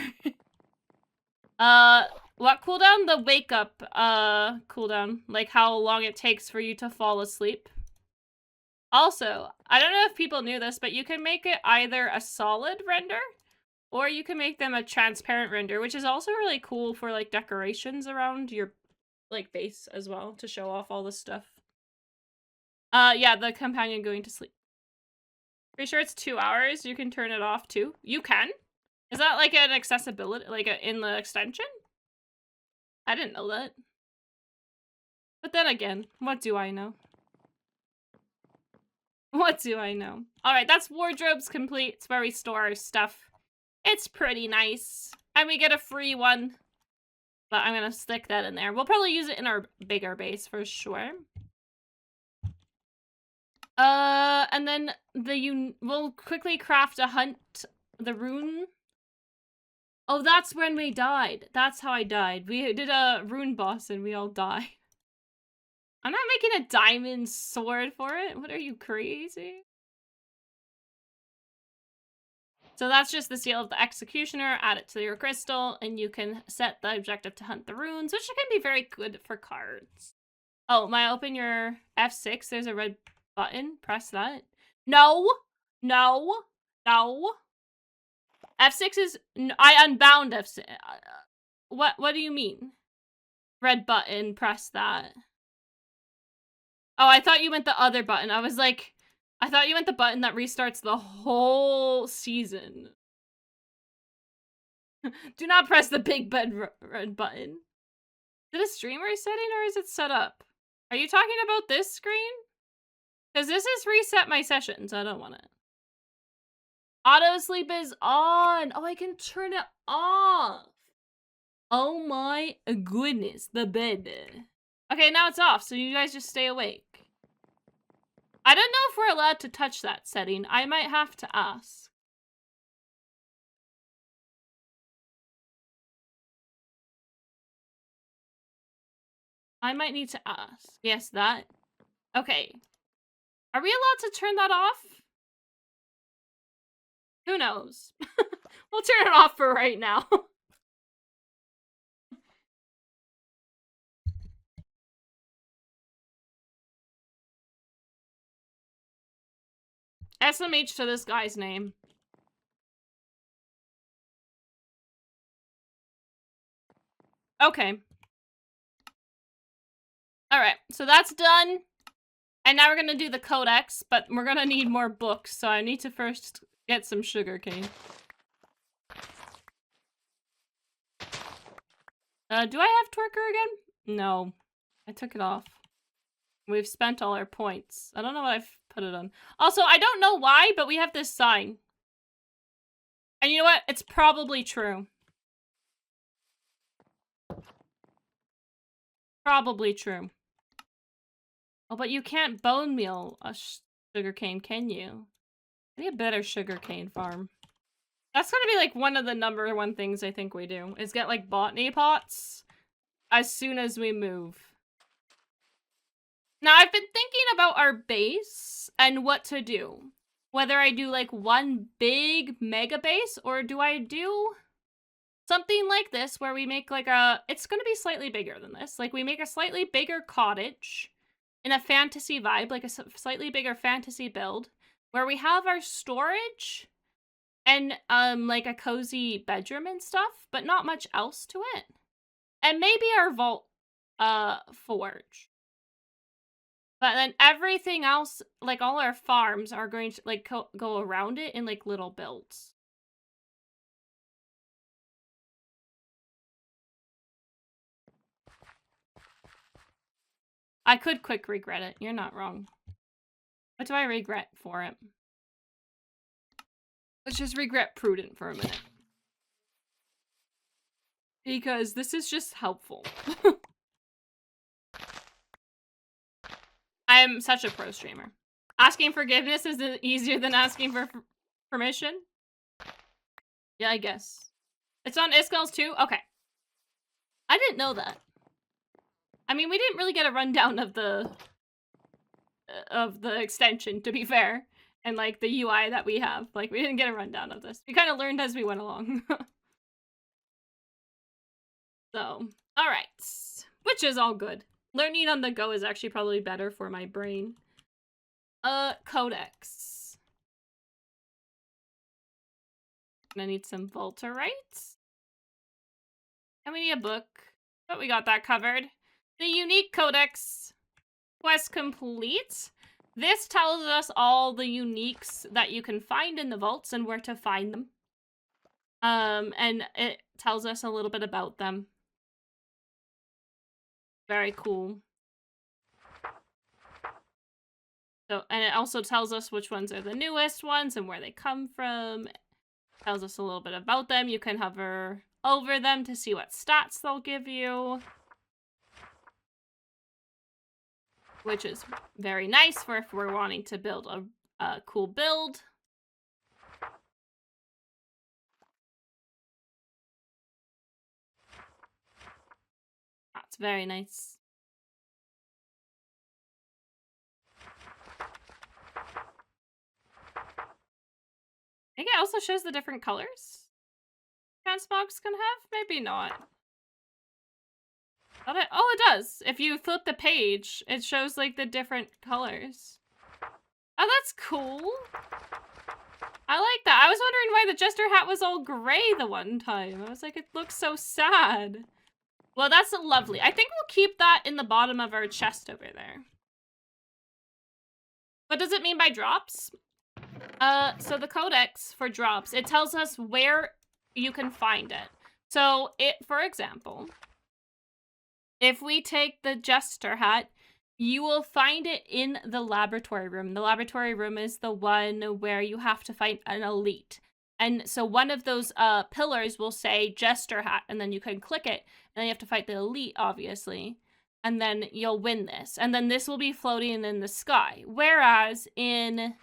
What cooldown? The wake up, cooldown. Like, how long it takes for you to fall asleep. Also, I don't know if people knew this, but you can make it either a solid render, or you can make them a transparent render, which is also really cool for, like, decorations around your, like, base as well, to show off all this stuff. Yeah, the companion going to sleep. Pretty sure it's 2 hours. You can turn it off, too. You can? Is that, like, an accessibility, like, in the extension? I didn't know that. But then again, what do I know? What do I know? Alright, that's wardrobes complete. It's where we store our stuff. It's pretty nice. And we get a free one. But I'm gonna stick that in there. We'll probably use it in our bigger base for sure. And then we'll quickly craft a hunt, the rune. Oh, that's when we died. That's how I died. We did a rune boss and we all died. I'm not making a diamond sword for it. What, are you crazy? So that's just the seal of the executioner. Add it to your crystal and you can set the objective to hunt the runes, which can be very good for cards. Oh, might I open your F6? There's a red button. Press that. No! No! No! F6 is... I unbound F6. What do you mean? Red button, press that. Oh, I thought you meant the other button. I was like... I thought you meant the button that restarts the whole season. Do not press the big red button. Is it a streamer setting or is it set up? Are you talking about this screen? Because this is reset my sessions. I don't want it. Auto sleep is on. Oh, I can turn it off. Oh my goodness, the bed. Okay, now it's off, so you guys just stay awake. I don't know if we're allowed to touch that setting. I might have to ask. I might need to ask. Yes, that. Okay. Are we allowed to turn that off? Who knows? We'll turn it off for right now. SMH to this guy's name. Okay. Alright, so that's done. And now we're gonna do the codex, but we're gonna need more books, so I need to first get some sugarcane. Do I have Twerker again? No. I took it off. We've spent all our points. I don't know what I've put it on. Also, I don't know why, but we have this sign. And you know what? It's probably true. Probably true. Oh, but you can't bone meal a sugarcane, can you? I need a better sugarcane farm. That's gonna be like one of the #1 things I think we do, is get like botany pots as soon as we move. Now, I've been thinking about our base and what to do. Whether I do like one big mega base or do I do something like this where we make like a... It's gonna be slightly bigger than this. Like we make a slightly bigger cottage in a fantasy vibe, like a slightly bigger fantasy build where we have our storage and like a cozy bedroom and stuff, but not much else to it. And maybe our vault forge. But then everything else, like all our farms are going to like go around it in like little builds. I could quick regret it. You're not wrong. What do I regret for it? Let's just regret prudent for a minute. Because this is just helpful. I'm such a pro streamer. Asking forgiveness is easier than asking for permission? Yeah, I guess. It's on Iskall's too? Okay. I didn't know that. I mean, we didn't really get a rundown of the extension, to be fair. And, like, the UI that we have. Like, we didn't get a rundown of this. We kind of learned as we went along. So, alright. Which is all good. Learning on the go is actually probably better for my brain. Codex. I need some Volterites. And we need a book. But we got that covered. The unique codex. Quest complete. This tells us all the uniques that you can find in the vaults and where to find them. And it tells us a little bit about them. Very cool. So, and it also tells us which ones are the newest ones and where they come from. It tells us a little bit about them. You can hover over them to see what stats they'll give you. Which is very nice for if we're wanting to build a cool build. That's very nice. I think it also shows the different colors transmogs can have? Maybe not. Oh, it does. If you flip the page, it shows like the different colors. Oh, that's cool. I like that. I was wondering why the jester hat was all gray the one time. I was like, it looks so sad. Well, that's lovely. I think we'll keep that in the bottom of our chest over there. What does it mean by drops? So the codex for drops, it tells us where you can find it. So for example, if we take the jester hat, you will find it in the laboratory room. The laboratory room is the one where you have to fight an elite. And so one of those pillars will say jester hat, and then you can click it, and then you have to fight the elite, obviously. And then you'll win this. And then this will be floating in the sky. Whereas in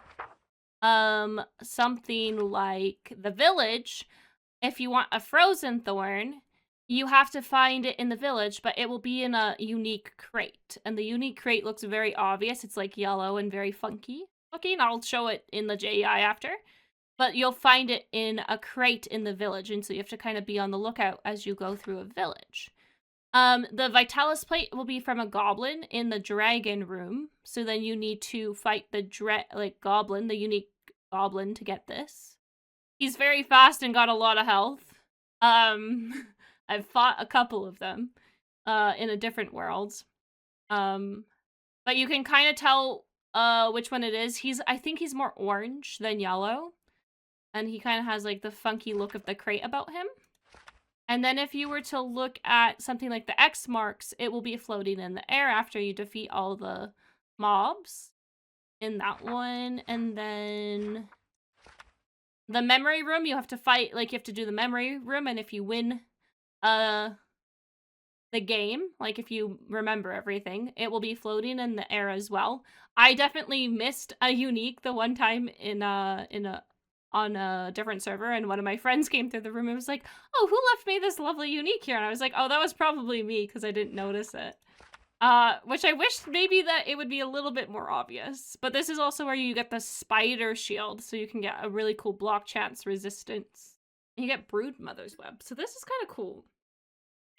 something like the village, if you want a frozen thorn, you have to find it in the village, but it will be in a unique crate. And the unique crate looks very obvious. It's like yellow and very funky looking. I'll show it in the JEI after. But you'll find it in a crate in the village. And so you have to kind of be on the lookout as you go through a village. The Vitalis plate will be from a goblin in the dragon room. So then you need to fight the goblin, the unique goblin, to get this. He's very fast and got a lot of health. I've fought a couple of them in a different world. But you can kind of tell which one it is. I think he's more orange than yellow. And he kind of has like the funky look of the crate about him. And then if you were to look at something like the X marks, it will be floating in the air after you defeat all the mobs in that one. And then the memory room, you have to fight, like you have to do the memory room. And if you win the game, like if you remember everything, it will be floating in the air as well. I definitely missed a unique the one time on a different server, and one of my friends came through the room and was like, oh, who left me this lovely unique here? And I was like, oh, that was probably me because I didn't notice it. Which I wish maybe that it would be a little bit more obvious. But this is also where you get the spider shield, so you can get a really cool block chance resistance. And you get brood mother's web, so this is kind of cool.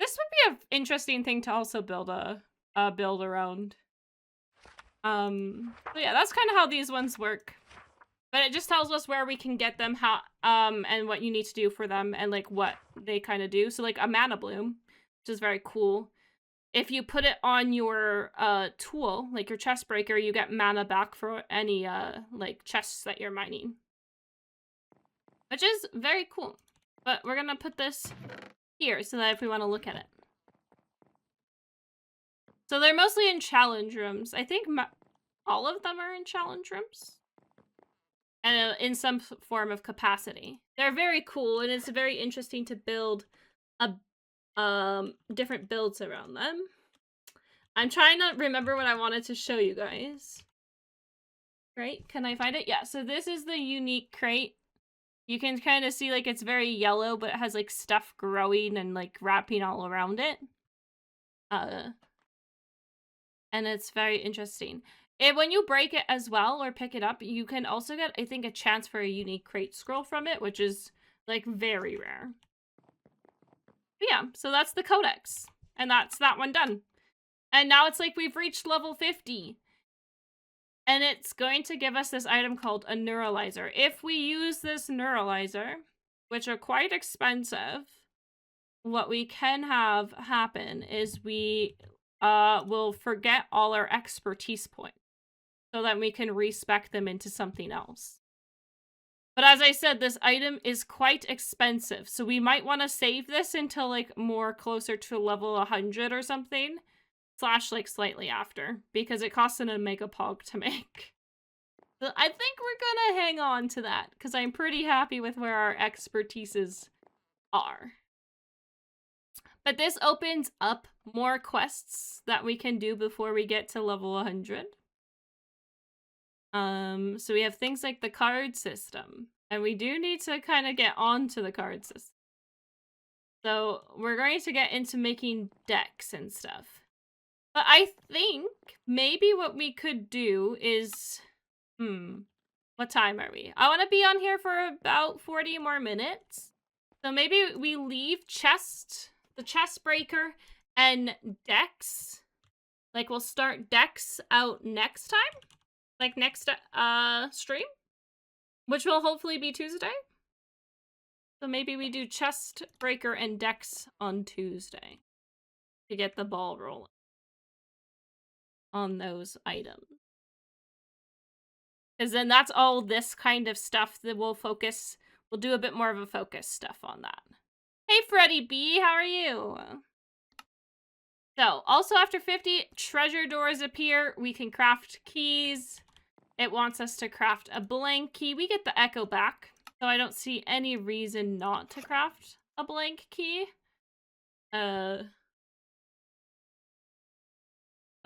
This would be an interesting thing to also build build around. But yeah, that's kind of how these ones work. But it just tells us where we can get them, how, and what you need to do for them, and like what they kind of do. So like a mana bloom, which is very cool. If you put it on your tool, like your chest breaker, you get mana back for any like chests that you're mining, which is very cool. But we're gonna put this here so that if we want to look at it. So they're mostly in challenge rooms. I think all of them are in challenge rooms. And in some form of capacity. They're very cool, and it's very interesting to build different builds around them. I'm trying to remember what I wanted to show you guys. Right? Can I find it? Yeah, so this is the unique crate. You can kind of see like it's very yellow, but it has like stuff growing and like wrapping all around it. And it's very interesting. When you break it as well or pick it up, you can also get, I think, a chance for a unique crate scroll from it, which is like very rare. But yeah, so that's the codex. And that's that one done. And now it's like we've reached level 50. And it's going to give us this item called a neuralizer. If we use this neuralizer, which are quite expensive, what we can have happen is we will forget all our expertise points. So that we can respec them into something else. But as I said, this item is quite expensive. So we might want to save this until like more closer to level 100 or something. / like slightly after. Because it costs an Omega Pog to make. So I think we're gonna hang on to that. Because I'm pretty happy with where our expertises are. But this opens up more quests that we can do before we get to level 100. So we have things like the card system, and we do need to kind of get onto the card system. So we're going to get into making decks and stuff. But I think maybe what we could do is, what time are we? I want to be on here for about 40 more minutes. So maybe we leave the chest breaker and decks. Like we'll start decks out next time. Like next stream, which will hopefully be Tuesday. So maybe we do chest breaker and dex on Tuesday to get the ball rolling on those items. Because then that's all this kind of stuff that we'll focus. We'll do a bit more of a focus stuff on that. Hey, Freddie B, how are you? So, also after 50, treasure doors appear. We can craft keys. It wants us to craft a blank key. We get the echo back, so I don't see any reason not to craft a blank key. So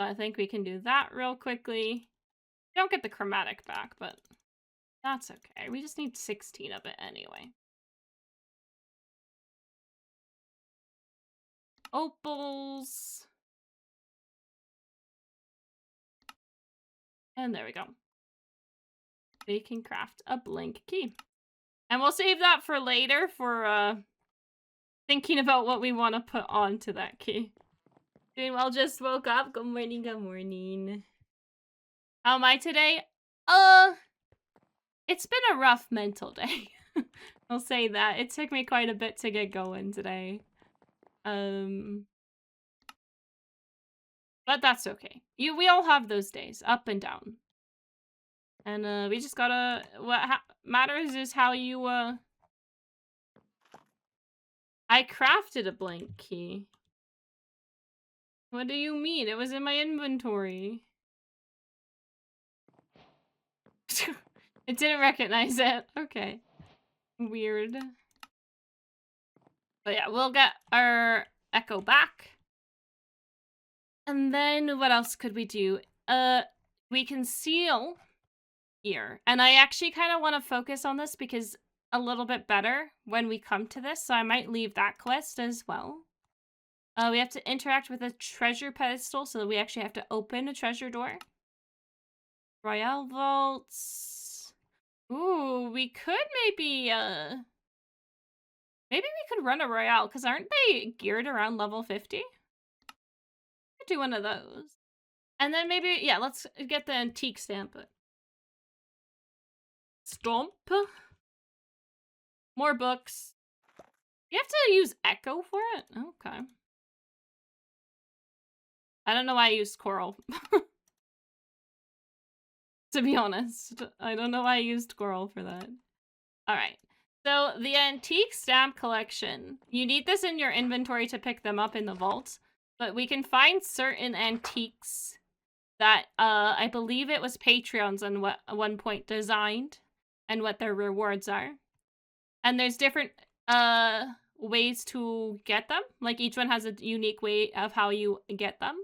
I think we can do that real quickly. We don't get the chromatic back, but that's okay. We just need 16 of it anyway. Opals. And there we go. We can craft a blank key. And we'll save that for later for thinking about what we want to put onto that key. Doing well, just woke up. Good morning, good morning. How am I today? It's been a rough mental day. I'll say that. It took me quite a bit to get going today. But that's okay. We all have those days, up and down. And we just gotta, what matters is how you, I crafted a blank key. What do you mean? It was in my inventory. It didn't recognize it. Okay. Weird. But yeah, we'll get our echo back. And then what else could we do? We can seal here. And I actually kind of want to focus on this because a little bit better when we come to this. So I might leave that quest as well. We have to interact with a treasure pedestal, so that we actually have to open a treasure door. Royale vaults. Ooh, we could maybe we could run a Royale, because aren't they geared around level 50? Could do one of those. And then maybe, yeah, let's get the antique stamp. Stomp. More books. You have to use Echo for it? Okay. I don't know why I used Coral. To be honest. I don't know why I used Coral for that. Alright. So, the antique stamp collection. You need this in your inventory to pick them up in the vault. But we can find certain antiques that, I believe it was Patreons on what at one point designed. And what their rewards are. And there's different, ways to get them. Like, each one has a unique way of how you get them.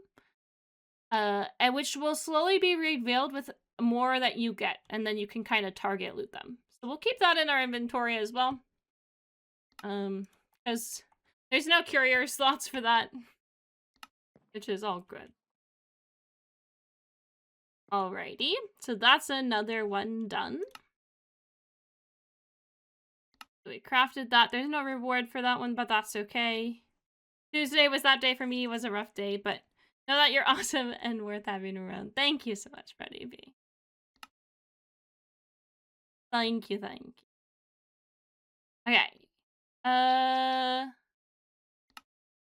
And which will slowly be revealed with more that you get, and then you can kind of target loot them. So we'll keep that in our inventory as well. Because there's no courier slots for that, which is all good. Alrighty, so that's another one done. So we crafted that. There's no reward for that one, but that's okay. Tuesday was that day for me. It was a rough day, but know that you're awesome and worth having around. Thank you so much, Freddie B. Thank you, thank you. Okay.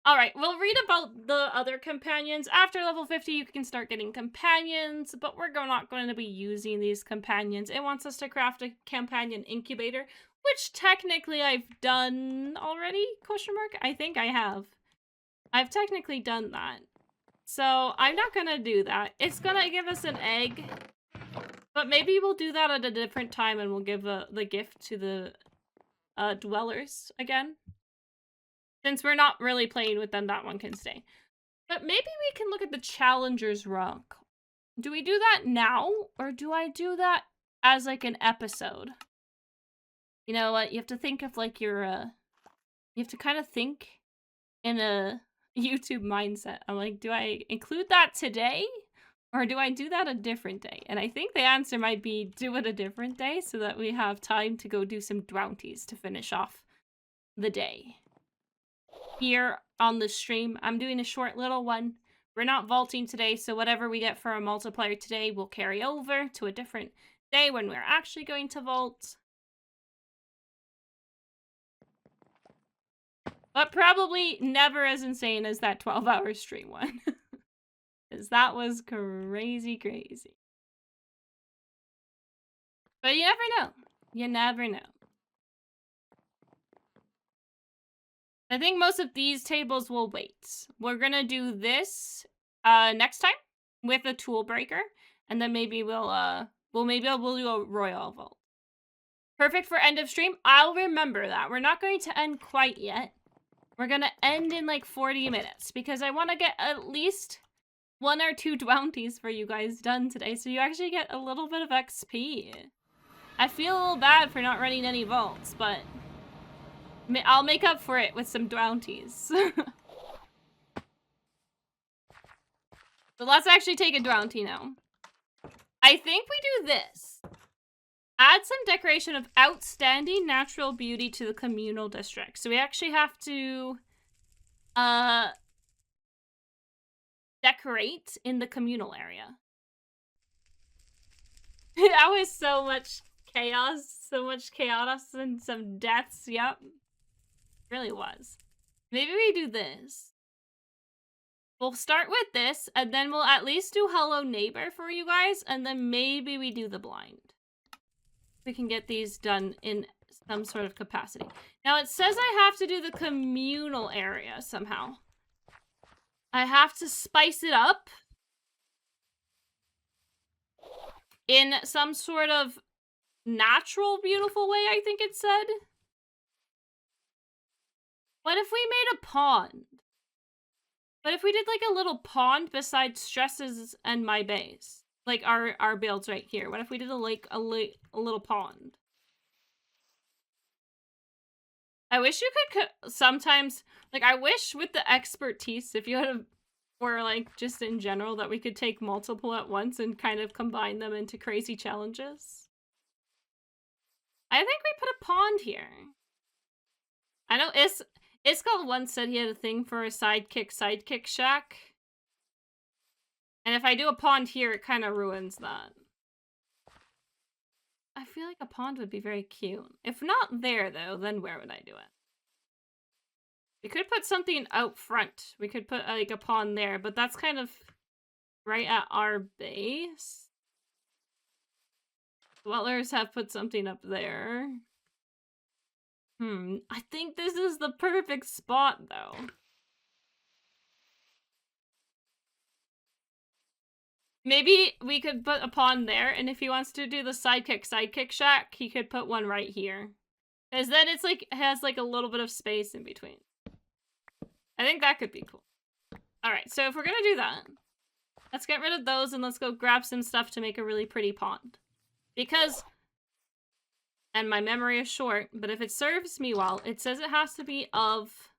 Alright, we'll read about the other companions. After level 50, you can start getting companions, but we're not going to be using these companions. It wants us to craft a companion incubator, which technically I've done already, question mark? I think I have. I've technically done that. So I'm not going to do that. It's going to give us an egg, but maybe we'll do that at a different time and we'll give the gift to the dwellers again. Since we're not really playing with them, that one can stay. But maybe we can look at the Challenger's Rock. Do we do that now? Or do I do that as like an episode? You know what? You have to think of like your, you have to kind of think in a YouTube mindset. I'm like, do I include that today? Or do I do that a different day? And I think the answer might be do it a different day so that we have time to go do some dwounties to finish off the day. Here on the stream, I'm doing a short little one. We're not vaulting today, so whatever we get for our multiplier today will carry over to a different day when we're actually going to vault. But probably never as insane as that 12-hour stream one. Because that was crazy, crazy. But you never know. You never know. I think most of these tables will wait. We're gonna do this next time with a tool breaker, and then maybe we'll do a royal vault. Perfect for end of stream. I'll remember that. We're not going to end quite yet. We're gonna end in like 40 minutes because I want to get at least 1 or 2 bounties for you guys done today, so you actually get a little bit of XP. I feel a little bad for not running any vaults, but I'll make up for it with some bounties. So let's actually take a bounty now. I think we do this. Add some decoration of outstanding natural beauty to the communal district. So we actually have to decorate in the communal area. That was so much chaos and some deaths. Yep. It really was. Maybe we do this. We'll start with this, and then we'll at least do Hello Neighbor for you guys, and then maybe we do the blind. We can get these done in some sort of capacity. Now, it says I have to do the communal area somehow. I have to spice it up in some sort of natural, beautiful way, I think it said. What if we made a pond? What if we did like a little pond beside Stresses and my base? Like our builds right here. What if we did a little pond? I wish you could sometimes, like, I wish with the expertise, if you had or like just in general, that we could take multiple at once and kind of combine them into crazy challenges. I think we put a pond here. I know Iskall once said he had a thing for a sidekick shack. And if I do a pond here, it kind of ruins that. I feel like a pond would be very cute. If not there, though, then where would I do it? We could put something out front. We could put like a pond there, but that's kind of right at our base. Dwellers have put something up there. I think this is the perfect spot, though. Maybe we could put a pond there, and if he wants to do the sidekick shack, he could put one right here. Because then it's like, it has like a little bit of space in between. I think that could be cool. Alright, so if we're gonna do that, let's get rid of those and let's go grab some stuff to make a really pretty pond. Because, and my memory is short, but if it serves me well, it says it has to be of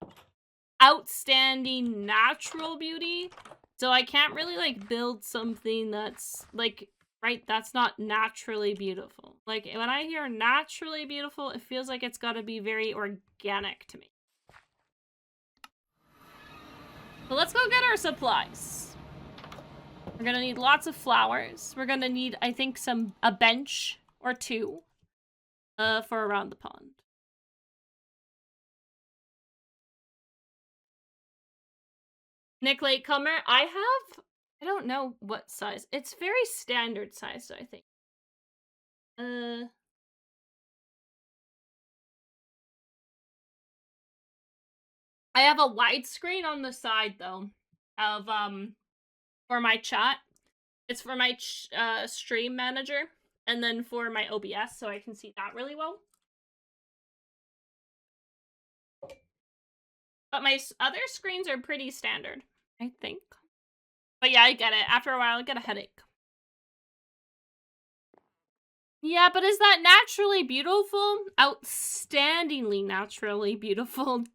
outstanding natural beauty. So I can't really, like, build something that's, like, right, that's not naturally beautiful. Like, when I hear naturally beautiful, it feels like it's gotta be very organic to me. But let's go get our supplies. We're gonna need lots of flowers. We're gonna need, I think, a bench or 2 for around the pond. Nick Latecomer, I don't know what size. It's very standard size, I think. I have a widescreen on the side, though, of, for my chat. It's for my stream manager, and then for my OBS, so I can see that really well. But my other screens are pretty standard, I think. But yeah, I get it. After a while, I get a headache. Yeah, but is that naturally beautiful? Outstandingly naturally beautiful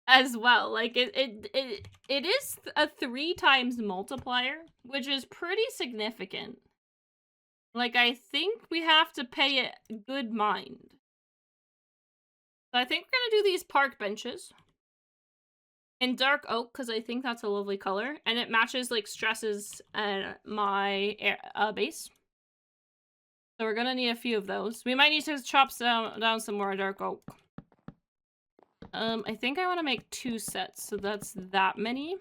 as well. Like, it is a 3 times multiplier, which is pretty significant. Like, I think we have to pay it good mind. So I think we're gonna do these park benches in dark oak, because I think that's a lovely color, and it matches, like, Stresses and my base. So we're gonna need a few of those. We might need to chop down some more dark oak. I think I want to make 2 sets, so that's that many.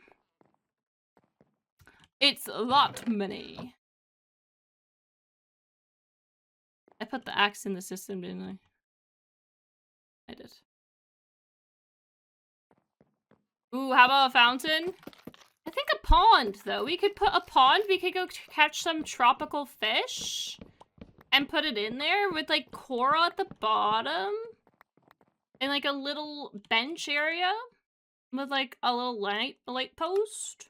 It's a lot many. I put the axe in the system, didn't I? I did. Ooh, how about a fountain? I think a pond, though. We could put a pond. We could go catch some tropical fish and put it in there with, like, coral at the bottom. And, like, a little bench area with, like, a little light post.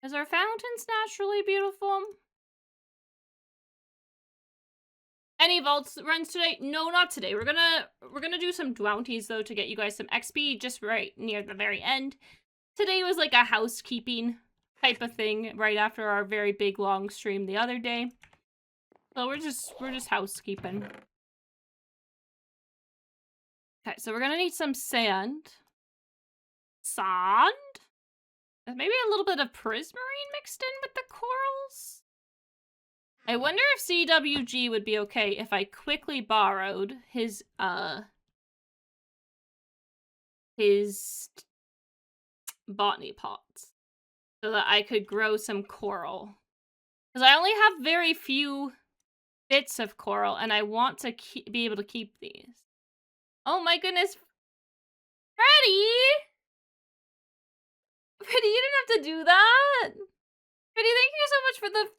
Is our fountains naturally beautiful? Any vaults runs today? No, not today. We're gonna do some bounties though to get you guys some XP just right near the very end. Today was like a housekeeping type of thing right after our very big long stream the other day. So we're just housekeeping. Okay, so we're gonna need some sand. Sand? Maybe a little bit of prismarine mixed in with the corals? I wonder if CWG would be okay if I quickly borrowed his botany pots so that I could grow some coral. Because I only have very few bits of coral and I want to be able to keep these. Oh my goodness. Freddy! Freddy, you didn't have to do that! Freddy, thank you so much for the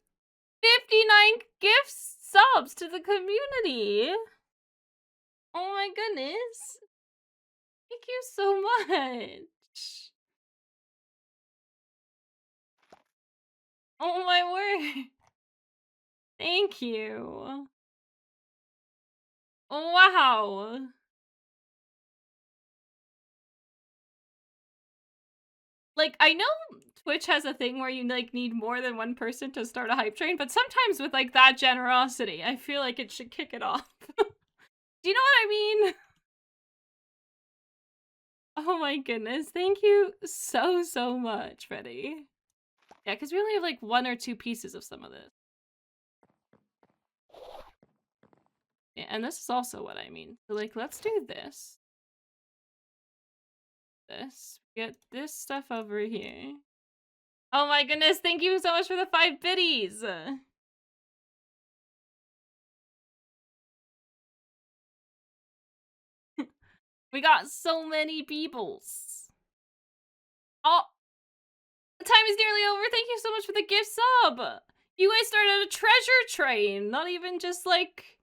59 gift subs to the community. Oh my goodness. Thank you so much. Oh my word. Thank you. Wow. Like, I know Twitch has a thing where you, like, need more than one person to start a hype train, but sometimes with, like, that generosity, I feel like it should kick it off. Do you know what I mean? Oh my goodness, thank you so much, Freddy. Yeah, because we only have, like, 1 or 2 pieces of some of this. Yeah, and this is also what I mean. So, like, let's do this. Get this stuff over here. Oh my goodness, thank you so much for the 5 biddies! We got so many peoples. Oh! The time is nearly over. Thank you so much for the gift sub! You guys started a treasure train! Not even just, like,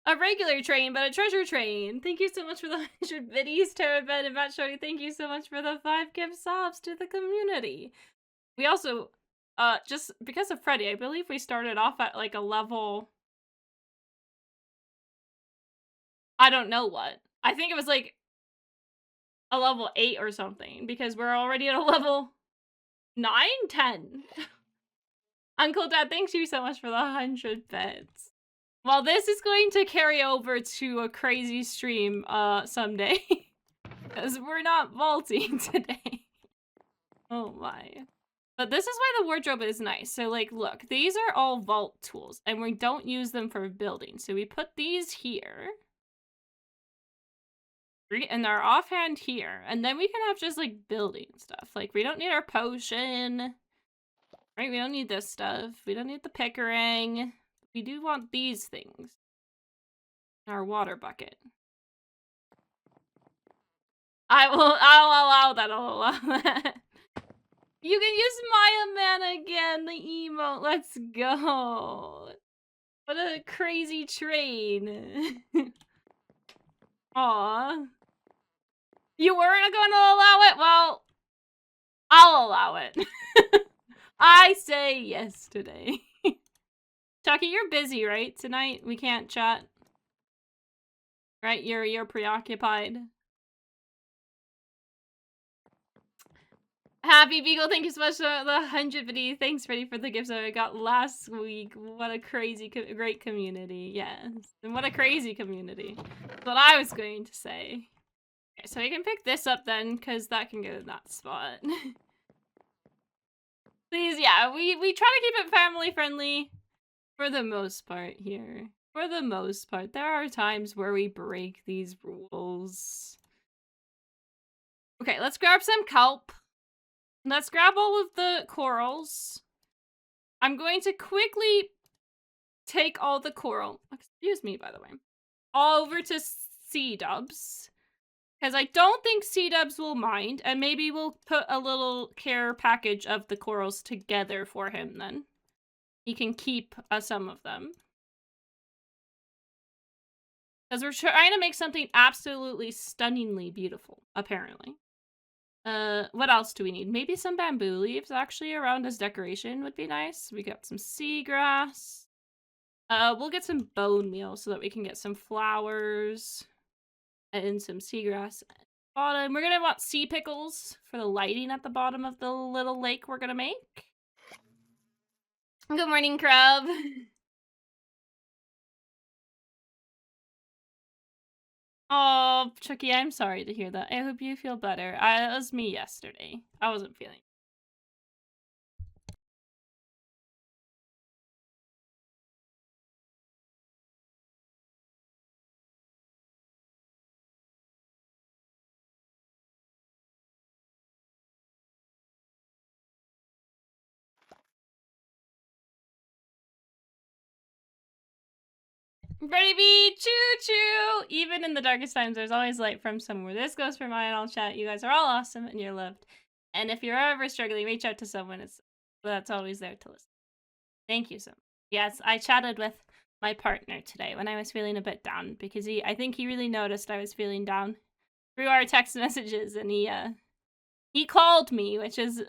a regular train, but a treasure train. Thank you so much for the 100 biddies, Terabed and Matt Shorty. Thank you so much for the 5 gift subs to the community. We also, just because of Freddy, I believe we started off at, like, a level... I don't know what. I think it was, like, a level 8 or something, because we're already at a level 9? 10. Uncle Dad, thank you so much for the 100 bits. Well, this is going to carry over to a crazy stream, someday. Because we're not vaulting today. Oh my. But this is why the wardrobe is nice. So, like, look, these are all vault tools, and we don't use them for building. So we put these here. And our offhand here. And then we can have just, like, building stuff. Like, we don't need our potion. Right? We don't need this stuff. We don't need the Pickering. We do want these things. Our water bucket. I'll allow that. I'll allow that. You can use Maya Man again, the emote. Let's go. What a crazy train. Aw. You weren't going to allow it? Well, I'll allow it. I say yes today. Chucky, you're busy, right? Tonight we can't chat. Right? You're preoccupied. Happy Beagle, thank you so much for the 100 video. Thanks, Freddy, for the gifts that I got last week. What a crazy, great community. Yes. And what a crazy community. That's what I was going to say. Okay, so we can pick this up then, because that can go in that spot. Please, yeah, we try to keep it family friendly for the most part here. For the most part, there are times where we break these rules. Okay, let's grab some kelp. Let's grab all of the corals. I'm going to quickly take all the coral, excuse me, by the way, all over to C-dubs. Because I don't think C-dubs will mind, and maybe we'll put a little care package of the corals together for him then. He can keep some of them. Because we're trying to make something absolutely stunningly beautiful, apparently. What else do we need? Maybe some bamboo leaves, actually, around as decoration would be nice. We got some seagrass. We'll get some bone meal so that we can get some flowers and some seagrass at the bottom. We're gonna want sea pickles for the lighting at the bottom of the little lake we're gonna make. Good morning, Crab. Oh, Chucky, I'm sorry to hear that. I hope you feel better. It was me yesterday. I wasn't feeling. Freddie B, choo-choo! Even in the darkest times, there's always light from somewhere. This goes for mine, I'll chat. You guys are all awesome and you're loved. And if you're ever struggling, reach out to someone that's always there to listen. Thank you so much. Yes, I chatted with my partner today when I was feeling a bit down because I think he really noticed I was feeling down through our text messages, and he called me, which is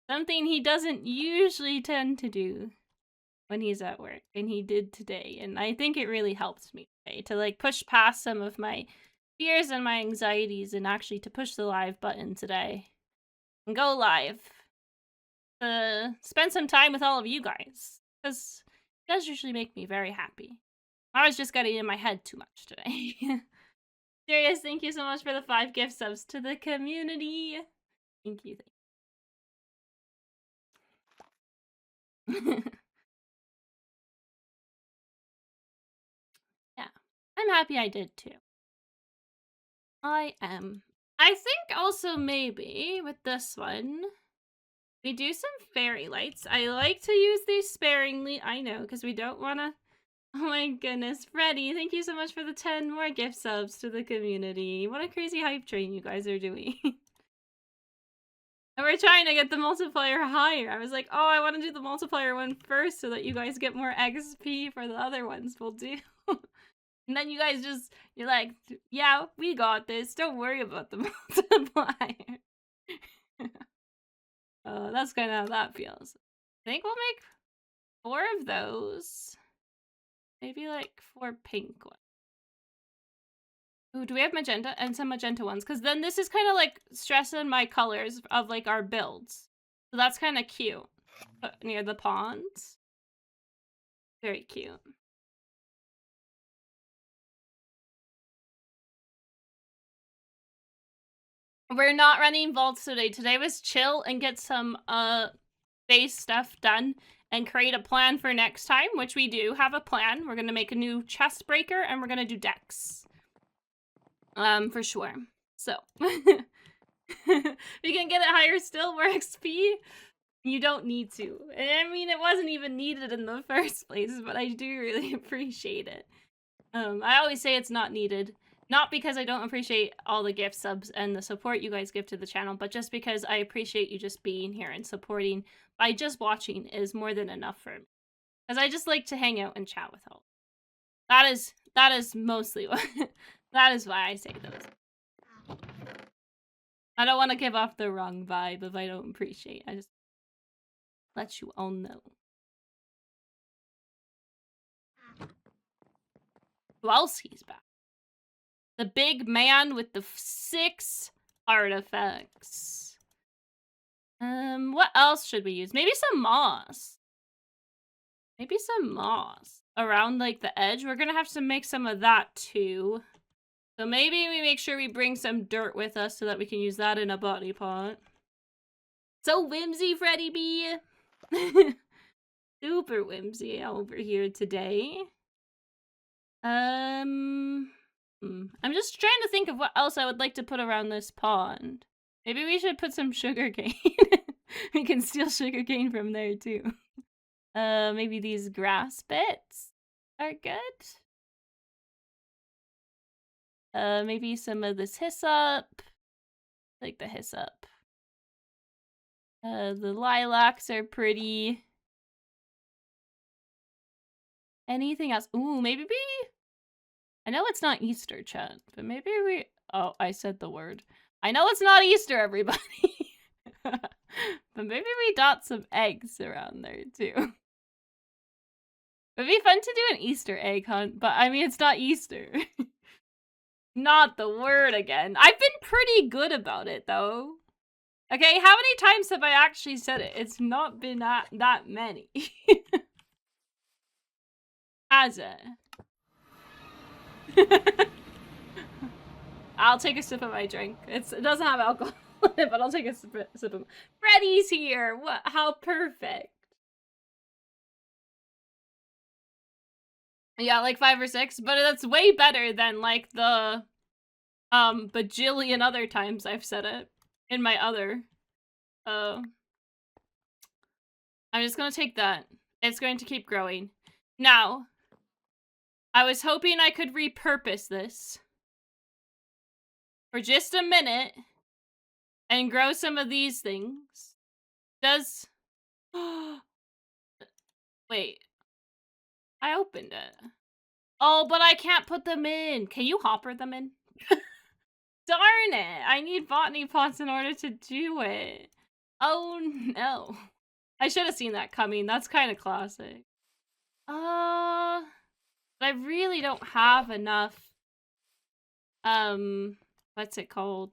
something he doesn't usually tend to do when he's at work, and he did today, and I think it really helped me today to like push past some of my fears and my anxieties and actually to push the live button today and go live to spend some time with all of you guys, because it does usually make me very happy. I was just getting in my head too much today. Serious, thank you so much for the 5 gift subs to the community. Thank you. Yeah, I'm happy I did too. I am. I think also maybe with this one, we do some fairy lights. I like to use these sparingly, I know, because we don't want to... Oh my goodness, Freddie, thank you so much for the 10 more gift subs to the community. What a crazy hype train you guys are doing. And we're trying to get the multiplier higher. I was like, oh, I want to do the multiplier one first so that you guys get more XP for the other ones we'll do. And then you guys you're like, yeah, we got this. Don't worry about the multiplier. That's kind of how that feels. I think we'll make 4 of those. Maybe like 4 pink ones. Ooh, do we have magenta? And some magenta ones. Because then this is kind of like stressing my colors of like our builds. So that's kind of cute. Near the ponds. Very cute. We're not running vaults today. Today was chill and get some base stuff done and create a plan for next time, which we do have a plan. We're gonna make a new chest breaker and we're gonna do decks. For sure. So we can get it higher still, more XP. You don't need to. I mean, it wasn't even needed in the first place, but I do really appreciate it. I always say it's not needed. Not because I don't appreciate all the gift subs and the support you guys give to the channel, but just because I appreciate you just being here and supporting by just watching is more than enough for me. Because I just like to hang out and chat with all. That is mostly what that is why I say those. I don't want to give off the wrong vibe if I don't appreciate. I just let you all know. Who else he's back? The big man with the 6 artifacts. What else should we use? Maybe some moss. Maybe some moss around like the edge. We're gonna have to make some of that too. So maybe we make sure we bring some dirt with us so that we can use that in a body pot. So whimsy, Freddie B. Super whimsy over here today. I'm just trying to think of what else I would like to put around this pond. Maybe we should put some sugarcane. We can steal sugarcane from there too. Maybe these grass bits are good. Maybe some of this hyssop. Like the hyssop. The lilacs are pretty. Anything else? Ooh, maybe I know it's not Easter, chat, but maybe we... Oh, I said the word. I know it's not Easter, everybody. But maybe we dot some eggs around there, too. It'd be fun to do an Easter egg hunt, but I mean, it's not Easter. Not the word again. I've been pretty good about it, though. Okay, how many times have I actually said it? It's not been that many. Has it? I'll take a sip of my drink. It doesn't have alcohol in it, but I'll take a sip of... Freddy's here! What? How perfect. Yeah, like 5 or 6, but that's way better than, like, the, bajillion other times I've said it in my other, I'm just gonna take that. It's going to keep growing. Now, I was hoping I could repurpose this for just a minute and grow some of these things. Wait. I opened it. Oh, but I can't put them in. Can you hopper them in? Darn it. I need botany pots in order to do it. Oh, no. I should have seen that coming. That's kind of classic. But I really don't have enough, what's it called?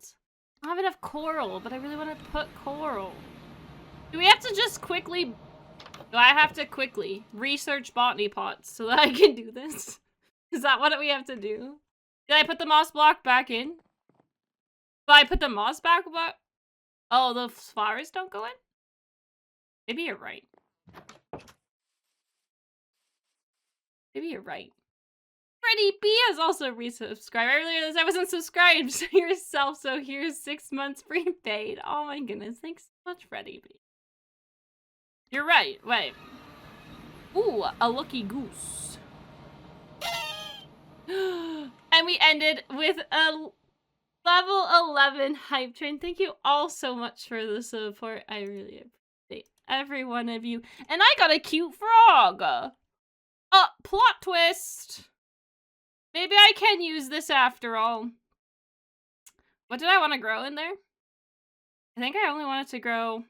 I don't have enough coral, but I really want to put coral. Do we have to just quickly... Do I have to quickly research botany pots so that I can do this? Is that what we have to do? Did I put the moss block back in? Did I put the moss back? Oh, the flowers don't go in? Maybe you're right. Maybe you're right. Freddie B has also resubscribed. Earlier this I wasn't subscribed to yourself, so here's 6 months prepaid. Oh my goodness, thanks so much, Freddie B. You're right, wait. Ooh, a lucky goose. And we ended with a level 11 hype train. Thank you all so much for the support. I really appreciate every one of you. And I got a cute frog. Plot twist. Maybe I can use this after all. What did I want to grow in there? I think I only wanted to grow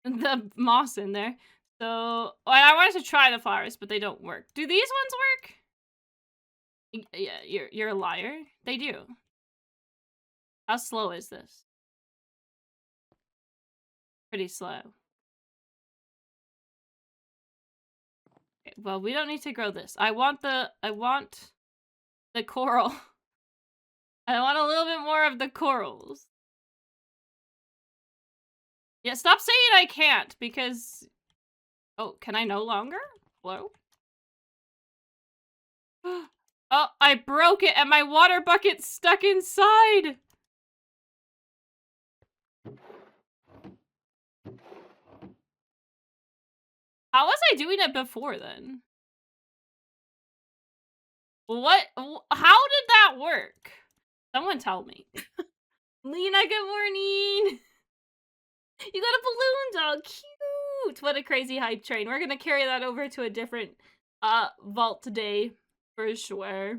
the moss in there. So, well, I wanted to try the flowers, but they don't work. Do these ones work? Yeah, you're a liar. They do. How slow is this? Pretty slow. Okay, well, we don't need to grow this. I want the coral. I want a little bit more of the corals. Yeah, stop saying I can't, because... Oh, can I no longer? Hello? Oh, I broke it and my water bucket's stuck inside! How was I doing it before then? What? How did that work? Someone tell me. Lena, good morning! You got a balloon dog, cute! What a crazy hype train. We're gonna carry that over to a different vault today, for sure.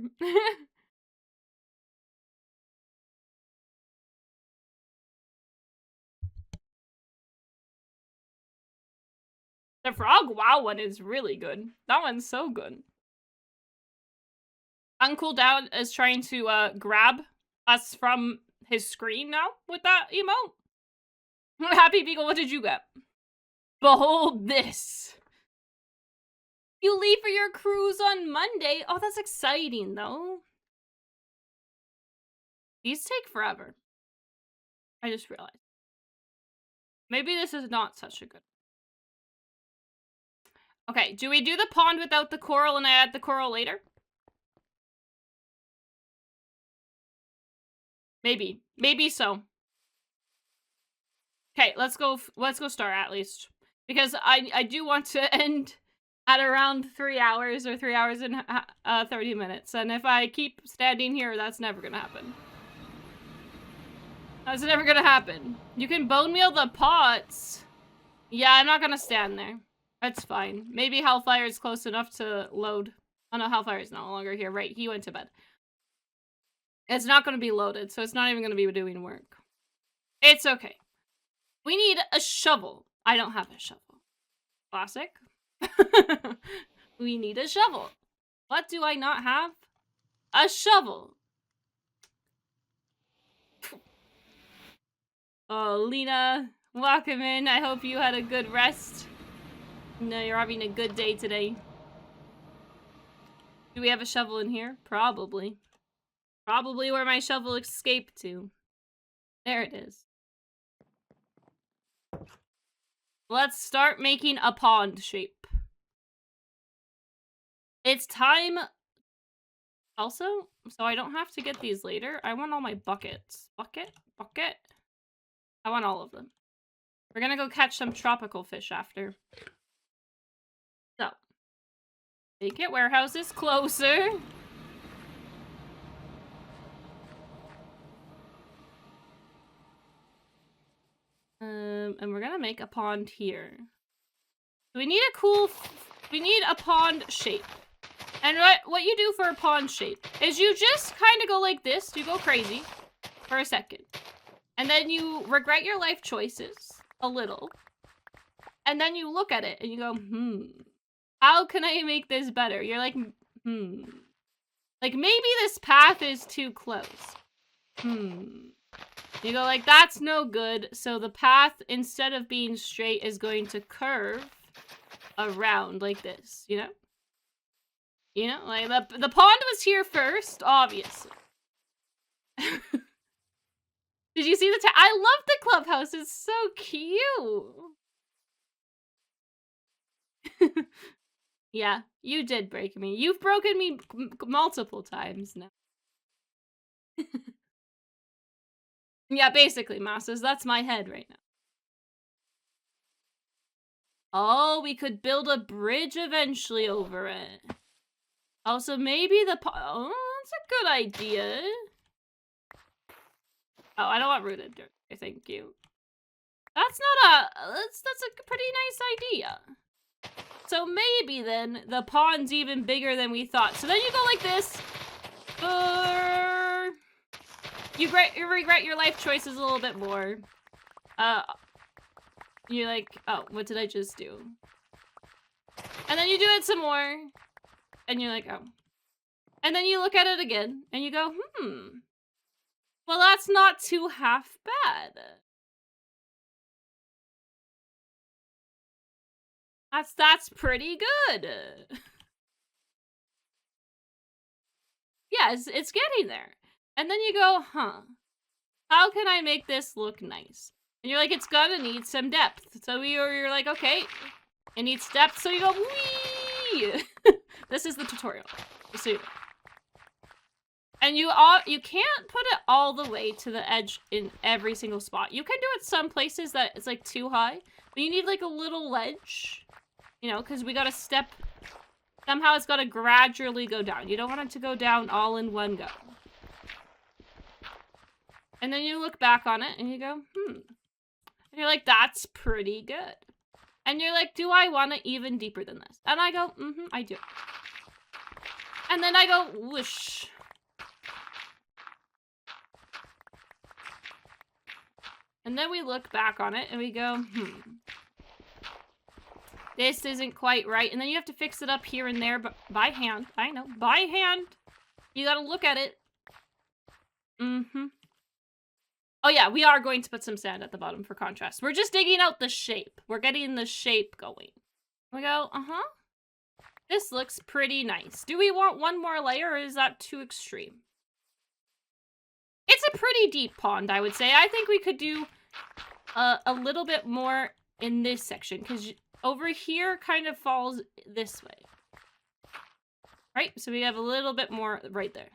The frog wow one is really good. That one's so good. Uncool Down is trying to grab us from his screen now with that emote. Happy Beagle, what did you get? Behold this. You leave for your cruise on Monday. Oh, that's exciting, though. These take forever. I just realized. Maybe this is not such a good... Okay, do we do the pond without the coral and I add the coral later? Maybe. Maybe so. Okay, let's go start at least. Because I do want to end at around 3 hours or 3 hours and 30 minutes. And if I keep standing here, that's never gonna happen. That's never gonna happen. You can bone meal the pots. Yeah, I'm not gonna stand there. That's fine. Maybe Hellfire is close enough to load. Oh no, Hellfire is no longer here. Right, he went to bed. It's not gonna be loaded, so it's not even gonna be doing work. It's okay. We need a shovel. I don't have a shovel. Classic. We need a shovel. What do I not have? A shovel. Oh, Lena, welcome in. I hope you had a good rest. No, you're having a good day today. Do we have a shovel in here? Probably. Probably where my shovel escaped to. There it is. Let's start making a pond shape. It's time. Also, so I don't have to get these later. I want all my buckets. Bucket? I want all of them. We're gonna go catch some tropical fish after. So. Vacant warehouse is closer. And we're gonna make a pond here. We need we need a pond shape. And what you do for a pond shape is you just kind of go like this. You go crazy for a second. And then you regret your life choices a little. And then you look at it and you go, how can I make this better? You're like, like maybe this path is too close. You go like, that's no good. So the path, instead of being straight, is going to curve around like this, you know? You know, like the pond was here first, obviously. Did you see the I love the clubhouse. It's so cute. Yeah, you did break me. You've broken me multiple times now. Yeah, basically, masses. That's my head right now. Oh, we could build a bridge eventually over it. Also, maybe the oh, that's a good idea. Oh, I don't want rooted dirt. Thank you. That's not that's a pretty nice idea. So maybe then the pond's even bigger than we thought. So then you go like this. You regret your life choices a little bit more. You're like, oh, what did I just do? And then you do it some more. And you're like, oh. And then you look at it again. And you go, well, that's not too half bad. That's pretty good. Yeah, it's getting there. And then you go, how can I make this look nice? And you're like, it's gonna need some depth. So you're like, okay, it needs depth. So you go, wee. This is the tutorial. Just so you know. And you can't put it all the way to the edge in every single spot. You can do it some places that it's like too high, but you need like a little ledge, you know, because we gotta step. Somehow it's gotta gradually go down. You don't want it to go down all in one go. And then you look back on it and you go, And you're like, that's pretty good. And you're like, do I want it even deeper than this? And I go, I do. And then I go, whoosh. And then we look back on it and we go, this isn't quite right. And then you have to fix it up here and there, but by hand. I know, by hand. You gotta look at it. Oh yeah, we are going to put some sand at the bottom for contrast. We're just digging out the shape. We're getting the shape going. We go, this looks pretty nice. Do we want one more layer or is that too extreme? It's a pretty deep pond, I would say. I think we could do a little bit more in this section because over here kind of falls this way. Right? So we have a little bit more right there.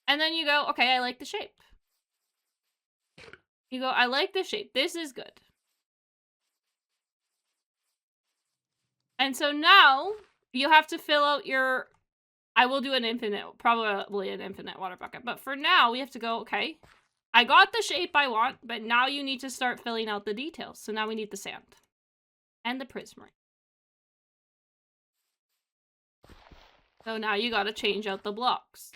And then you go, okay, I like the shape. You go, I like the shape. This is good. And so now you have to fill out your... I will do an infinite, probably an infinite water bucket. But for now, we have to go, okay, I got the shape I want, but now you need to start filling out the details. So now we need the sand. And the prismarine. So now you gotta change out the blocks.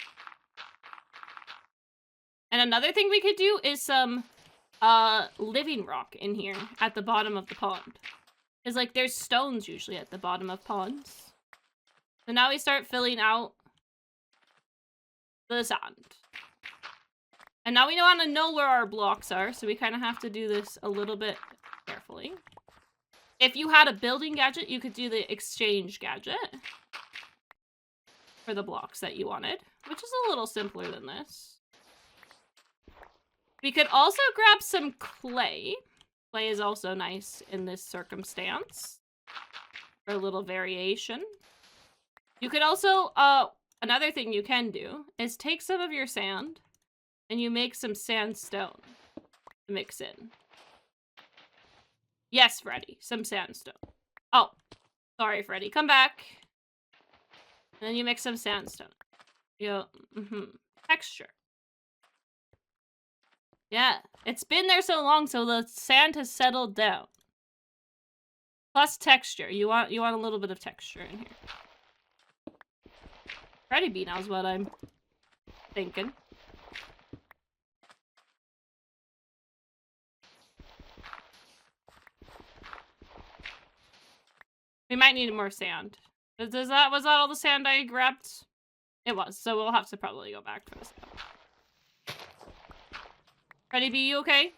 And another thing we could do is some living rock in here at the bottom of the pond. Because, like, there's stones usually at the bottom of ponds. So now we start filling out the sand. And now we want to know where our blocks are, so we kind of have to do this a little bit carefully. If you had a building gadget, you could do the exchange gadget for the blocks that you wanted, which is a little simpler than this. We could also grab some clay. Clay is also nice in this circumstance for a little variation. You could also, another thing you can do is take some of your sand and you make some sandstone to mix in. Yes, Freddy, some sandstone. Oh, sorry, Freddy. Come back. And then you mix some sandstone. You go, texture. Yeah, it's been there so long, so the sand has settled down. Plus texture. You want a little bit of texture in here. Freddy B knows what I'm thinking. We might need more sand. Was that all the sand I grabbed? It was, so we'll have to probably go back for the sand. Freddy B, you okay?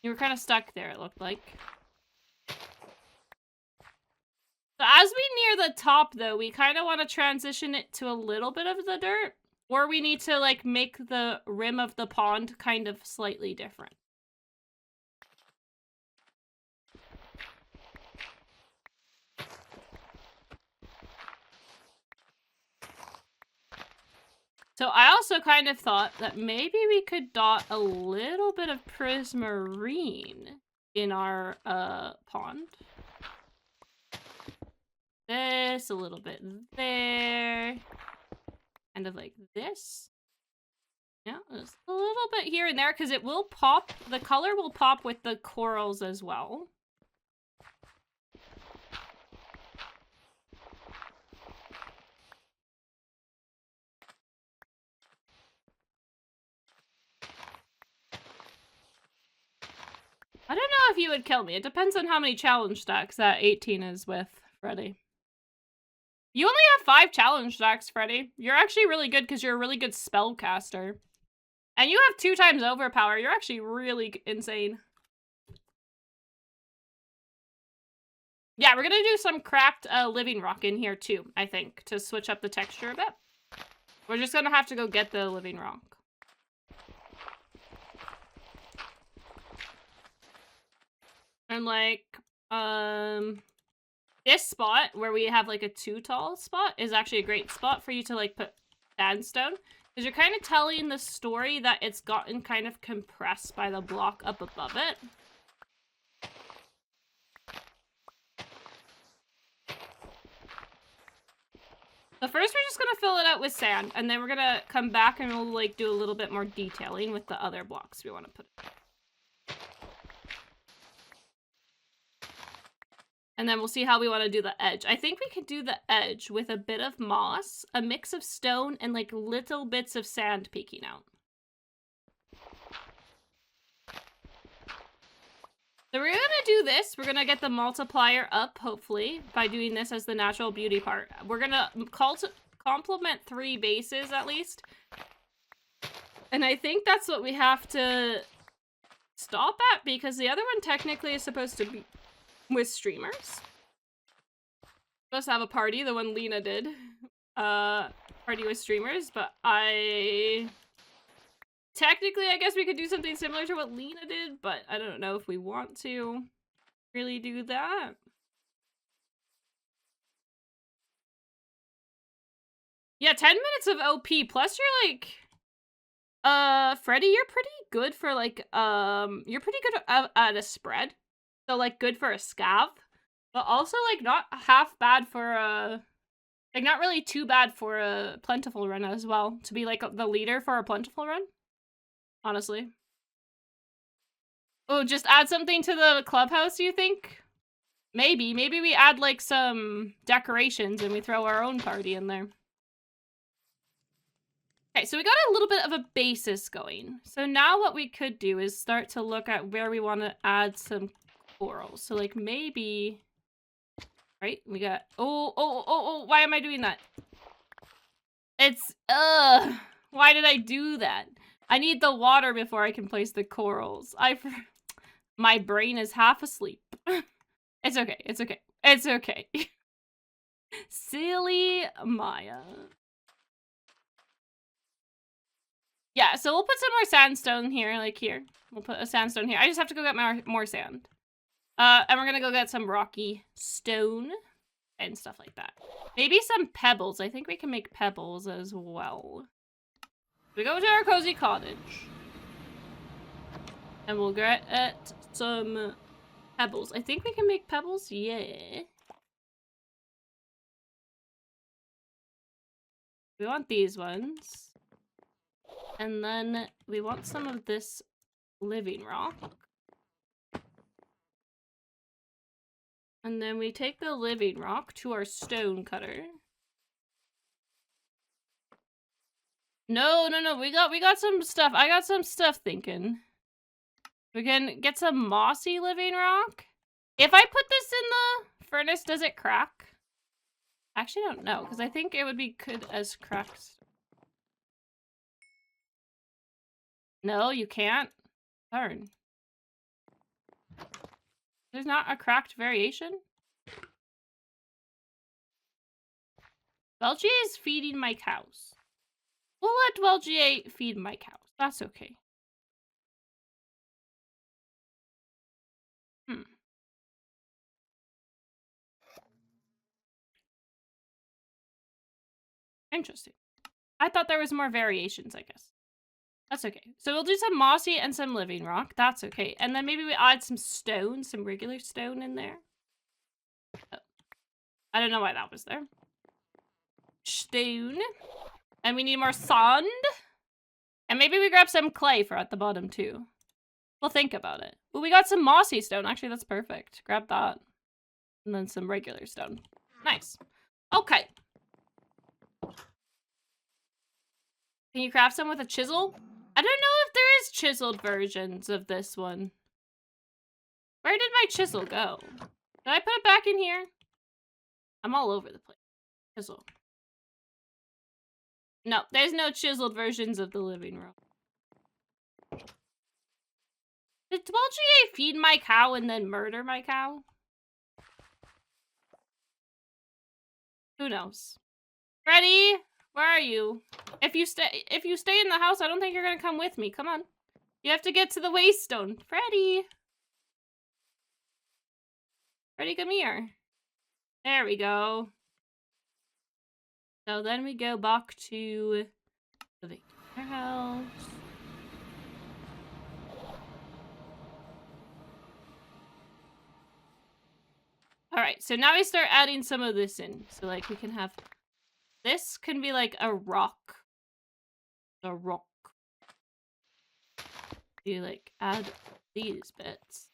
You were kind of stuck there, it looked like. So as we near the top, though, we kind of want to transition it to a little bit of the dirt. Or we need to, like, make the rim of the pond kind of slightly different. So I also kind of thought that maybe we could dot a little bit of prismarine in our pond. This, a little bit there. Kind of like this. Yeah, just a little bit here and there because it will pop. The color will pop with the corals as well. I don't know if you would kill me. It depends on how many challenge stacks that 18 is with, Freddy. You only have 5 challenge stacks, Freddy. You're actually really good because you're a really good spellcaster. And you have 2 times overpower. You're actually really insane. Yeah, we're gonna do some cracked living rock in here too, I think, to switch up the texture a bit. We're just gonna have to go get the living rock. And like, this spot where we have like a too tall spot is actually a great spot for you to like put sandstone. Because you're kind of telling the story that it's gotten kind of compressed by the block up above it. So first we're just going to fill it out with sand, and then we're going to come back and we'll like do a little bit more detailing with the other blocks we want to put in. And then we'll see how we want to do the edge. I think we could do the edge with a bit of moss, a mix of stone, and like little bits of sand peeking out. So we're going to do this. We're going to get the multiplier up, hopefully, by doing this as the natural beauty part. We're going to complement 3 bases, at least. And I think that's what we have to stop at, because the other one technically is supposed to be with streamers. Supposed to have a party, the one Lena did. Party with streamers, but technically, I guess we could do something similar to what Lena did, but I don't know if we want to really do that. Yeah, 10 minutes of OP, plus you're like... Freddy, you're pretty good for, like, you're pretty good at a spread. So, like, good for a scav. But also, like, not half bad for a... Like, not really too bad for a plentiful run as well. To be, like, the leader for a plentiful run. Honestly. Oh, just add something to the clubhouse, you think? Maybe. Maybe we add, like, some decorations and we throw our own party in there. Okay, so we got a little bit of a basis going. So now what we could do is start to look at where we want to add some corals. So, like, maybe... Right? We got... Oh, why am I doing that? It's... Why did I do that? I need the water before I can place the corals. My brain is half asleep. It's okay. It's okay. It's okay. Silly Maya. Yeah, so we'll put some more sandstone here, like here. We'll put a sandstone here. I just have to go get more sand. And we're gonna go get some rocky stone and stuff like that. Maybe some pebbles. I think we can make pebbles as well. We go to our cozy cottage. And we'll get some pebbles. I think we can make pebbles? Yeah. We want these ones. And then we want some of this living rock. And then we take the living rock to our stone cutter. No. We got some stuff. I got some stuff thinking. We can get some mossy living rock. If I put this in the furnace, does it crack? I actually don't know, because I think it would be good as cracked. No, you can't. Darn. There's not a cracked variation? Welgier is feeding my cows. We'll let Welgier feed my cows. That's okay. Interesting. I thought there was more variations, I guess. That's okay. So we'll do some mossy and some living rock. That's okay. And then maybe we add some stone, some regular stone in there. Oh. I don't know why that was there. Stone. And we need more sand. And maybe we grab some clay for at the bottom too. We'll think about it. Well, we got some mossy stone. Actually, that's perfect. Grab that. And then some regular stone. Nice. Okay. Can you craft some with a chisel? I don't know if there is chiseled versions of this one. Where did my chisel go? Did I put it back in here? I'm all over the place. Chisel. No, there's no chiseled versions of the living room. Did Dwelgier feed my cow and then murder my cow? Who knows? Freddy, where are you? If you stay in the house, I don't think you're gonna come with me. Come on. You have to get to the waystone. Freddy. Freddy, come here. There we go. So then we go back to the Victor house. Alright, so now we start adding some of this in. So, like, we can have... This can be, like, a rock. A rock. You, like, add these bits.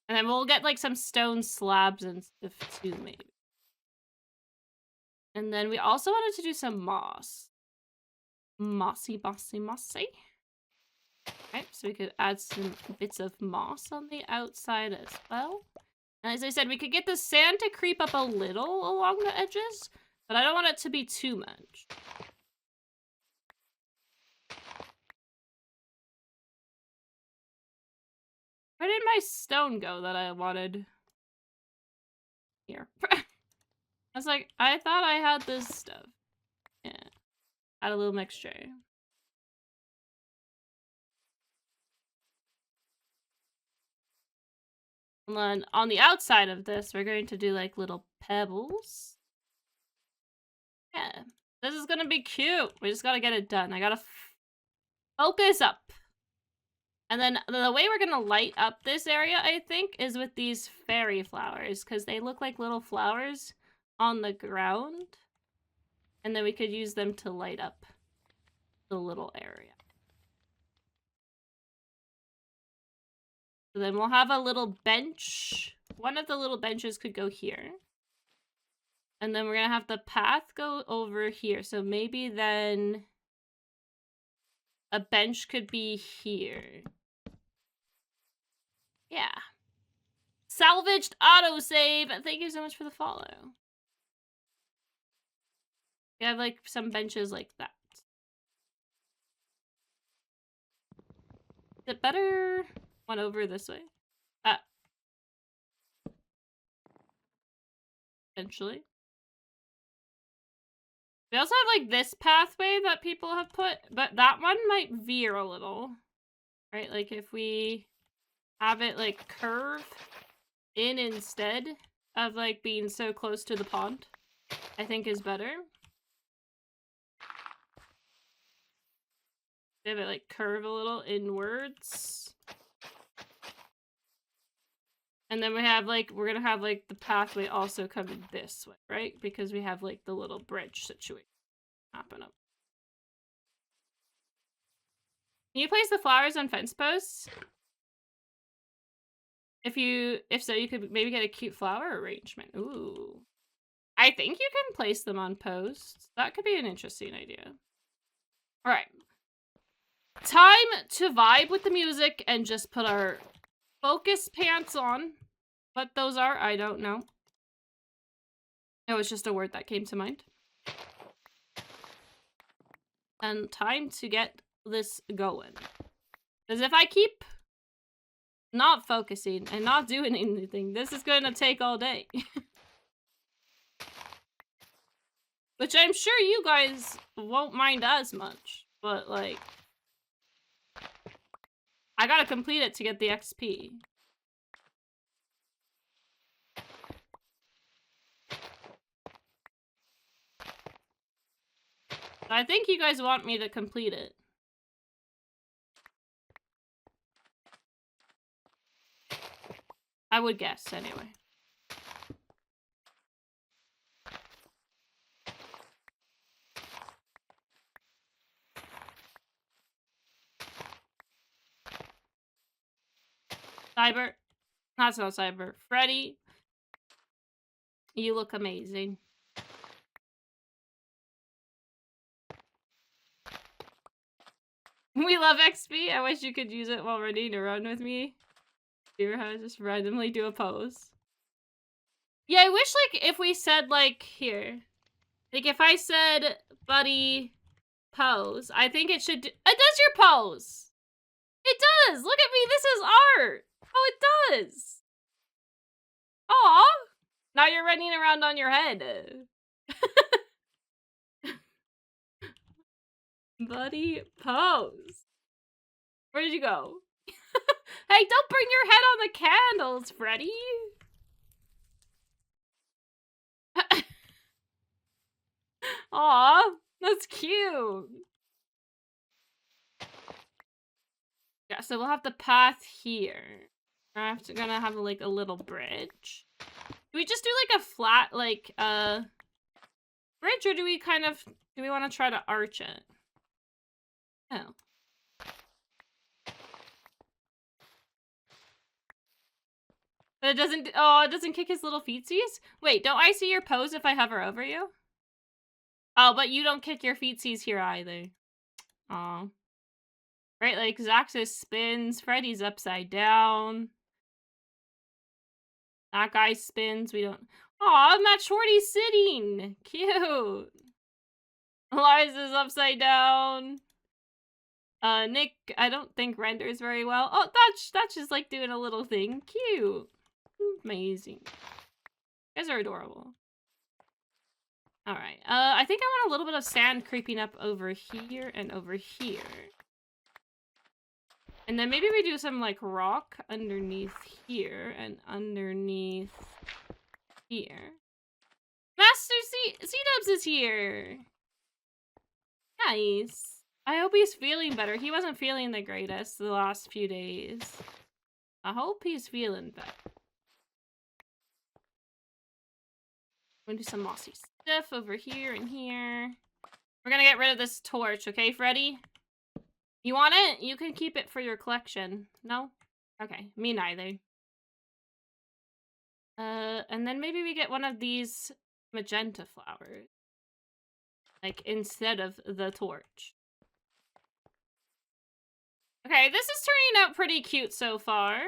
And then we'll get, like, some stone slabs and stuff, too, maybe. And then we also wanted to do some moss. Mossy. Right, so we could add some bits of moss on the outside as well. And as I said, we could get the sand to creep up a little along the edges, but I don't want it to be too much. Where did my stone go that I wanted? Here. I was like, I thought I had this stuff. Yeah. Add a little mixture. And then on the outside of this, we're going to do like little pebbles. Yeah. This is gonna be cute. We just gotta get it done. I gotta Focus up. And then the way we're gonna light up this area, I think, is with these fairy flowers, because they look like little flowers on the ground. And then we could use them to light up the little area. So then we'll have a little bench. One of the little benches could go here. And then we're gonna have the path go over here. So maybe then a bench could be here. Yeah. Salvaged autosave. Thank you so much for the follow. We have like some benches like that. Is it better one over this way? Eventually. We also have like this pathway that people have put, but that one might veer a little. Right? Like if we have it like curve in instead of like being so close to the pond, I think is better. Have it like curve a little inwards. And then we have like, we're gonna have like the pathway also coming this way, right? Because we have like the little bridge situation happen up. Can you place the flowers on fence posts? If so, you could maybe get a cute flower arrangement. Ooh. I think you can place them on posts. That could be an interesting idea. All right. Time to vibe with the music and just put our focus pants on. What those are, I don't know. It was just a word that came to mind. And time to get this going. Because if I keep not focusing and not doing anything, this is going to take all day. Which I'm sure you guys won't mind as much. But, like, I gotta complete it to get the XP. I think you guys want me to complete it. I would guess, anyway. Cyber. That's not Cyber. Freddy. You look amazing. We love XP. I wish you could use it while ready to run with me. You ever how to just randomly do a pose? Yeah, I wish, like, if we said, like, here. Like, if I said, buddy, pose, I think it should do— it does your pose! It does! Look at me, this is art! Oh, it does! Aw! Now you're running around on your head. Buddy, pose. Where did you go? Hey, don't bring your head on the candles, Freddy! Aw, that's cute. Yeah, so we'll have the path here. We're gonna have like a little bridge. Do we just do like a flat, like, bridge, or do we kind of, do we want to try to arch it? Oh. But it doesn't, oh, it doesn't kick his little feetsies? Wait, don't I see your pose if I hover over you? Oh, but you don't kick your feetsies here either. Aw. Right, like Zaxxas spins, Freddy's upside down. That guy spins, we don't— aw, Matt Shorty's sitting! Cute! Eliza's upside down. Nick, I don't think renders very well. Oh, that's just like doing a little thing. Cute. Amazing. You guys are adorable. Alright, I think I want a little bit of sand creeping up over here and over here. And then maybe we do some, like, rock underneath here and underneath here. Master C-Dubs is here! Nice. I hope he's feeling better. He wasn't feeling the greatest the last few days. I hope he's feeling better. I'm gonna do some mossy stuff over here and here. We're gonna get rid of this torch, okay, Freddy? You want it? You can keep it for your collection. No? Okay, me neither. And then maybe we get one of these magenta flowers. Like, instead of the torch. Okay, this is turning out pretty cute so far.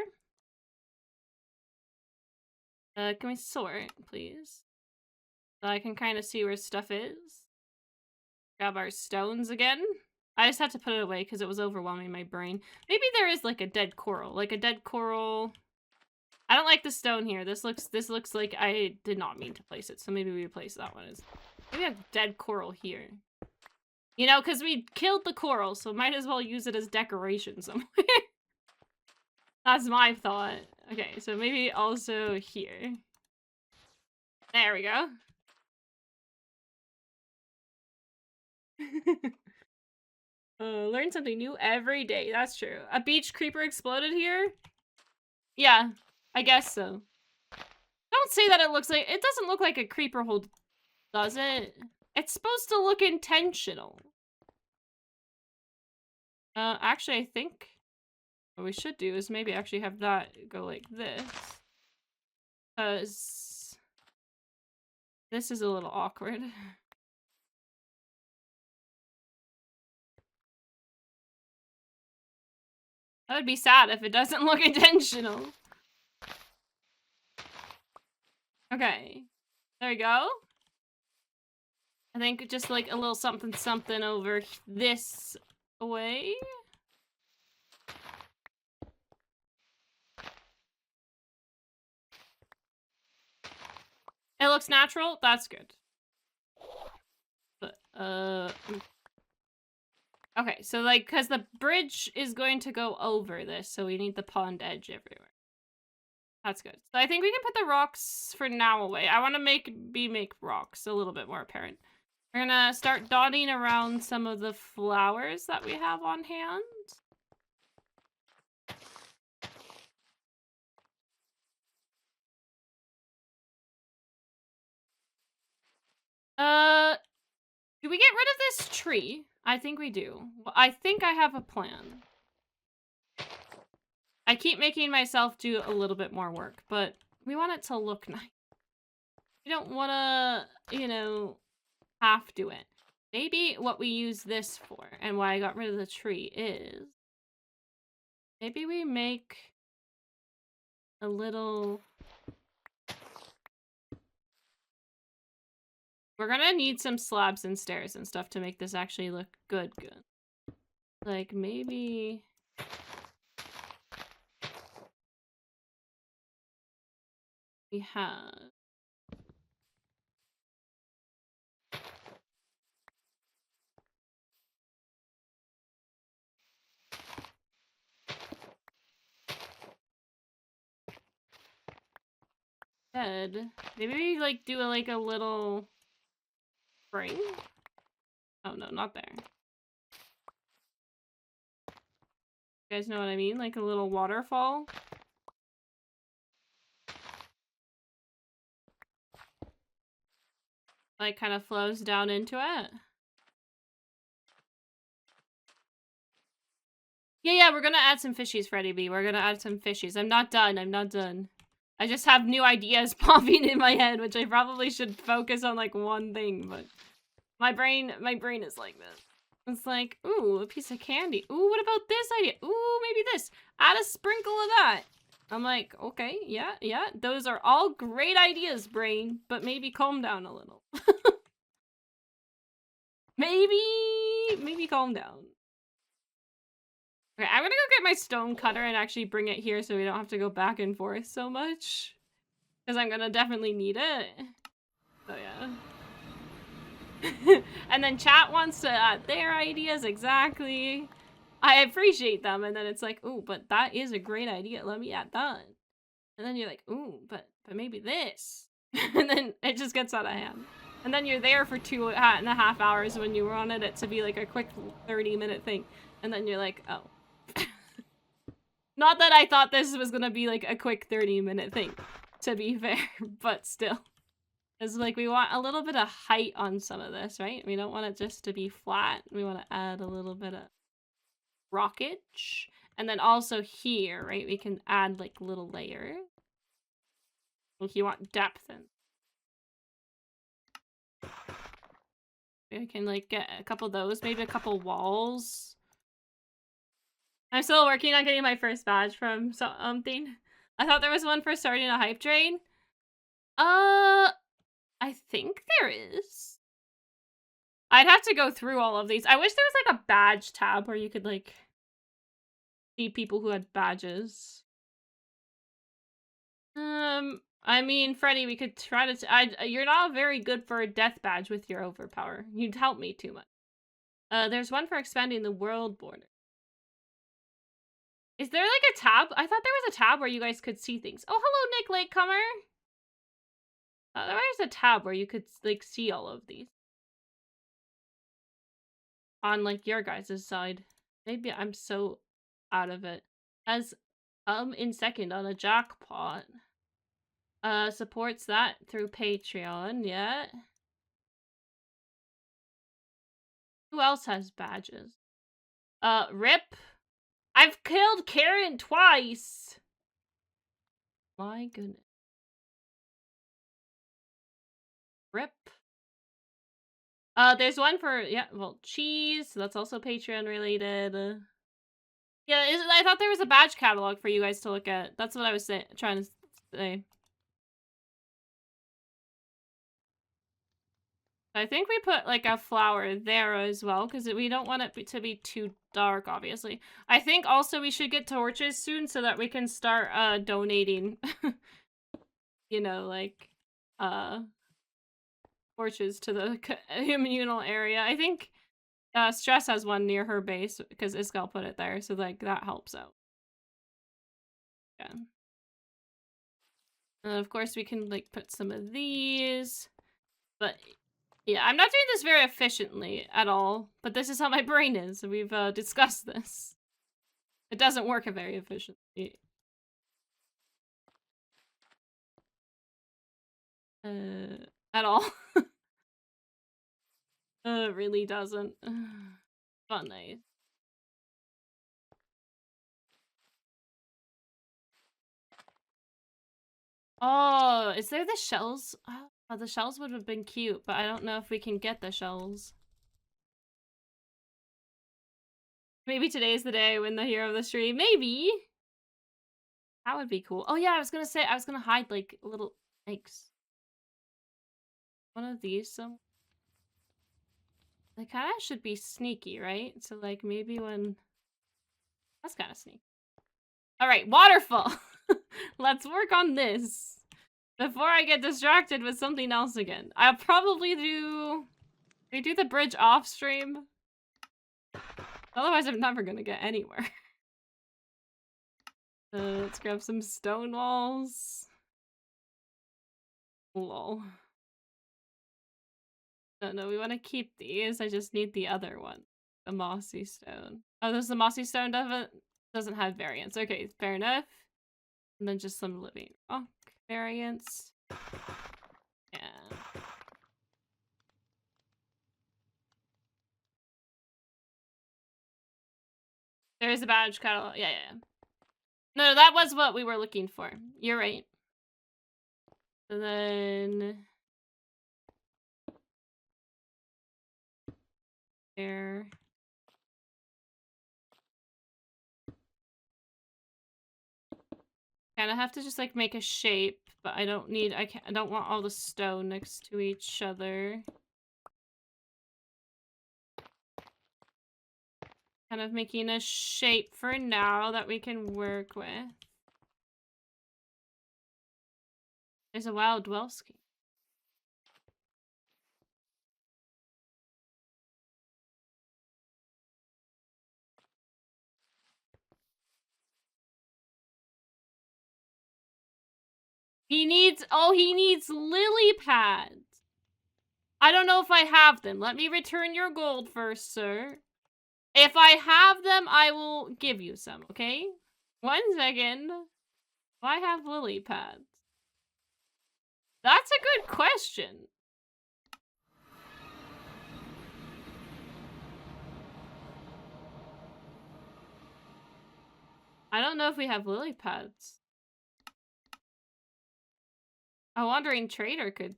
Can we sort, please? So I can kind of see where stuff is. Grab our stones again. I just had to put it away because it was overwhelming my brain. Maybe there is like a dead coral. Like a dead coral. I don't like the stone here. This looks like I did not mean to place it. So maybe we replace that one. Maybe we have dead coral here. You know, because we killed the coral, so might as well use it as decoration somewhere. That's my thought. Okay, so maybe also here. There we go. Learn something new every day. That's true. A beach creeper exploded here? Yeah, I guess so. Don't say that it looks like... It doesn't look like a creeper hole, does it? It's supposed to look intentional. Actually, I think what we should do is maybe actually have that go like this. Because this is a little awkward. That would be sad if it doesn't look intentional. Okay. There we go. I think just like a little something something over this way. It looks natural. That's good. But, okay, so like, because the bridge is going to go over this, so we need the pond edge everywhere. That's good. So I think we can put the rocks for now away. I want to make rocks a little bit more apparent. We're gonna start dotting around some of the flowers that we have on hand. Do we get rid of this tree? I think we do. Well, I think I have a plan. I keep making myself do a little bit more work, but we want it to look nice. We don't want to, you know, half do it. Maybe what we use this for, and why I got rid of the tree, is maybe we make a little... We're gonna need some slabs and stairs and stuff to make this actually look good. Like, maybe... we have... Maybe we, like, do like a little... spring? Oh, no, not there. You guys know what I mean? Like a little waterfall? Like, kind of flows down into it. Yeah, we're gonna add some fishies, Freddy B. We're gonna add some fishies. I'm not done. I just have new ideas popping in my head, which I probably should focus on, like, one thing, but... My brain is like this. It's like, ooh, a piece of candy. Ooh, what about this idea? Ooh, maybe this. Add a sprinkle of that. I'm like, okay, yeah. Those are all great ideas, brain, but maybe calm down a little. Maybe calm down. Okay, I'm gonna go get my stone cutter and actually bring it here so we don't have to go back and forth so much. Because I'm gonna definitely need it. So yeah. And then chat wants to add their ideas, exactly. I appreciate them, and then it's like, ooh, but that is a great idea. Let me add that. And then you're like, ooh, but maybe this. And then it just gets out of hand. And then you're there for 2.5 hours when you wanted it to be like a quick 30-minute thing. And then you're like, oh. Not that I thought this was gonna be like a quick 30-minute thing, to be fair, but still. It's like we want a little bit of height on some of this, right? We don't want it just to be flat. We want to add a little bit of rockage. And then also here, right, we can add like little layers. If you want depth in. We can like get a couple of those, maybe a couple walls. I'm still working on getting my first badge from something. I thought there was one for starting a hype train. I think there is. I'd have to go through all of these. I wish there was like a badge tab where you could like see people who had badges. I mean, Freddy, we could try to. You're not very good for a death badge with your overpower. You'd help me too much. There's one for expanding the world border. Is there like a tab? I thought there was a tab where you guys could see things. Oh, hello, Nick Latecomer. There was a tab where you could like see all of these. On like your guys' side. Maybe I'm so out of it. As in second on a jackpot. Supports that through Patreon, yeah. Who else has badges? Rip. I've killed Karen twice. My goodness. Rip. There's one for, yeah, well, cheese. So that's also Patreon related. Yeah, I thought there was a badge catalog for you guys to look at. That's what I was trying to say. I think we put like a flower there as well because we don't want it to be too dark, obviously. I think also we should get torches soon so that we can start donating, you know, like torches to the communal area. I think Stress has one near her base because Iskal put it there, so like that helps out. Yeah. And of course we can like put some of these, but yeah, I'm not doing this very efficiently at all, but this is how my brain is. We've discussed this. It doesn't work very efficiently. At all. It really doesn't. Fun night. Oh, is there the shells? Oh, the shells would have been cute, but I don't know if we can get the shells. Maybe today's the day when the hero of the stream. Maybe. That would be cool. Oh yeah, I was gonna say, I was gonna hide like little eggs. One of these, some. They kind of should be sneaky, right? So like maybe when... That's kind of sneaky. All right, waterfall. Let's work on this before I get distracted with something else again. I'll probably do... We do the bridge off stream. Otherwise, I'm never gonna get anywhere. Let's grab some stone walls. Lol. No, we want to keep these. I just need the other one. The mossy stone. Oh, there's the mossy stone doesn't have variants. Okay, fair enough. And then just some living rock variants. Yeah. There's a badge catalog. Yeah. No, that was what we were looking for. You're right. And then... There. Kind of have to just like make a shape, but I don't need, I don't want all the stone next to each other. Kind of making a shape for now that we can work with. There's a wild Dwelski. He needs, oh, he needs lily pads. I don't know if I have them. Let me return your gold first, sir. If I have them, I will give you some, okay? 1 second. Do I have lily pads? That's a good question. I don't know if we have lily pads. A wandering trader could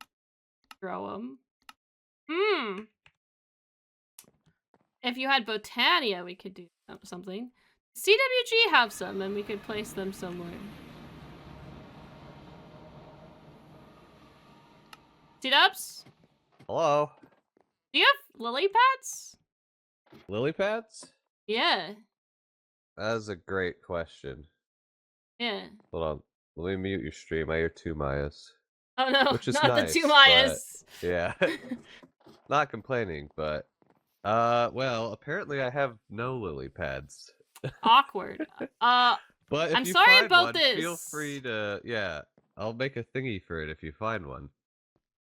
grow them. If you had Botania, we could do something. CWG have some, and we could place them somewhere. C-dubs? Hello? Do you have lily pads? Lily pads? Yeah. That is a great question. Yeah. Hold on. Let me mute your stream. I hear 2 Mayas. Oh no, Which is not nice, the 2 Mayas. Yeah. Not complaining, but well, apparently I have no lily pads. Awkward. But if I'm you sorry find about one, this. feel free to I'll make a thingy for it if you find one.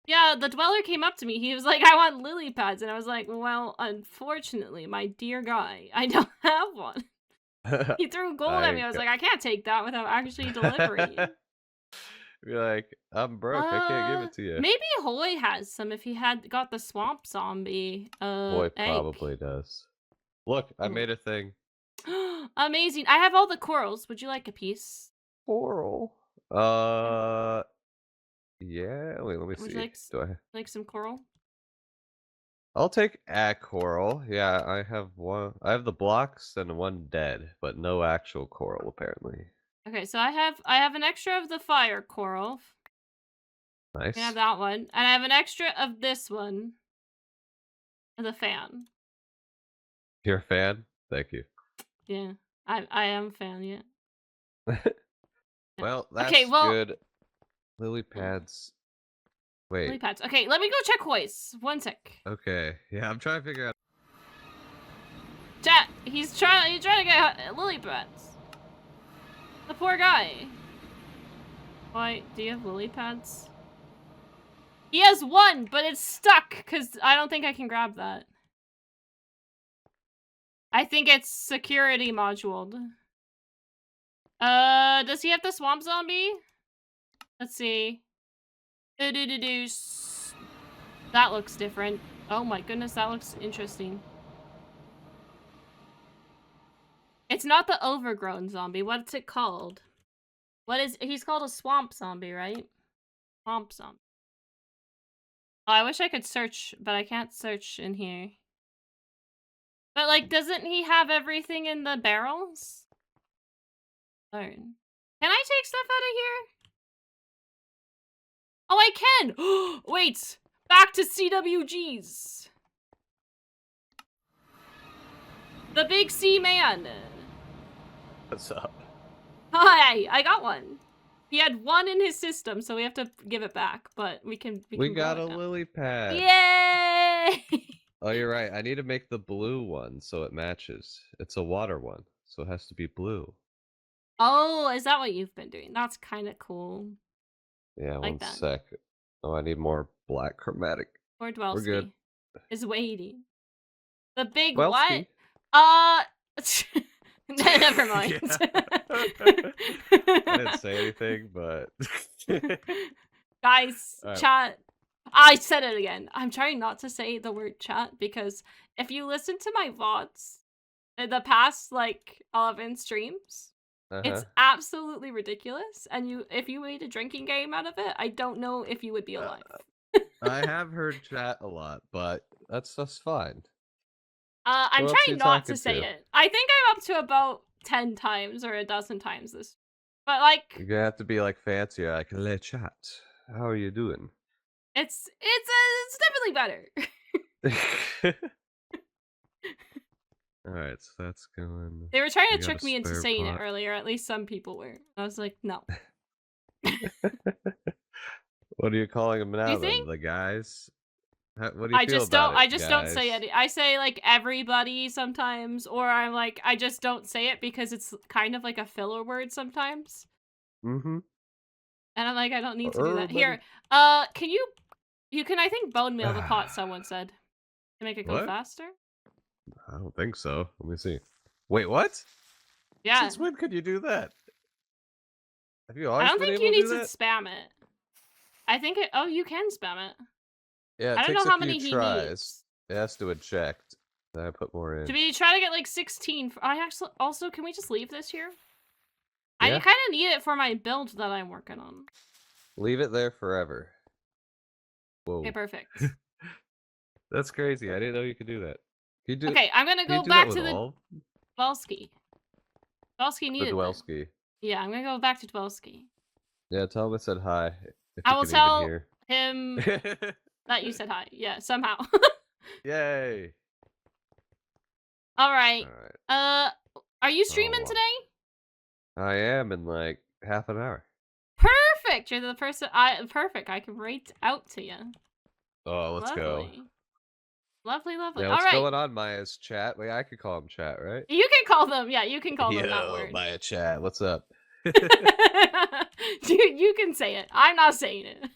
Yeah, the dweller came up to me. He was like, I want lily pads. And I was like, well, unfortunately, my dear guy, I don't have one. He threw gold at me. I was like, I can't take that without actually delivering. You're like, I'm broke. I can't give it to you. Maybe Hoy has some if he had got the swamp zombie Hoy egg. probably does. Look, I made a thing. Amazing. I have all the corals. Would you like a piece? Coral. Yeah. Wait, let me Would see. you like some coral? I'll take a coral. Yeah, I have one. I have the blocks and one dead, but no actual coral apparently. Okay, so I have an extra of the fire coral. Nice. I have that one, and I have an extra of this one. The fan. You're a fan? Thank you. Yeah, I am a fan. Yeah. Well, that's okay, well, good. Lily pads. Wait. Lily pads. Okay, let me go check Hoy's. 1 sec. Okay. Yeah, I'm trying to figure out. Chat. He's trying to get lily pads. The poor guy. Why? Do you have lily pads? He has one, but it's stuck because I don't think I can grab that. I think it's security moduled. Does he have the swamp zombie? Let's see. That looks different. Oh my goodness, that looks interesting. It's not the overgrown zombie. What's it called? He's called a swamp zombie, right? Swamp zombie. Oh, I wish I could search, but I can't search in here. But, like, doesn't he have everything in the barrels? Darn. Can I take stuff out of here? Oh, I can! Wait! Back to CWGs! The big C man! What's up? Hi! I got one. He had one in his system, so we have to give it back, but we can got a lily pad. Yay! Oh, you're right. I need to make the blue one so it matches. It's a water one, so it has to be blue. Oh, is that what you've been doing? That's kind of cool. Yeah, like 1 sec. Oh, I need more black chromatic. Poor Dwelsky. We're good. Is waiting. The big Dwelsky? what? Never mind. I didn't say anything, but... Guys, right. Chat. I said it again. I'm trying not to say the word chat because if you listen to my VODs in the past, like, 11 streams, it's absolutely ridiculous. And if you made a drinking game out of it, I don't know if you would be alive. I have heard chat a lot, but that's fine. I'm trying not to say it. I think I'm up to about 10 times or a dozen times this. But, like... You're gonna have to be, like, fancier. Like, le chat. How are you doing? It's definitely better. Alright, so that's going... They were trying to trick me into saying it earlier. At least some people were. I was like, no. What are you calling them now, then? The guys? What do you I just don't say it. I say, like, everybody sometimes, or I'm like, I just don't say it because it's kind of like a filler word sometimes. Mm-hmm. And I'm like, I don't need to do that. Here, can You can, I think, bone meal the pot, someone said. To make it go What? faster? I don't think so. Let me see. Wait, what? Yeah. Since when could you do that? Have you I always don't been think you able to need do to that? spam it. I think it. Oh, you can spam it. Yeah, I it don't know takes a how few many he tries. needs. It has to eject. Then I put more Should in. we try to get like 16? I actually also, can we just leave this here? I Yeah, kind of need it for my build that I'm working on. leave it there forever. Okay, Whoa, perfect. that's crazy. I didn't know you could do that. Okay, I'm gonna Can you go do that back with to the all Dwelski. Dwelski the needed this. Dwelski? Yeah, I'm gonna go back to Dwelski. Yeah, tell him I said hi if I you will can even tell hear. him that you said hi. Yeah, somehow. Yay! All right. All right. Are you Oh streaming wow. today? I am in like half an hour. Perfect. You're the person. Perfect. I can write out to you. Oh, let's go. Lovely. Lovely, lovely. Yeah, All what's right. going on, Maya's chat? Wait, I could call him chat, right? You can call them. Yeah, you can call them that Yo, word. Maya chat, what's up? You can say it. I'm not saying it.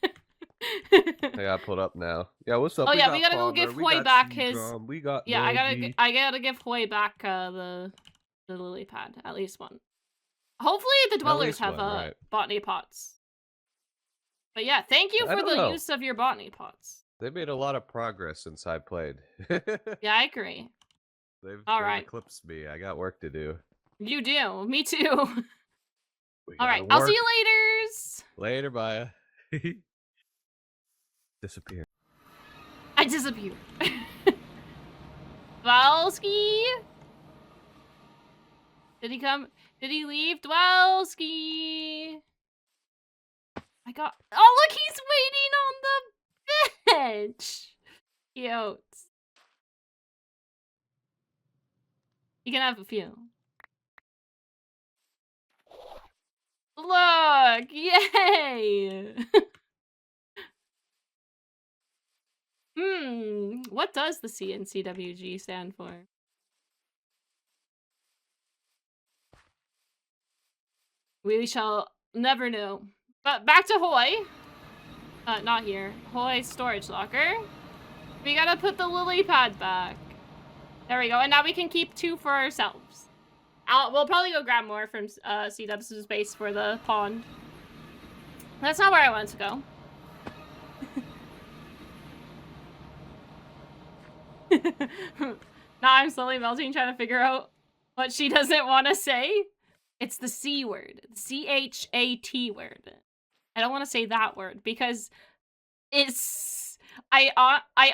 I got pulled up now. Yeah, what's up? Oh We yeah, we got gotta go Palmer, give we Hoy got back his. Seagrum, we got Yeah, Reggie. I gotta give Hoy back the lily pad, at least one. Hopefully the At dwellers least have one, right? botany pots. But yeah, thank you I for don't the know. use of your botany pots. They made a lot of progress since I played. Yeah, I agree. They've All they've right, eclipsed me. I got work to do. you do. Me too. We All gotta right, I'll see work. you later. Later, Maya. Disappear. I disappeared. Dwelski? Did he come? Did he leave? Dwelski! I got. Oh, look, he's waiting on the bench. Cute. You can have a few. Look! Yay! What does the CNCWG stand for? We shall never know. But back to Hoy. Not here. Hoy storage locker. We gotta put the lily pad back. There we go. And now we can keep 2 for ourselves. We'll probably go grab more from C-Dubs' base for the pond. That's not where I wanted to go. Now I'm slowly melting, trying to figure out what she doesn't want to say. It's the C word. C-H-A-T word. I don't want to say that word because it's... I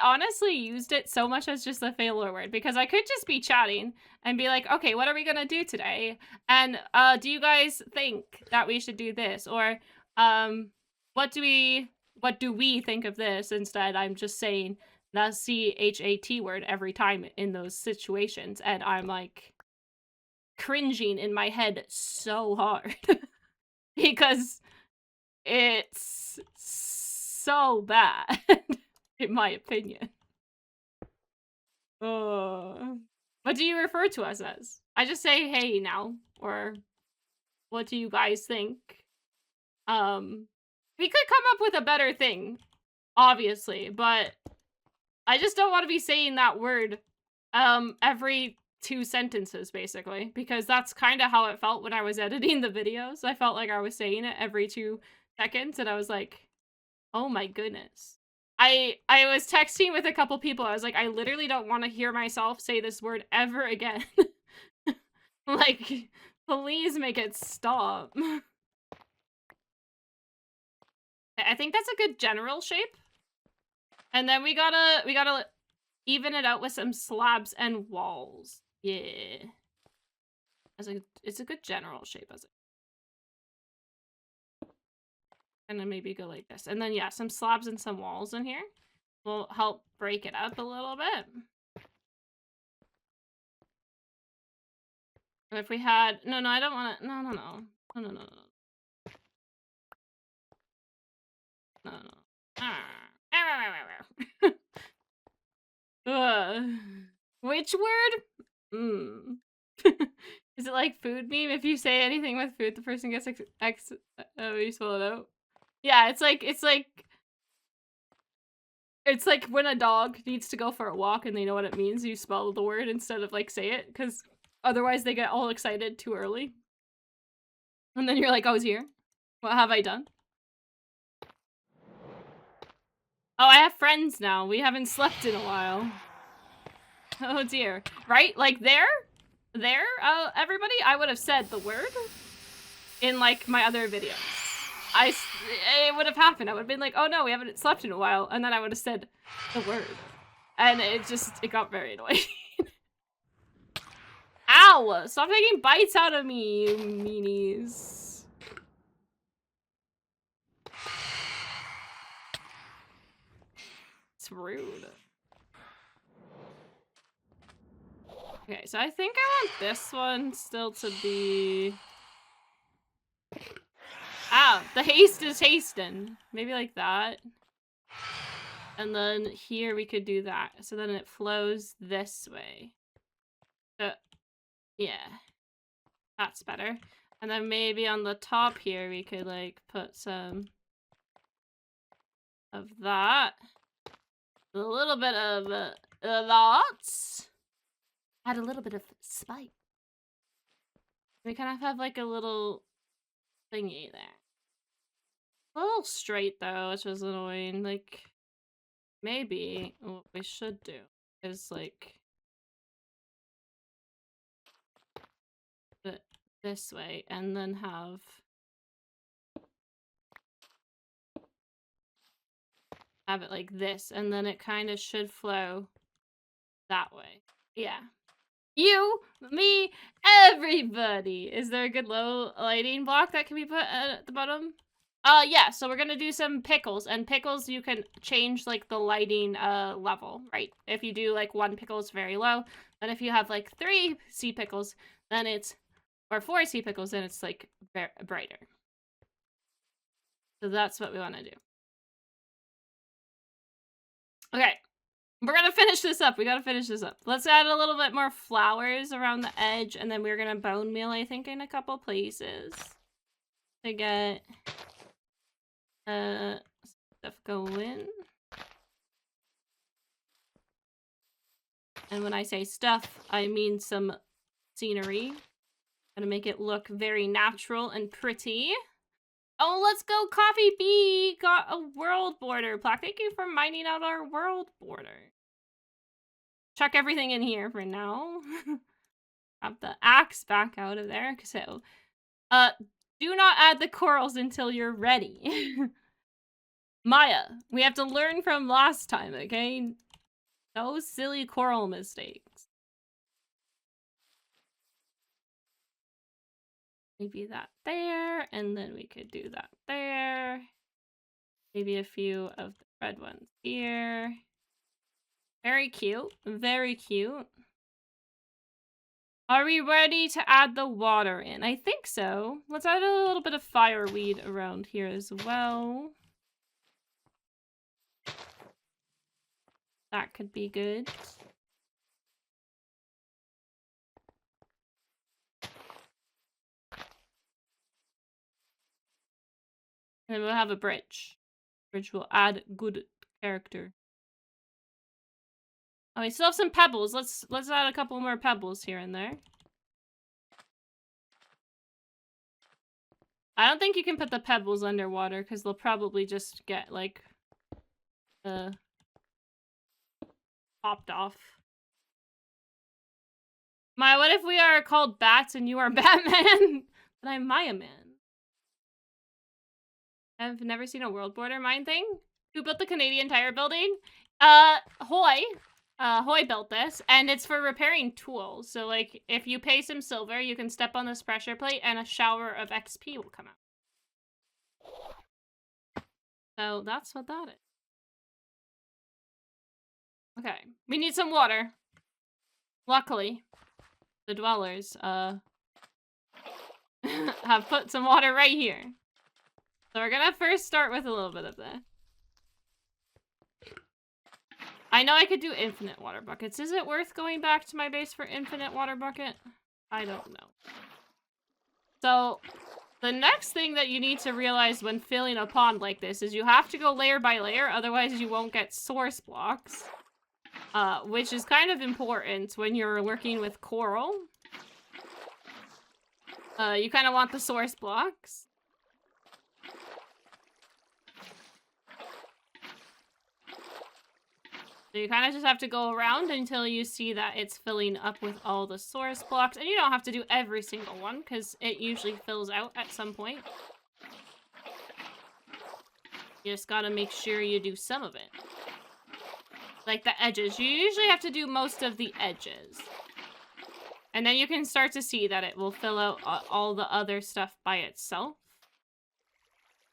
honestly used it so much as just a failure word because I could just be chatting and be like, okay, what are we gonna do today? And do you guys think that we should do this? Or what do we think of this? Instead, I'm just saying the C-H-A-T word every time in those situations, and I'm like cringing in my head so hard because it's so bad. In my opinion. What do you refer to us as? I just say hey now, or what do you guys think? We could come up with a better thing, obviously, but I just don't want to be saying that word every 2 sentences, basically, because that's kind of how it felt when I was editing the videos. I felt like I was saying it every 2 seconds, and I was like, oh my goodness. I was texting with a couple people. I was like, I literally don't want to hear myself say this word ever again. Like, please make it stop. I think that's a good general shape. And then we gotta even it out with some slabs and walls. Yeah. It's a good general shape as it. And then maybe go like this. And then yeah, some slabs and some walls in here will help break it up a little bit. And if we had no, I don't want to. No. Which word? Is it like food meme? If you say anything with food, the person gets X. Oh, you spell it out. Yeah, it's like It's like when a dog needs to go for a walk and they know what it means, you spell the word instead of like say it, because otherwise they get all excited too early. And then you're like, oh, it's here. What have I done? Oh, I have friends now. We haven't slept in a while. Oh dear. Right? Like there, everybody, I would have said the word in like my other videos. It would have happened. I would have been like, oh no, we haven't slept in a while. And then I would have said the word. And it got very annoying. Ow! Stop taking bites out of me, you meanies. It's rude. Okay, so I think I want this one still to be... Ow! The haste is hasting. Maybe like that. And then here we could do that. So then it flows this way. Yeah. That's better. And then maybe on the top here we could like put some of that. A little bit of that. Add a little bit of spice. We kind of have like a little thingy there. A little straight though, which was annoying. Like, maybe what we should do is like put it this way and then have it like this, and then it kind of should flow that way. Yeah. You, me, everybody. Is there a good low lighting block that can be put at the bottom? Yeah, so we're gonna do some pickles, and pickles you can change like the lighting level, right? If you do like 1 pickle, it's very low, and if you have like 3 sea pickles, then it's, or 4 sea pickles, then it's like brighter. So that's what we want to do. Okay, we're gonna finish this up. We gotta finish this up. Let's add a little bit more flowers around the edge, and then we're gonna bone meal, I think, in a couple places to get stuff going. And when I say stuff, I mean some scenery. Gonna make it look very natural and pretty. Oh, let's go, Coffee Bee! Got a world border plaque. Thank you for mining out our world border. Chuck everything in here for now. Have the axe back out of there. So, do not add the corals until you're ready. Maya, we have to learn from last time, okay? No silly coral mistakes. Maybe that there, and then we could do that there. Maybe a few of the red ones here. Very cute. Very cute. Are we ready to add the water in? I think so. Let's add a little bit of fireweed around here as well. That could be good. And we'll have a bridge. Bridge will add good character. Oh, we still have some pebbles. Let's add a couple more pebbles here and there. I don't think you can put the pebbles underwater because they'll probably just get like popped off. Maya, what if we are called bats and you are Batman? But I'm Maya Man. I've never seen a world border mine thing. Who built the Canadian Tire building? Hoy. Hoy built this, and it's for repairing tools. So, like, if you pay some silver, you can step on this pressure plate, and a shower of XP will come out. So, that's what that is. Okay. We need some water. Luckily, the dwellers, have put some water right here. So we're gonna first start with a little bit of this. I know I could do infinite water buckets. Is it worth going back to my base for infinite water bucket? I don't know. So The next thing that you need to realize when filling a pond like this is you have to go layer by layer, otherwise you won't get source blocks. Which is kind of important when you're working with coral. You kind of want the source blocks. So you kind of just have to go around until you see that it's filling up with all the source blocks. And you don't have to do every single one, because it usually fills out at some point. You just gotta make sure you do some of it. Like the edges. You usually have to do most of the edges. And then you can start to see that it will fill out all the other stuff by itself.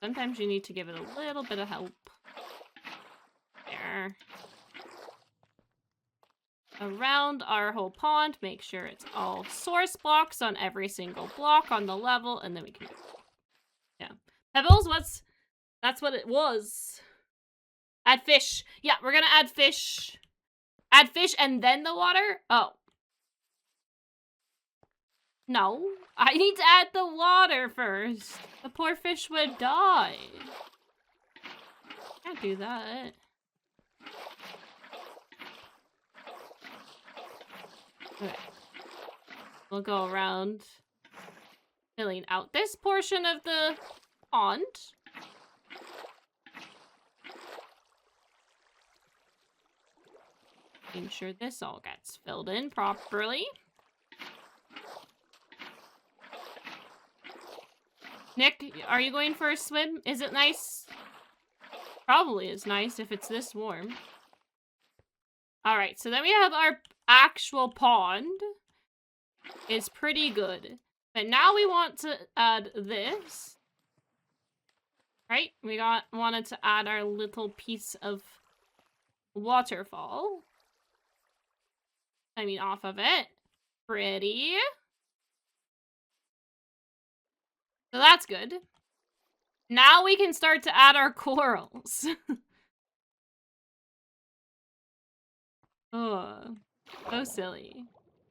Sometimes you need to give it a little bit of help. There. Around our whole pond, make sure it's all source blocks on every single block on the level, and then we can go. Yeah. Pebbles, that's what it was. Add fish. Yeah, we're gonna add fish. Add fish and then the water? Oh. No. I need to add the water first. The poor fish would die. Can't do that. Okay. We'll go around filling out this portion of the pond. Making sure this all gets filled in properly. Nick, are you going for a swim? Is it nice? Probably is nice if it's this warm. Alright, so then we have our actual pond. It's pretty good. But now we want to add this. Right? We wanted to add our little piece of waterfall. I mean, off of it. Pretty. So that's good. Now we can start to add our corals. Oh, so silly.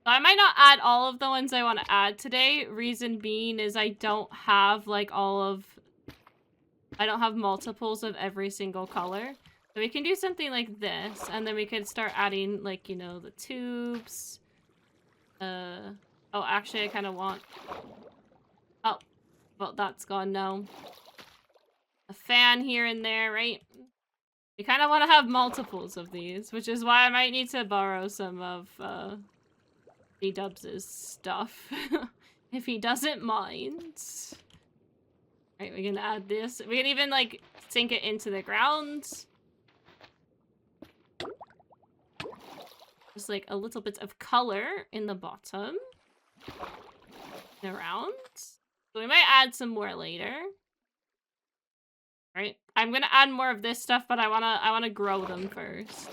So I might not add all of the ones I want to add today. Reason being is I don't have like I don't have multiples of every single color. So we can do something like this, and then we could start adding like, you know, the tubes. Oh, actually I kind of want... Oh, well, that's gone now. A fan here and there, right? We kind of want to have multiples of these, which is why I might need to borrow some of D-Dubs' stuff. If he doesn't mind. Right, we can add this. We can even, like, sink it into the ground. Just, like, a little bit of color in the bottom. And around. So we might add some more later. Right? I'm gonna add more of this stuff, but I wanna grow them first.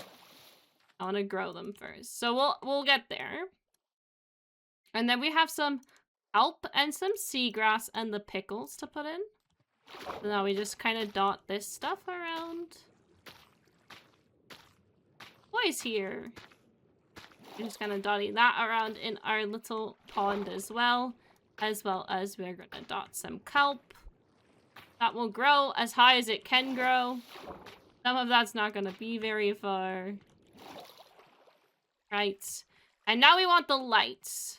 So we'll get there. And then we have some kelp and some seagrass and the pickles to put in. So now we just kind of dot this stuff around. Boy's here. We're just kind of dotting that around in our little pond as well as we're gonna dot some kelp. That will grow as high as it can grow. Some of that's not gonna be very far. Right. And now we want the lights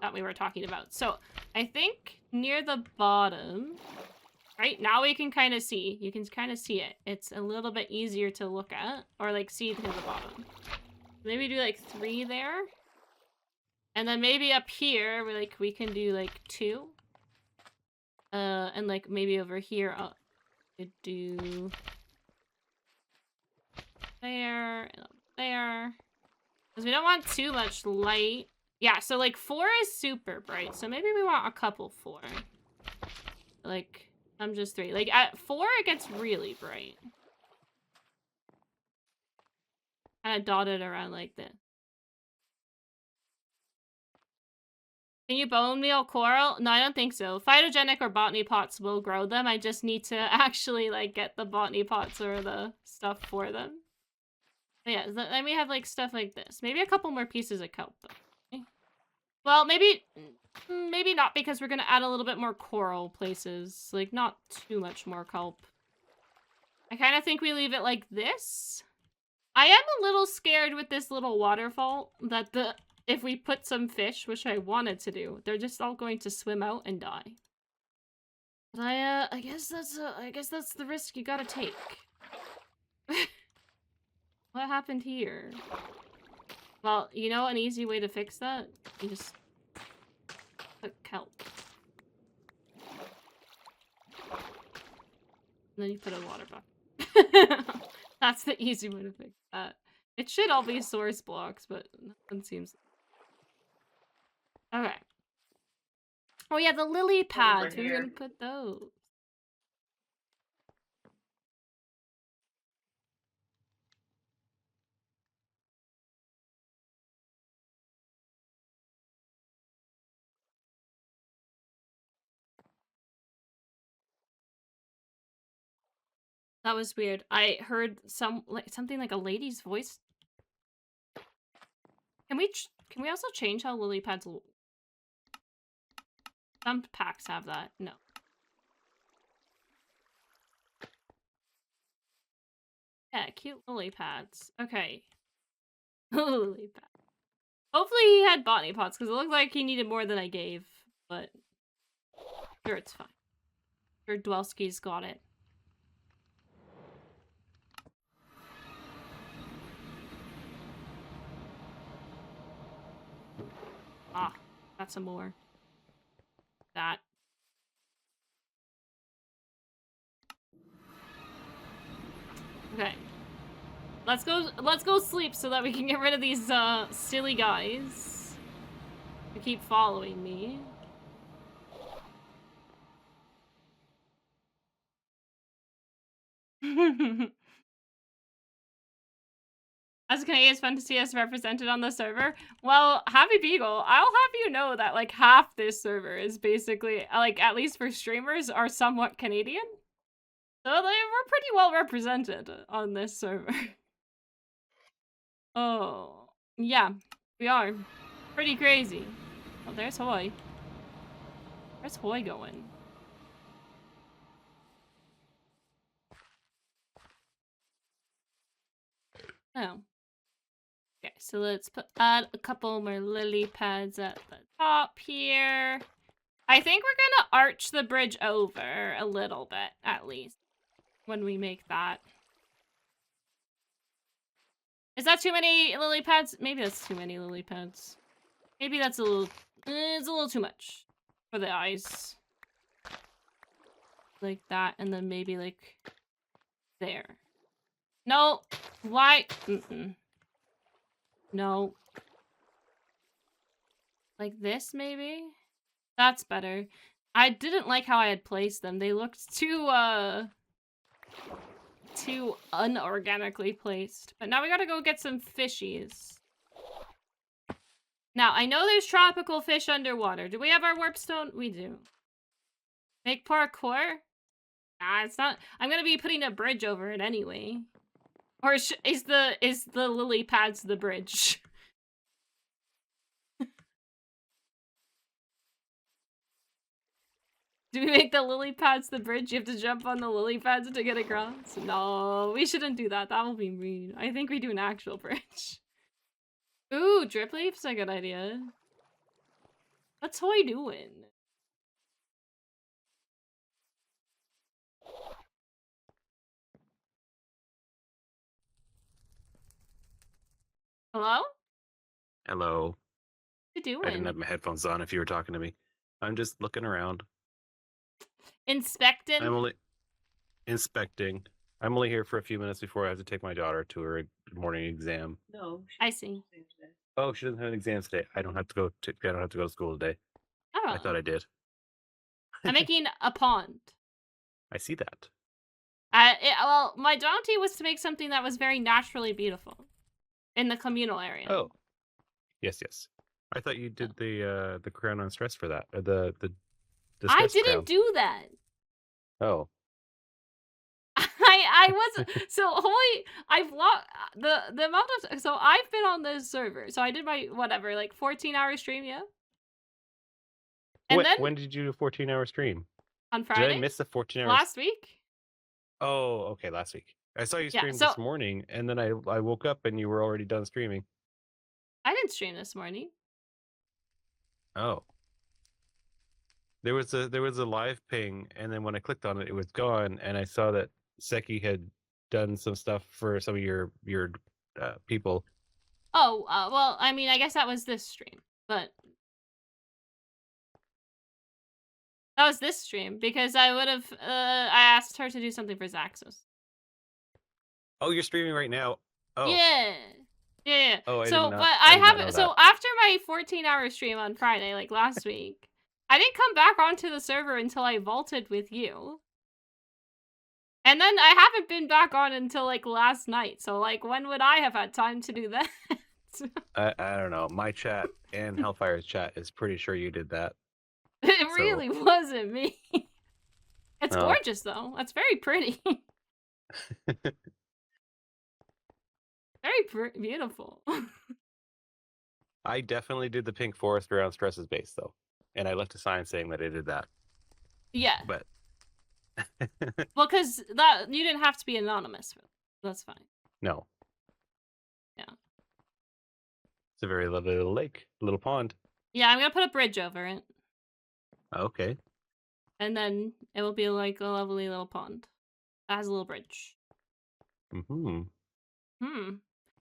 that we were talking about. So I think near the bottom, right? Now we can kind of see. You can kind of see it. It's a little bit easier to look at, or like see to the bottom. Maybe do like 3 there. And then maybe up here, we can do like 2. And like maybe over here, could do there and up there. Because we don't want too much light. Yeah, so like 4 is super bright. So maybe we want a couple 4. Like, I'm just 3. Like at 4, it gets really bright. Kind of dotted around like this. Can you bone meal coral? No, I don't think so. Phytogenic or botany pots will grow them. I just need to actually, like, get the botany pots or the stuff for them. But yeah, then we have, like, stuff like this. Maybe a couple more pieces of kelp, though. Okay. Well, maybe Maybe not, because we're gonna add a little bit more coral places. Like, not too much more kelp. I kind of think we leave it like this. I am a little scared with this little waterfall that if we put some fish, which I wanted to do, they're just all going to swim out and die. But I guess that's the risk you gotta take. What happened here? Well, you know an easy way to fix that? You just put kelp. And then you put a water bucket. That's the easy way to fix that. It should all be source blocks, but nothing seems... Okay. Oh yeah, the lily pads. We were gonna put those. That was weird. I heard something like a lady's voice. Can we also change how lily pads look? Some packs have that. No. Yeah, cute lily pads. Okay. Lily pads. Hopefully he had botany pots, because it looked like he needed more than I gave. But sure, it's fine. Sure, Dwelski's got it. Ah, got some more. That. Okay. Let's go sleep so that we can get rid of these silly guys who keep following me. As Canadians fun to see us represented on the server. Well, Happy Beagle, I'll have you know that like half this server is basically, like, at least for streamers, are somewhat Canadian. So we're pretty well represented on this server. Oh, yeah, we are. Pretty crazy. Oh, there's Hoy. Where's Hoy going? Oh. Okay, so let's add a couple more lily pads at the top here. I think we're gonna arch the bridge over a little bit, at least, when we make that. Is that too many lily pads? Maybe that's too many lily pads. Maybe that's a little... it's a little too much for the eyes. Like that, and then maybe, like, there. No! Why? No. Like this, maybe? That's better. I didn't like how I had placed them. They looked too unorganically placed. But now we gotta go get some fishies. Now, I know there's tropical fish underwater. Do we have our warpstone? We do. Make parkour? Nah, it's not. I'm gonna be putting a bridge over it anyway. Or is the lily pads the bridge? Do we make the lily pads the bridge? You have to jump on the lily pads to get across? No, we shouldn't do that. That will be mean. I think we do an actual bridge. Ooh, drip leaf's a good idea. What's Hoy doing? Hello? Hello. What you I didn't have doing? my headphones on if you were talking to me. I'm just looking around. Inspecting? I'm only inspecting. I'm only here for a few minutes before I have to take my daughter to her morning exam. No. I see. Oh, she doesn't have an exam today. I don't have to go to school today. Oh. I thought I did. I'm making a pond. I see that. Well, my daunty was to make something that was very naturally beautiful in the communal area. Oh. Yes. I thought you did the crown on stress for that. Or the I stress didn't crown. do that. Oh. I wasn't. So Holy, I've lost the amount of. So I've been on this server. So I did my whatever, like 14-hour stream, yeah. And then When did you do a 14-hour stream? on Did I Friday, miss the 14 hours? last week. Oh, okay, last week. I saw you Yeah, stream so this morning, and then I woke up and you were already done streaming. I didn't stream this morning. Oh. There was a live ping, and then when I clicked on it, it was gone, and I saw that Seki had done some stuff for some of your people. Oh, well, I mean, I guess that was this stream, but that was this stream because I would have, I asked her to do something for Zaxos. Oh, you're streaming right now. Oh. Yeah. Yeah. Oh, I so, did not. but I I did not know haven't. So that. after my 14-hour stream on Friday, like last week, I didn't come back onto the server until I vaulted with you. And then I haven't been back on until like last night. So like, when would I have had time to do that? I don't know. My chat and Hellfire's chat is pretty sure you did that. It really wasn't me. It's Oh. gorgeous though. That's very pretty. Very beautiful. I definitely did the pink forest around Stress's base though, and I left a sign saying that I did that. Yeah. But well, because that you didn't have to be anonymous. That's fine. no. Yeah. It's a very lovely little lake, little pond. Yeah, I'm gonna put a bridge over it. Okay. And then it will be like a lovely little pond. It has a little bridge. Mm-hmm.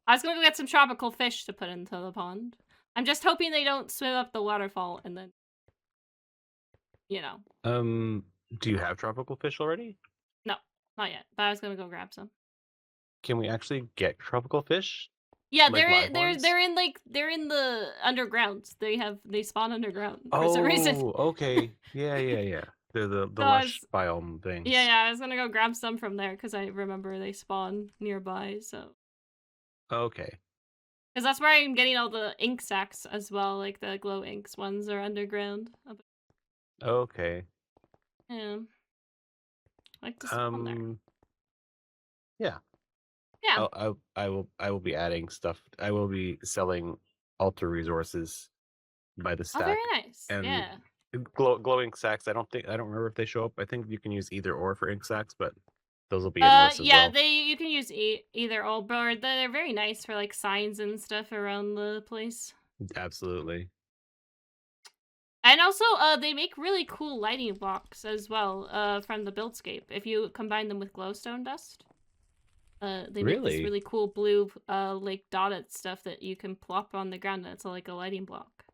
I was gonna go get some tropical fish to put into the pond. I'm just hoping they don't swim up the waterfall and then, you know. Do you have tropical fish already? No, not yet. But I was gonna go grab some. Can we actually get tropical fish? Yeah, Like they're in the underground. They spawn underground for some reason. Oh, okay. Yeah. They're the So lush biome things. Yeah, I was gonna go grab some from there because I remember they spawn nearby, so. Okay. Because that's where I'm getting all the ink sacks as well, like the glow inks ones are underground. Okay. Yeah. I like to spawn there. Yeah. Yeah. I will be adding stuff. I will be selling altar resources by the stack. Oh, very nice. And yeah. glowing sacks. I don't remember if they show up. I think you can use either or for ink sacks, but those will be in this as yeah, well. you can use either or they're very nice for like signs and stuff around the place. Absolutely. And also, they make really cool lighting blocks as well, from the buildscape. If you combine them with glowstone dust, they make this really cool blue, like dotted stuff that you can plop on the ground, and it's like a lighting block.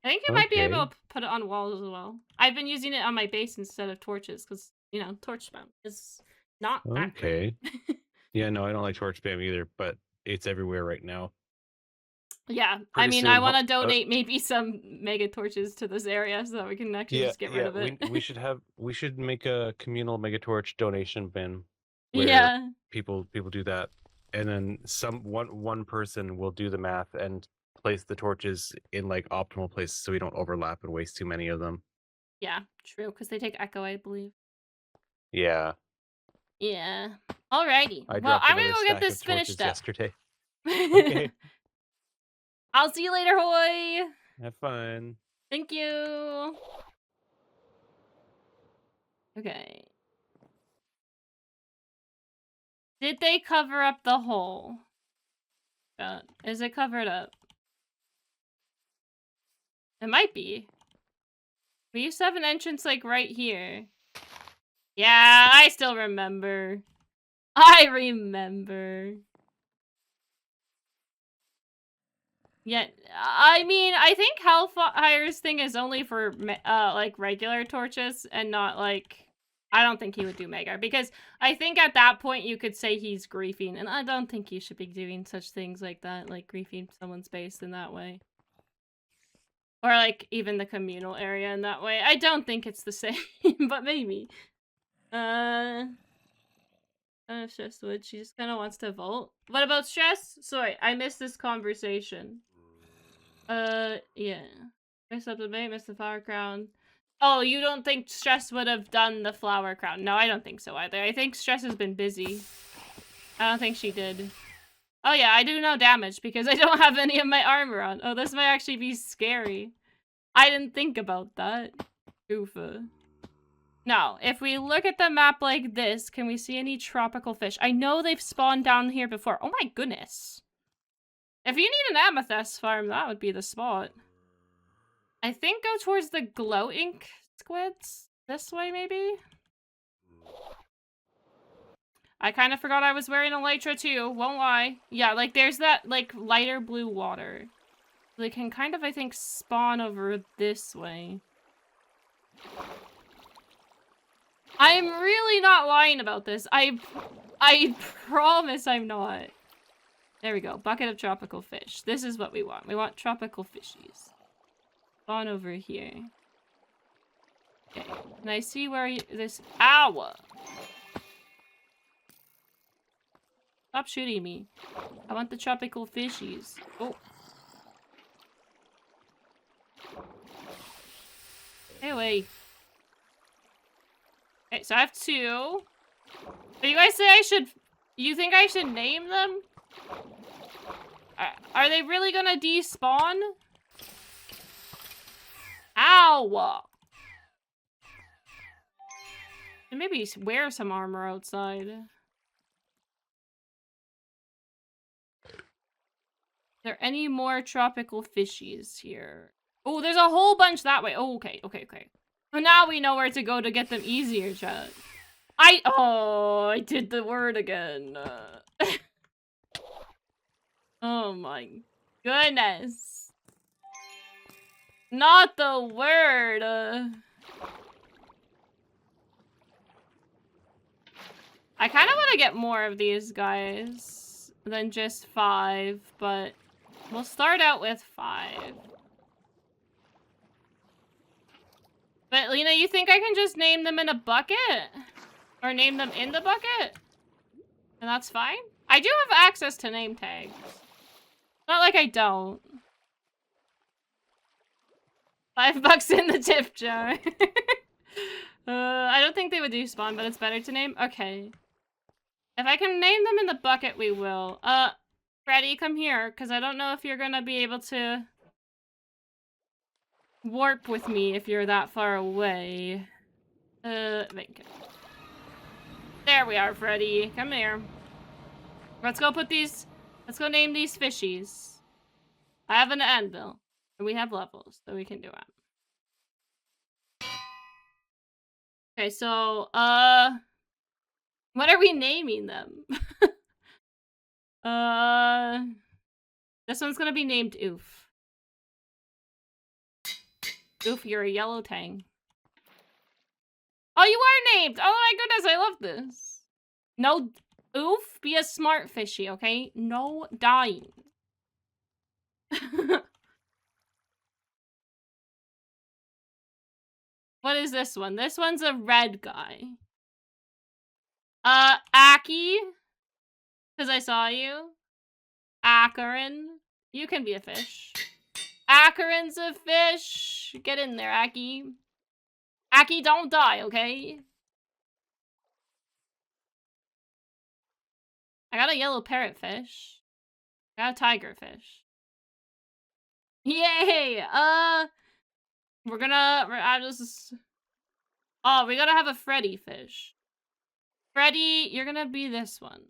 I think you might be able to put it on walls as well. I've been using it on my base instead of torches because, you know, torch spam is not that great. Yeah, no, I don't like torch spam either, but it's everywhere right now. Yeah, I mean, I want to donate maybe some mega torches to this area so that we can actually just get rid of it. we should make a communal mega torch donation bin. Where people do that, and then one person will do the math and place the torches in like optimal places so we don't overlap and waste too many of them. Yeah, true, because they take echo, I believe. Yeah. Yeah. Alrighty. Well, I'm gonna go get this finished up. Yesterday. Okay. I'll see you later, Hoy. Have fun. Thank you. Okay. Did they cover up the hole? Is it covered up? It might be. We used to have an entrance like right here. Yeah, I still remember. I remember. Yeah, I mean, I think Hellfire's thing is only for like regular torches and not like. I don't think he would do mega because I think at that point you could say he's griefing, and I don't think you should be doing such things like that, like griefing someone's base in that way. Or like even the communal area in that way. I don't think it's the same, but maybe. Stress wood. She just kind of wants to vote. What about Stress? Sorry, I missed this conversation. Yeah. Missed up the bait, missed the flower crown. Oh, you don't think Stress would have done the flower crown? No, I don't think so either. I think Stress has been busy. I don't think she did. Oh yeah, I do no damage because I don't have any of my armor on. Oh, this might actually be scary. I didn't think about that. Oofa. Now, if we look at the map like this, can we see any tropical fish? I know they've spawned down here before. Oh my goodness. If you need an amethyst farm, that would be the spot. I think go towards the glow ink squids. This way, maybe? I kind of forgot I was wearing elytra too, won't lie. Yeah, like there's that like lighter blue water. They can kind of, I think, spawn over this way. I'm really not lying about this. I promise I'm not. There we go. Bucket of tropical fish. This is what we want. We want tropical fishies. Spawn over here. Okay. Can I see where this... Ow! Stop shooting me. I want the tropical fishies. Oh. Stay away. Okay, so I have 2. But you guys say I should... You think I should name them? Are they really gonna despawn? Ow! And maybe wear some armor outside. Are there any more tropical fishies here? Oh, there's a whole bunch that way. Oh, okay. So now we know where to go to get them easier, chat. Oh, I did the word again. Oh my goodness. Not the word. I kind of want to get more of these guys than just 5, but we'll start out with 5. But, Lena, you think I can just name them in a bucket? Or name them in the bucket? And that's fine? I do have access to name tags. Not like I don't. $5 in the tip jar. I don't think they would despawn, but it's better to name. Okay. If I can name them in the bucket, we will. Freddy, come here, because I don't know if you're gonna be able to warp with me if you're that far away. Thank you. There we are, Freddy. Come here. Let's go name these fishies. I have an anvil. And we have levels, so we can do it. Okay, so, what are we naming them? This one's gonna be named Oof. Oof, you're a yellow tang. Oh, you are named! Oh my goodness, I love this. No, Oof, be a smart fishy, okay? No dying. What is this one? This one's a red guy. Aki. Because I saw you. Acarin. You can be a fish. Acarin's a fish. Get in there, Aki. Aki, don't die, okay? I got a yellow parrotfish. I got a tigerfish. Yay! We're just... Oh, we gotta have a Freddy fish. Freddy, you're gonna be this one.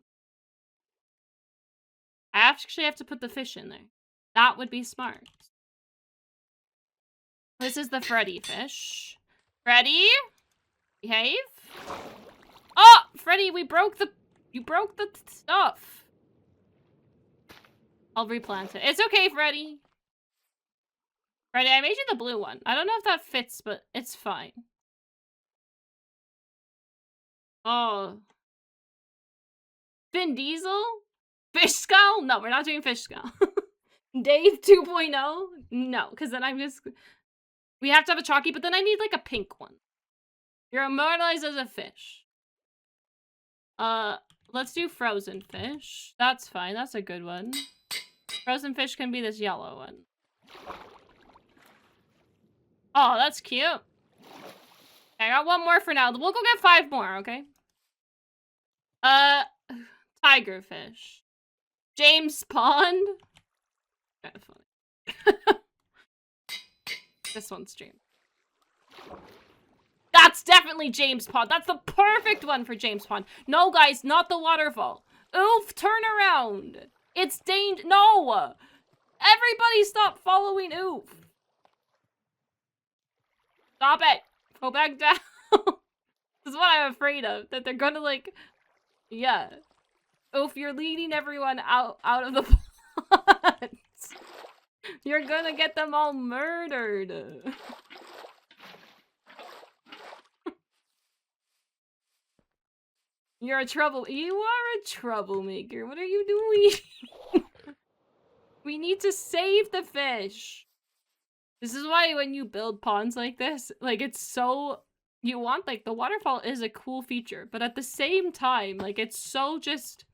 I actually have to put the fish in there. That would be smart. This is the Freddy fish. Freddy? Behave? Oh! Freddy, you broke the stuff. I'll replant it. It's okay, Freddy. Freddy, I made you the blue one. I don't know if that fits, but it's fine. Oh. Vin Diesel? Fish skull? No, we're not doing fish skull. Dave 2.0? No, because then I'm just... We have to have a chalky, but then I need like a pink one. You're immortalized as a fish. Let's do frozen fish. That's fine. That's a good one. Frozen fish can be this yellow one. Oh, that's cute. I got one more for now. We'll go get 5 more, okay? Tigerfish. James Pond? Kind of funny. This one's James. That's definitely James Pond. That's the perfect one for James Pond. No, guys, not the waterfall. Oof, turn around. It's no. Everybody stop following Oof. Stop it. Go back down. This is what I'm afraid of. That they're gonna like, yeah. Oof, you're leading everyone out of the pond. You're gonna get them all murdered. You are a troublemaker. What are you doing? We need to save the fish. This is why when you build ponds like this, like it's so, you want, like, the waterfall is a cool feature, but at the same time, like, it's so just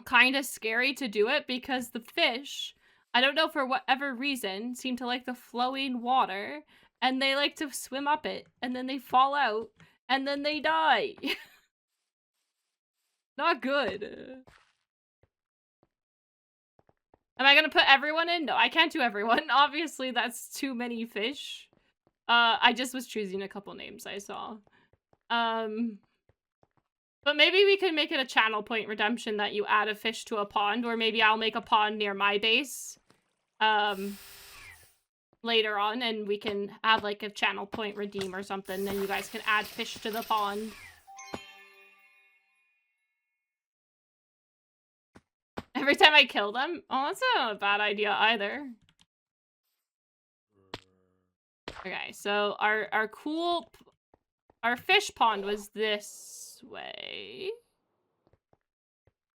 kind of scary to do it because the fish, I don't know, for whatever reason, seem to like the flowing water, and they like to swim up it, and then they fall out, and then they die. Not good. Am I gonna put everyone in? No, I can't do everyone. Obviously, that's too many fish. I just was choosing a couple names I saw. But maybe we could make it a channel point redemption that you add a fish to a pond, or maybe I'll make a pond near my base. Later on, and we can have like a channel point redeem or something, then you guys can add fish to the pond. Every time I kill them? Oh, that's not a bad idea either. Okay, so our fish pond was this way.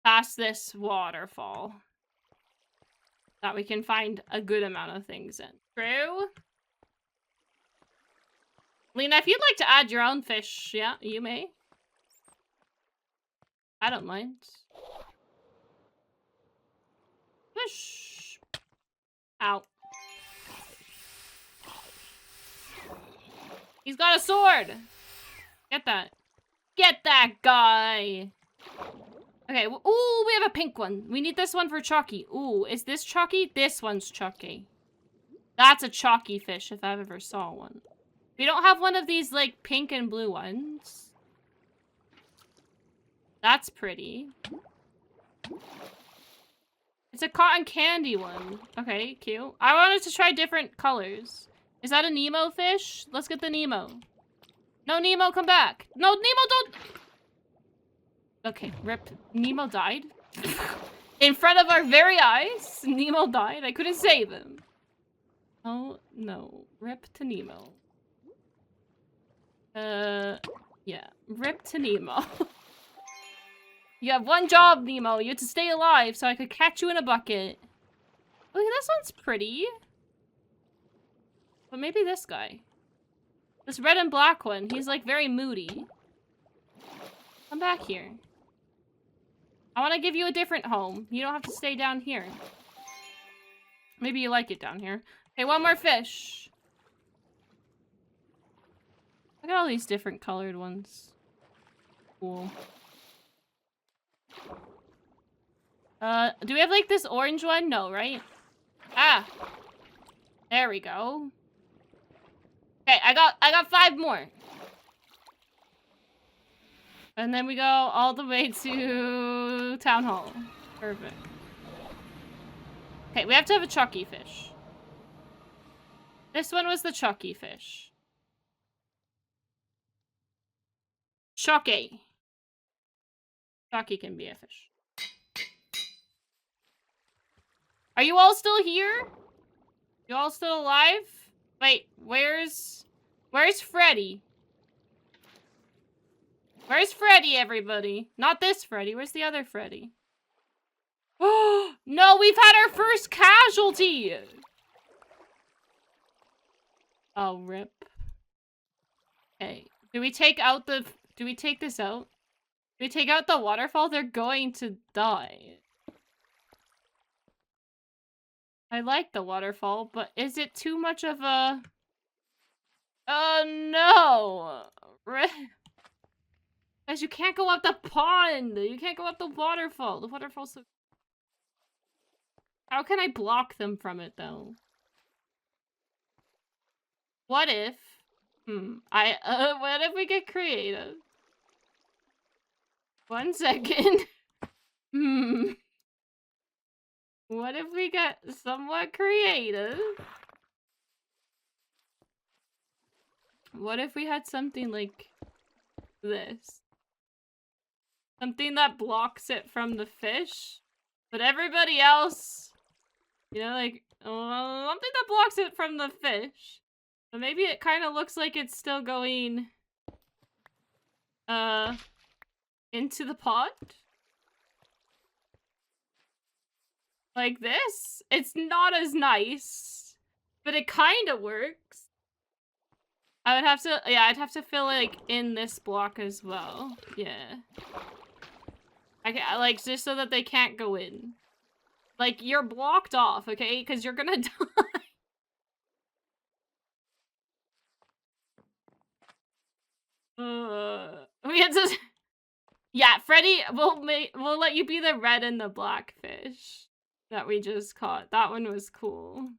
Past this waterfall. That we can find a good amount of things in. True? Lena, if you'd like to add your own fish, yeah, you may. I don't mind. Fish. Ow. He's got a sword. Get that. Get that guy. Okay. Ooh, we have a pink one. We need this one for Chucky. Ooh, is this Chucky? This one's Chucky. That's a chalky fish if I've ever saw one. We don't have one of these, like, pink and blue ones. That's pretty. It's a cotton candy one. Okay, cute. I wanted to try different colors. Is that a Nemo fish? Let's get the Nemo. No, Nemo, come back. No, Nemo, don't... Okay, rip. Nemo died. In front of our very eyes, Nemo died. I couldn't save him. Oh, no. Rip to Nemo. Yeah. Rip to Nemo. You have one job, Nemo. You have to stay alive so I could catch you in a bucket. Look, this one's pretty. But maybe this guy. This red and black one. He's, like, very moody. Come back here. I want to give you a different home. You don't have to stay down here. Maybe you like it down here. Okay, one more fish. Look at all these different colored ones. Cool. Do we have, like, this orange one? No, right? Ah! There we go. Okay, I got 5 more. And then we go all the way to Town Hall. Perfect. Okay, we have to have a Chucky fish. This one was the Chucky fish. Chucky. Chucky can be a fish. Are you all still here? You all still alive? Wait, where's Freddy? Where's Freddy, everybody? Not this Freddy. Where's the other Freddy? Oh, no, we've had our first casualty! Oh, rip. Okay. Do we take this out? Do we take out the waterfall? They're going to die. I like the waterfall, but is it too much of a... Oh, no! Guys, you can't go up the pond! You can't go up the waterfall! The waterfall's so... How can I block them from it, though? What if... what if we get creative? 1 second. What if we get somewhat creative? What if we had something like this? Something that blocks it from the fish, but everybody else, you know, like, something that blocks it from the fish. But maybe it kind of looks like it's still going, into the pond? Like this? It's not as nice, but it kind of works. I would have to, yeah, I'd have to fill like in this block as well. Yeah. Like, just so that they can't go in. Like, you're blocked off, okay? Because you're gonna die. We had to... Yeah, Freddy, we'll let you be the red and the black fish that we just caught. That one was cool.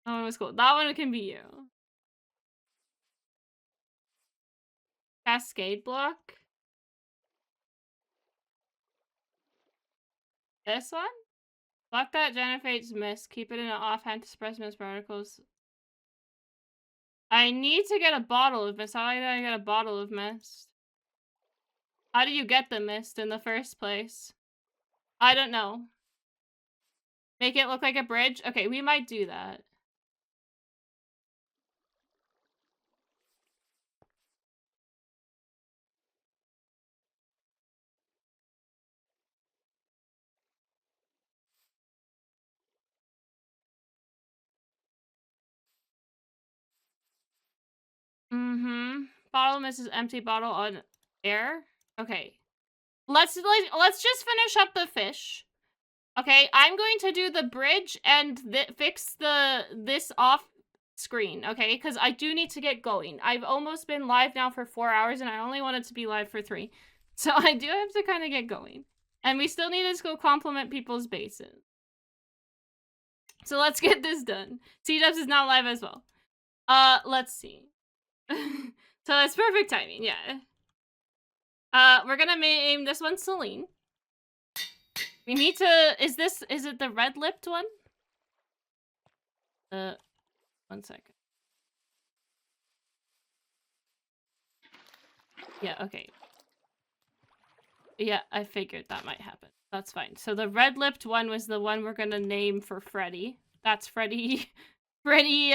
That one was cool. That one can be you. Cascade block. This one? Block that generates mist. Keep it in an offhand to suppress mist particles. I need to get a bottle of mist. How do I get a bottle of mist? How do you get the mist in the first place? I don't know. Make it look like a bridge? Okay, we might do that. Bottle of mist is empty, bottle on air. Okay. Let's just finish up the fish. Okay, I'm going to do the bridge and fix this off screen, okay? Because I do need to get going. I've almost been live now for 4 hours, and I only wanted to be live for 3. So I do have to kind of get going. And we still need to go compliment people's bases. So let's get this done. C-Dubs is now live as well. Let's see. So it's perfect timing, yeah. We're gonna name this one Celine. We need to... Is it the red-lipped one? 1 second. Yeah, okay. Yeah, I figured that might happen. That's fine. So the red-lipped one was the one we're gonna name for Freddy. That's Freddy... Freddy,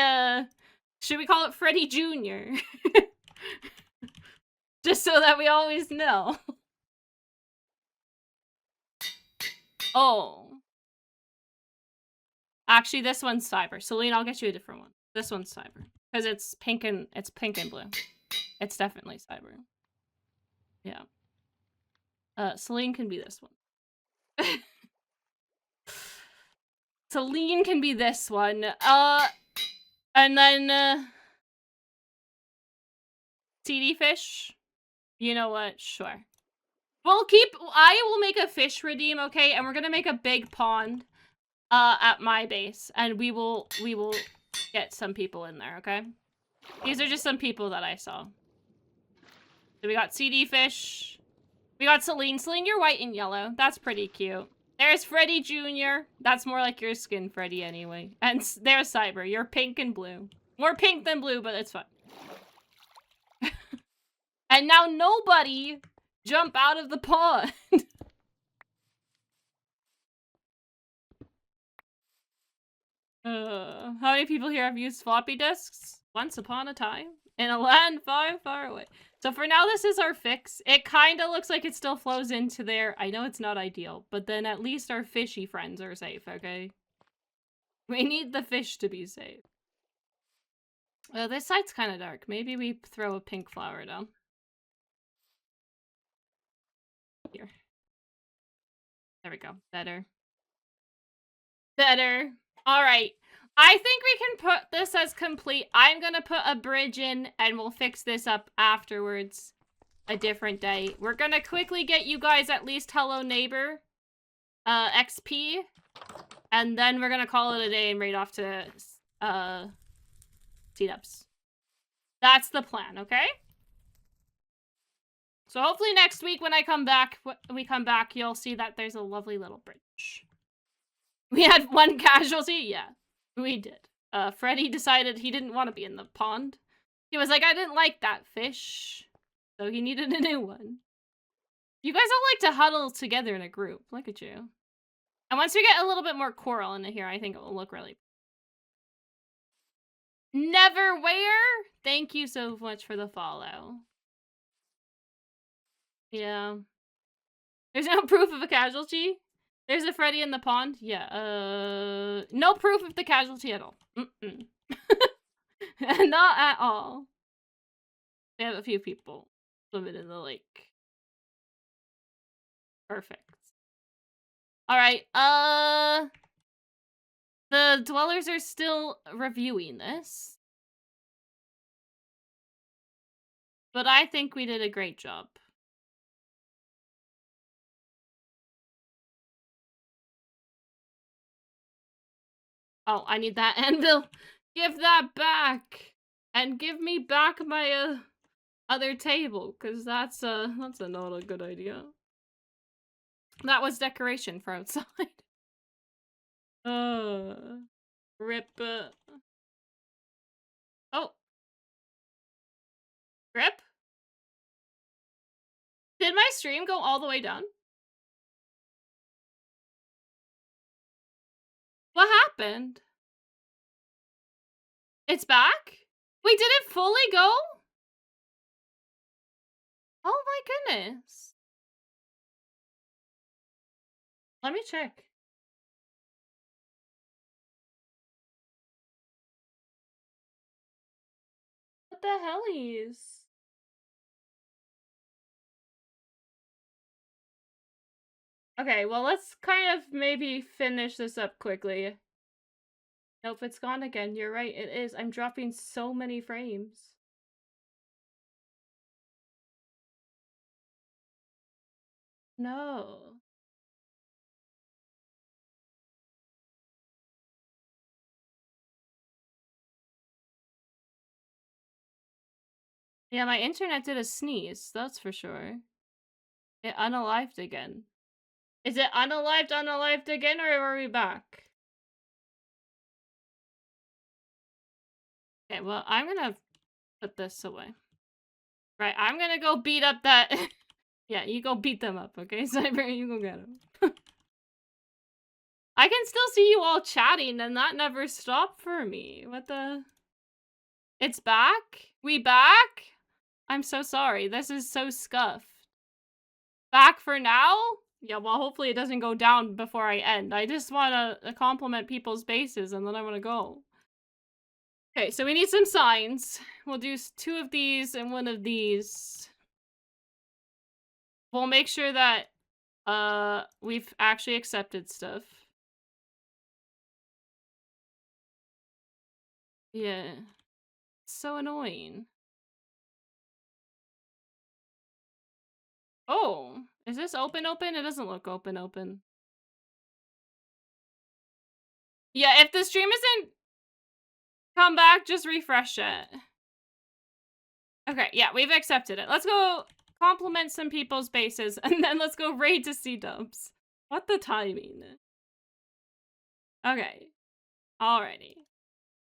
should we call it Freddy Jr.? Just so that we always know. Oh. Actually, this one's cyber. Celine, I'll get you a different one. This one's cyber. Because it's pink and blue. It's definitely cyber. Yeah. Celine can be this one. Celine can be this one. And then, CD fish. You know what? Sure. I will make a fish redeem, okay? And we're gonna make a big pond, at my base. And we will get some people in there, okay? These are just some people that I saw. So we got CD fish. We got Celine. Celine, you're white and yellow. That's pretty cute. There's Freddy Jr. That's more like your skin, Freddy, anyway. And there's Cyber. You're pink and blue. More pink than blue, but it's fine. And now nobody jump out of the pond. How many people here have used floppy disks? Once upon a time. In a land far, far away. So for now, this is our fix. It kind of looks like it still flows into there. I know it's not ideal, but then at least our fishy friends are safe, okay? We need the fish to be safe. This side's kind of dark. Maybe we throw a pink flower down. Here. There we go. Better. Better. All right. I think we can put this as complete. I'm going to put a bridge in and we'll fix this up afterwards. A different day. We're going to quickly get you guys at least Hello Neighbor XP. And then we're going to call it a day and raid off to T-dubs. That's the plan, okay? So hopefully next week when we come back, you'll see that there's a lovely little bridge. We had one casualty? Yeah, we did. Freddy decided he didn't want to be in the pond. He was like, I didn't like that fish. So he needed a new one. You guys all like to huddle together in a group. Look at you. And once we get a little bit more coral into here, I think it will look really... Neverwhere? Thank you so much for the follow. Yeah. There's no proof of a casualty? There's a Freddy in the pond? Yeah, no proof of the casualty at all. Mm-mm. Not at all. We have a few people swimming in the lake. Perfect. Alright, the dwellers are still reviewing this. But I think we did a great job. Oh, I need that anvil. Give that back. And give me back my, other table. Because that's not a good idea. That was decoration for outside. Rip. Oh. Rip? Did my stream go all the way down? What happened? It's back? Wait, did it fully go? Oh my goodness. Let me check. What the hellies? Okay, well, let's kind of maybe finish this up quickly. Nope, it's gone again. You're right, it is. I'm dropping so many frames. No. Yeah, my internet did a sneeze, that's for sure. It unalived again. Is it unalived again, or are we back? Okay, well, I'm gonna put this away. Right, I'm gonna go beat up that... Yeah, you go beat them up, okay? Cyber, you go get them. I can still see you all chatting, and that never stopped for me. What the... It's back? We back? I'm so sorry. This is so scuffed. Back for now? Yeah, well, hopefully it doesn't go down before I end. I just want to compliment people's bases, and then I want to go. Okay, so we need some signs. We'll do 2 of these and 1 of these. We'll make sure that we've actually accepted stuff. Yeah. It's so annoying. Oh, is this open? It doesn't look open. Yeah, if the stream isn't come back, just refresh it. Okay, yeah, we've accepted it. Let's go compliment some people's bases, and then let's go raid to C-dubs. What the timing? Okay. Alrighty.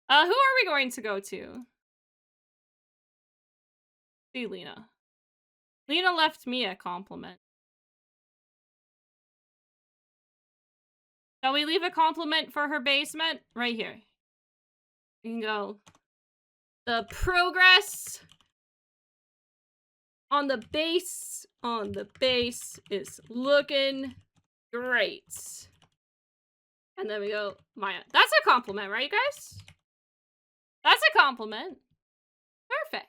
Who are we going to go to? See Lena. Lena left me a compliment. Shall we leave a compliment for her basement? Right here. You can go. The progress on the base is looking great. And then we go, Maya. That's a compliment, right, you guys? That's a compliment. Perfect.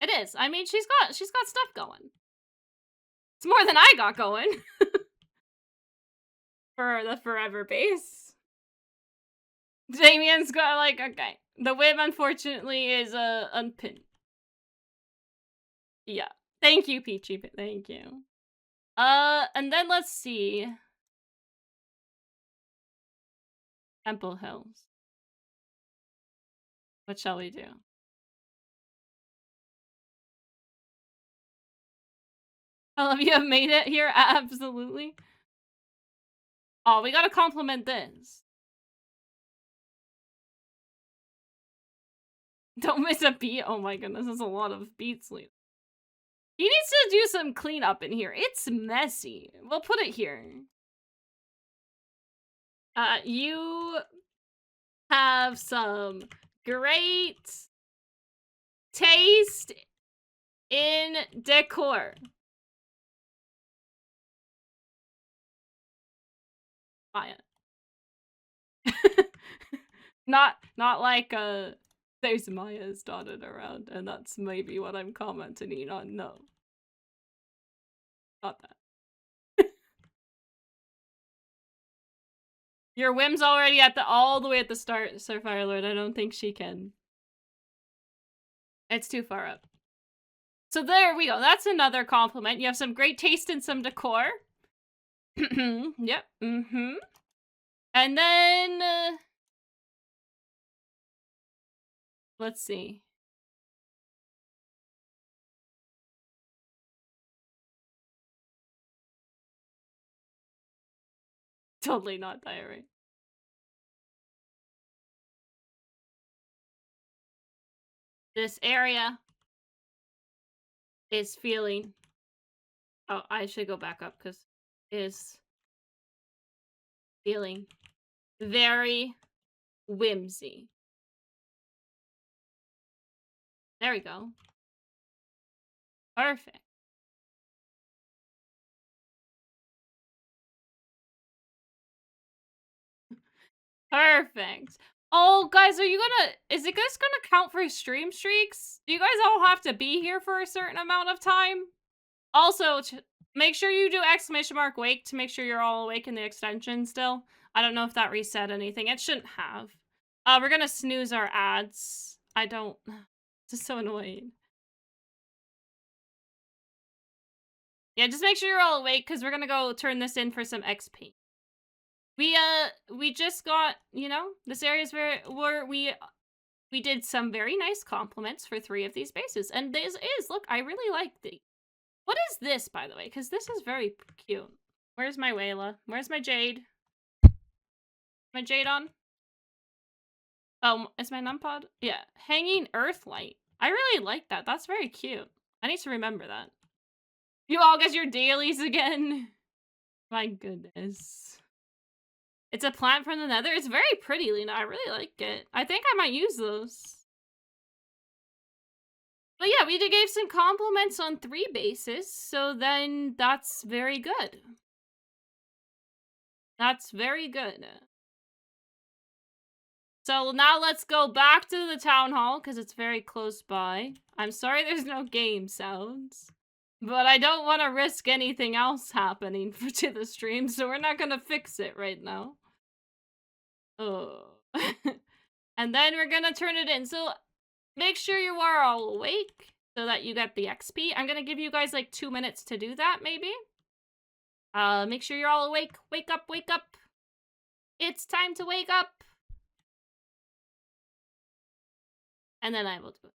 It is. I mean, she's got stuff going. It's more than I got going. For the forever base. Damien's got, like, okay. The whip, unfortunately, is unpinned. Yeah. Thank you, Peachy. Thank you. And then let's see. Temple Hills. What shall we do? All of you have made it here? Absolutely. Oh, we gotta compliment this. Don't miss a beat. Oh my goodness, there's a lot of beats. He needs to do some cleanup in here. It's messy. We'll put it here. You have some great taste in decor. Maya. not like there's Maya's dotted around, and that's maybe what I'm commenting on. No. Not that. Your whim's already at all the way at the start, Sir Firelord. I don't think she can. It's too far up. So there we go. That's another compliment. You have some great taste in some decor. Yep. Mm-hmm. And then let's see. Totally not diary. This area is feeling. Oh, I should go back up because is feeling very whimsy. There we go. Perfect. Perfect. Oh, guys, are you gonna... Is it guys gonna count for stream streaks? Do you guys all have to be here for a certain amount of time? Also, make sure you do ! wake to make sure you're all awake in the extension still. I don't know if that reset anything. It shouldn't have. We're gonna snooze our ads. I don't... It's just so annoying. Yeah, just make sure you're all awake, because we're gonna go turn this in for some XP. We just got, you know, this area is where we did some very nice compliments for 3 of these bases. And this is, look, I really like the... What is this, by the way? Because this is very cute. Where's my Wayla? Where's my Jade? My Jade on? Oh, is my numpod? Yeah. Hanging Earthlight. I really like that. That's very cute. I need to remember that. You all get your dailies again. My goodness. It's a plant from the nether. It's very pretty, Lena. I really like it. I think I might use those. But yeah, we gave some compliments on 3 bases, so then that's very good. That's very good. So now let's go back to the town hall, because it's very close by. I'm sorry there's no game sounds. But I don't want to risk anything else happening to the stream, so we're not going to fix it right now. Oh. And then we're gonna turn it in. So make sure you are all awake so that you get the XP. I'm gonna give you guys like 2 minutes to do that, maybe. Make sure you're all awake. Wake up, wake up. It's time to wake up. And then I will do it.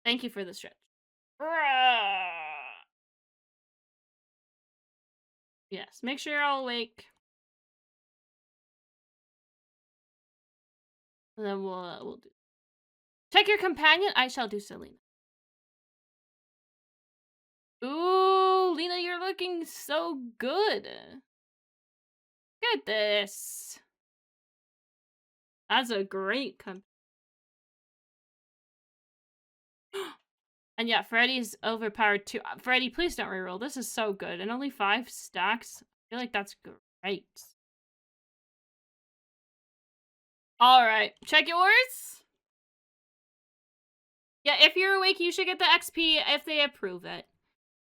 Thank you for the stretch. Yes, make sure you're all awake. And then we'll do. Check your companion. I shall do so, Lena. Ooh, Lena, you're looking so good. Look at this. That's a great companion. And yeah, Freddy's overpowered too. Freddy, please don't reroll. This is so good. And only 5 stacks. I feel like that's great. Alright, check yours. Yeah, if you're awake, you should get the XP if they approve it.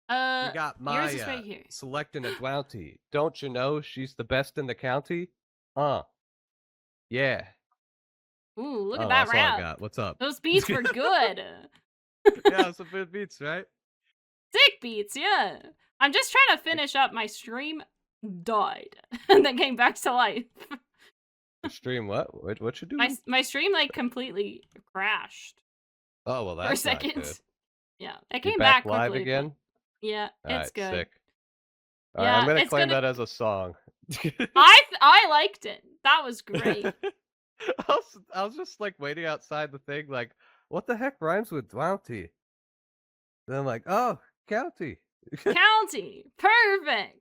We got Maya yours is right here. selecting a bounty. Don't you know she's the best in the county? Yeah. Ooh, look at that that's rap. all I got. What's up? Those beats were good. Yeah, some good beats, right? Sick beats, yeah. I'm just trying to finish up. My stream died and then came back to life. Your stream what? What you My doing? my stream like completely crashed Oh well, for a that's not second. good. Yeah, it You came back back live quickly, but again? yeah, All it's right, good. sick. All right, I'm Yeah, gonna it's claim gonna. that as a song. I liked it. That was great. I was just like waiting outside the thing, like, what the heck rhymes with bounty? Then I'm like, oh, county. County, perfect.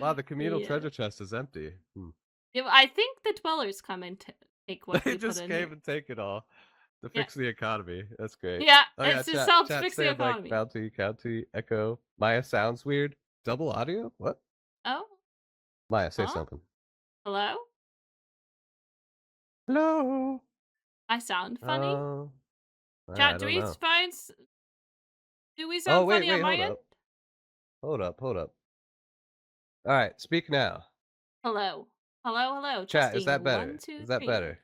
Wow, the communal Yeah. treasure chest is empty. Yeah, I think the dwellers come and take what They we put just in came here. and take it all to Yeah. fix the economy. That's great. Yeah, Oh yeah, it's just chat helps chat fix the saying like economy. bounty, county, echo. Maya sounds weird. Double audio? What? Oh, Maya, say huh? something. Hello? Hello. I sound funny? I Chat, don't know. do we Oh sound wait, funny on wait, my hold end? up. Hold up. All right, speak now. Hello. Hello. Chat, is Testing. that 1, better? 2, Is that 3. better?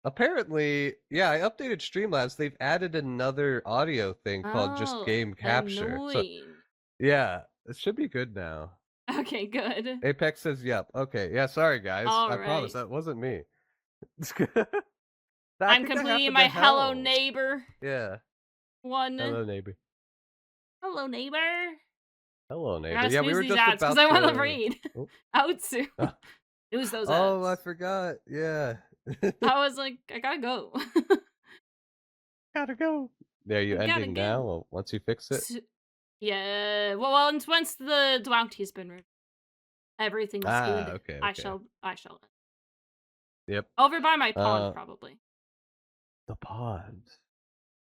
Apparently, yeah, I updated Streamlabs. They've added another audio thing called just Oh, game capture. So, annoying. yeah, it should be good now. Okay, good. Apex says, yep. Okay, yeah, sorry, guys. All I promise right. that wasn't me. I I'm think that completing happened my to hello Hell. neighbor Yeah. one. Hello, neighbor. Hello neighbor. Hello, I neighbor. gotta Yeah, we snooze were these just ads because about I want to to. read. Oh. Out soon. Snooze those Oh, I ads. forgot. Yeah. I was like, I gotta go. Gotta go. There, you Gotta ending go. now? Well, once you fix it. Yeah. Well, once the bounty's been removed, everything's good. Okay. I shall. Yep. Over by my pond, probably. The pond.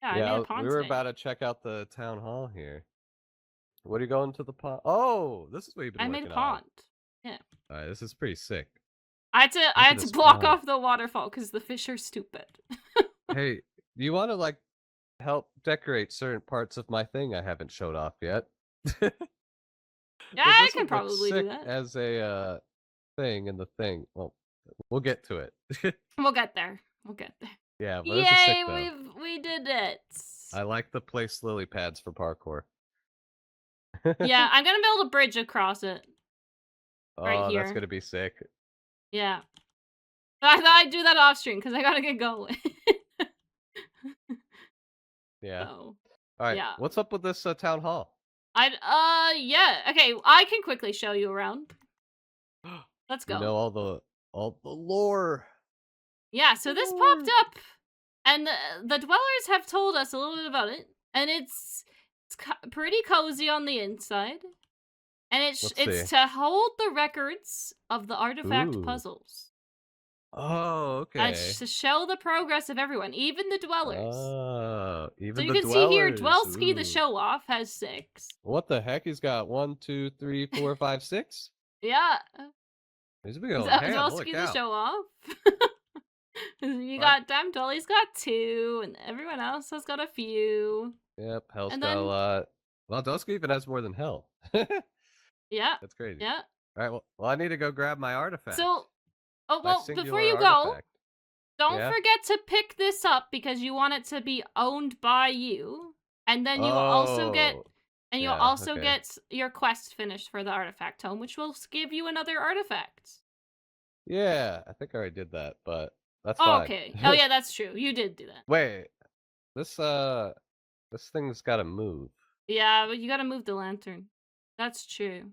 Yeah, I made Yeah, a pond we were today. about to check out the town hall here. What are you going to the pond? Oh, this is what you've been I made working a on. pond. Yeah. All right, this is pretty sick. I had to this block pond. off the waterfall because the fish are stupid. Hey, do you want to like help decorate certain parts of my thing I haven't showed off yet? Yeah, 'Cause I this can would look probably do sick that. as a thing in the thing. Well, we'll get to it. We'll get there. Yeah, but this is sick though. Yay, we did it. I like the place lily pads for parkour. Yeah, I'm gonna build a bridge across it. Right Oh, here. that's gonna be sick. Yeah. But I thought I'd do that off stream because I gotta get going. Yeah. So, All right. yeah. What's up with this town hall? Yeah. Okay, I can quickly show you around. Let's go. You know all the lore. Yeah, so this popped up, and the dwellers have told us a little bit about it, and it's pretty cozy on the inside, and it's to hold the records of the artifact puzzles. Oh, okay. To show the progress of everyone, even the dwellers. Oh, even so you the can dwellers. see here, Dwellski the show off has 6. What the heck? He's got 1, 2, 3, 4, 5, 6. Yeah. He's been going ham. Holy Dwellski cow. the show off. You got Damdol, he's got 2, and everyone else has got a few. Yep, Hell's And got then- a lot. Well, Dusky even has more than Hell. Yeah. That's crazy. Yeah. All right, well, I need to go grab my artifact. So, My before you singular go, artifact. don't Yeah? forget to pick this up because you want it to be owned by you, and then you'll also get your quest finished for the artifact tome, which will give you another artifact. Yeah, I think I already did that, but that's Oh, fine. okay. Oh yeah, that's true. You did do that. Wait, this thing's got to move. Yeah, but you got to move the lantern. That's true.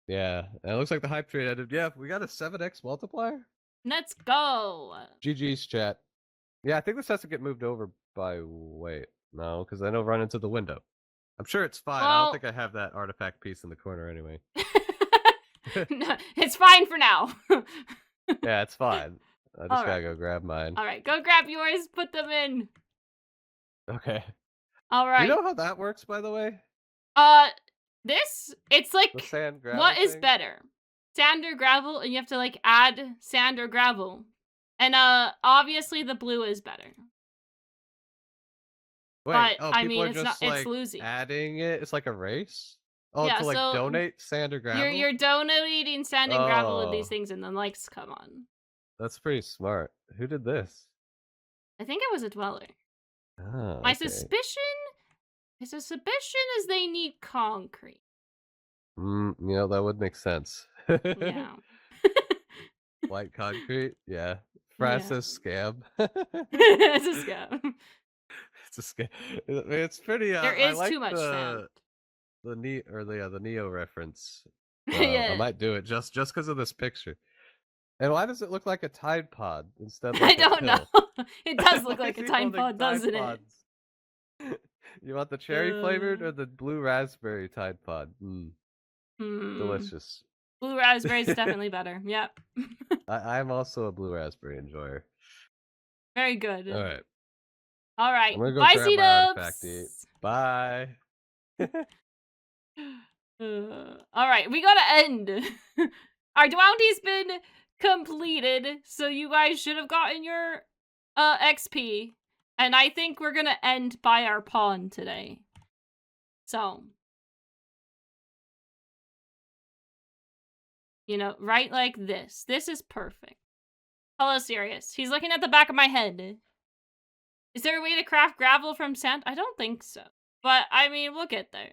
Yeah, and it looks like the hype trade ended. Yeah, we got a 7x multiplier. Let's go. GG's chat. Yeah, I think this has to get moved over by wait. No, because then it'll run into the window. I'm sure it's fine. I don't think I have that artifact piece in the corner anyway. No, it's fine for now. Yeah, it's fine. I just gotta go grab mine. All right, go grab yours. Put them in. Okay. All right. Do you know how that works, by the way? It's like the sand gravel what is thing? better, sand or gravel? And you have to like add sand or gravel, and obviously the blue is better. Wait, but I mean, it's not. like It's losing. adding it. It's like a race. Oh, Yeah, to like so donate sand or gravel. You're donating sand and gravel in these things, and the likes come on. That's pretty smart. Who did this? I think it was a dweller. Oh, My suspicion is they need concrete. You know, that would make sense. Yeah. White concrete. Yeah. Yeah. Francis scam. It's a scam. It's a scam. It's pretty. There I is like too much sound. the Neo reference. I Yeah. might do it just because of this picture. And why does it look like a Tide Pod instead I like a don't know. pill? It does look Why like is a he Tide holding Pod, Tide doesn't it? Pods? You want the cherry flavored Uh, or the blue raspberry Tide Pod? hmm. Delicious. Blue raspberry is definitely better. Yep. I'm also a blue raspberry enjoyer. Very good. All right. All right. I'm gonna go Bye, grab my artifact to eat. C-dubs. Bye. All right, we gotta end. Our bounty's been completed, so you guys should have gotten your XP. And I think we're gonna end by our pawn today. So, you know, right like this. This is perfect. Hello, Sirius. He's looking at the back of my head. Is there a way to craft gravel from sand? I don't think so. But, I mean, we'll get there.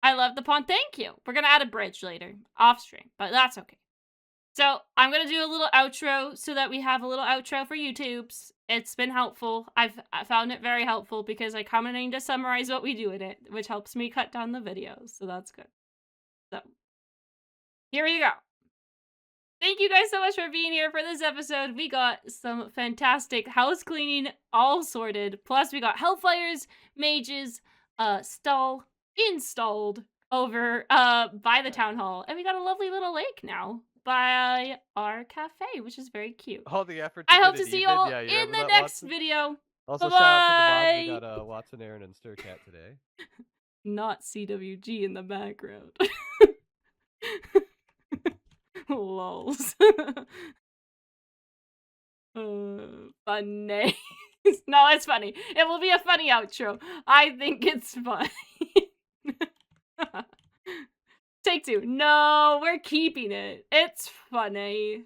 I love the pawn. Thank you. We're gonna add a bridge later. Off stream, but that's okay. So, I'm gonna do a little outro so that we have a little outro for YouTubes. It's been helpful. I found it very helpful because I kind of need to summarize what we do in it, which helps me cut down the videos, so that's good. So, here we go. Thank you guys so much for being here for this episode. We got some fantastic house cleaning all sorted. Plus, we got Hellfires, Mages, installed over by the town hall. And we got a lovely little lake now by our cafe, which is very cute. All the effort. I hope to see you all in the next video. Also, Bye-bye. shout out to the mods. We got Watson, Aaron, and Stircat today. Not CWG in the background. Lols. Funny. No, it's funny. It will be a funny outro. I think it's funny. Take two. No, we're keeping it. It's funny.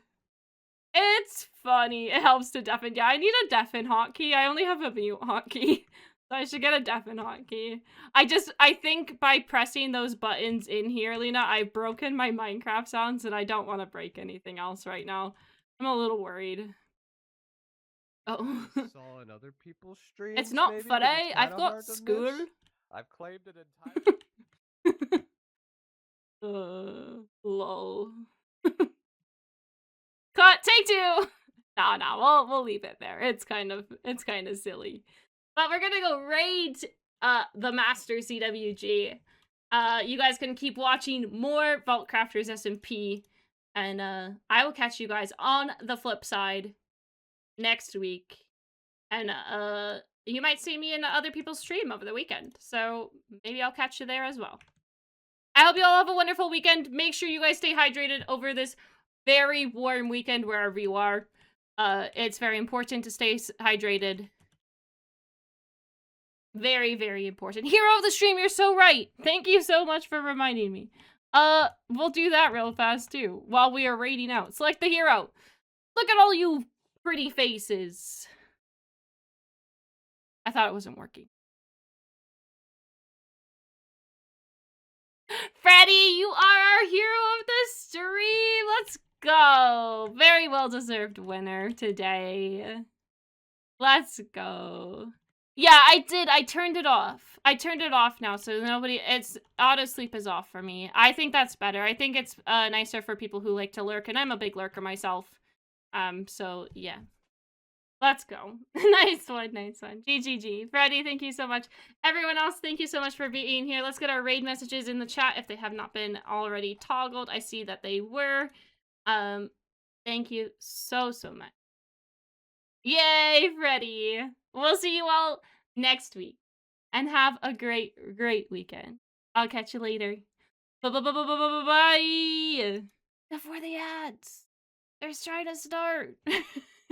It's funny. It helps to deafen. Yeah, I need a deafen hotkey. I only have a mute hotkey. So I should get a deafen hotkey. I think by pressing those buttons in here, Lena, I've broken my Minecraft sounds and I don't want to break anything else right now. I'm a little worried. Oh. Saw in other people's streams. It's not funny. I've got school. I've claimed it entirely. Lol. Cut. Take two. No. We'll leave it there. It's kind of silly. But we're gonna go raid the Master CWG. You guys can keep watching more Vault Crafters SMP, and I will catch you guys on the flip side next week. And you might see me in other people's stream over the weekend, so maybe I'll catch you there as well. I hope you all have a wonderful weekend. Make sure you guys stay hydrated over this very warm weekend wherever you are. It's very important to stay hydrated. Very, very important. Hero of the stream, you're so right. Thank you so much for reminding me. We'll do that real fast too, while we are raiding out. Select the hero. Look at all you pretty faces. I thought it wasn't working. Freddy, you are our hero of the stream. Let's go. Very well-deserved winner today. Let's go. Yeah, I did. I turned it off. I turned it off now, so nobody... auto sleep is off for me. I think that's better. I think it's nicer for people who like to lurk, and I'm a big lurker myself. So, yeah. Let's go. Nice one. GGG. Freddy, thank you so much. Everyone else, thank you so much for being here. Let's get our raid messages in the chat if they have not been already toggled. I see that they were. Thank you so much. Yay, Freddy. We'll see you all next week. And have a great weekend. I'll catch you later. Bye. Before the ads. They're trying to start.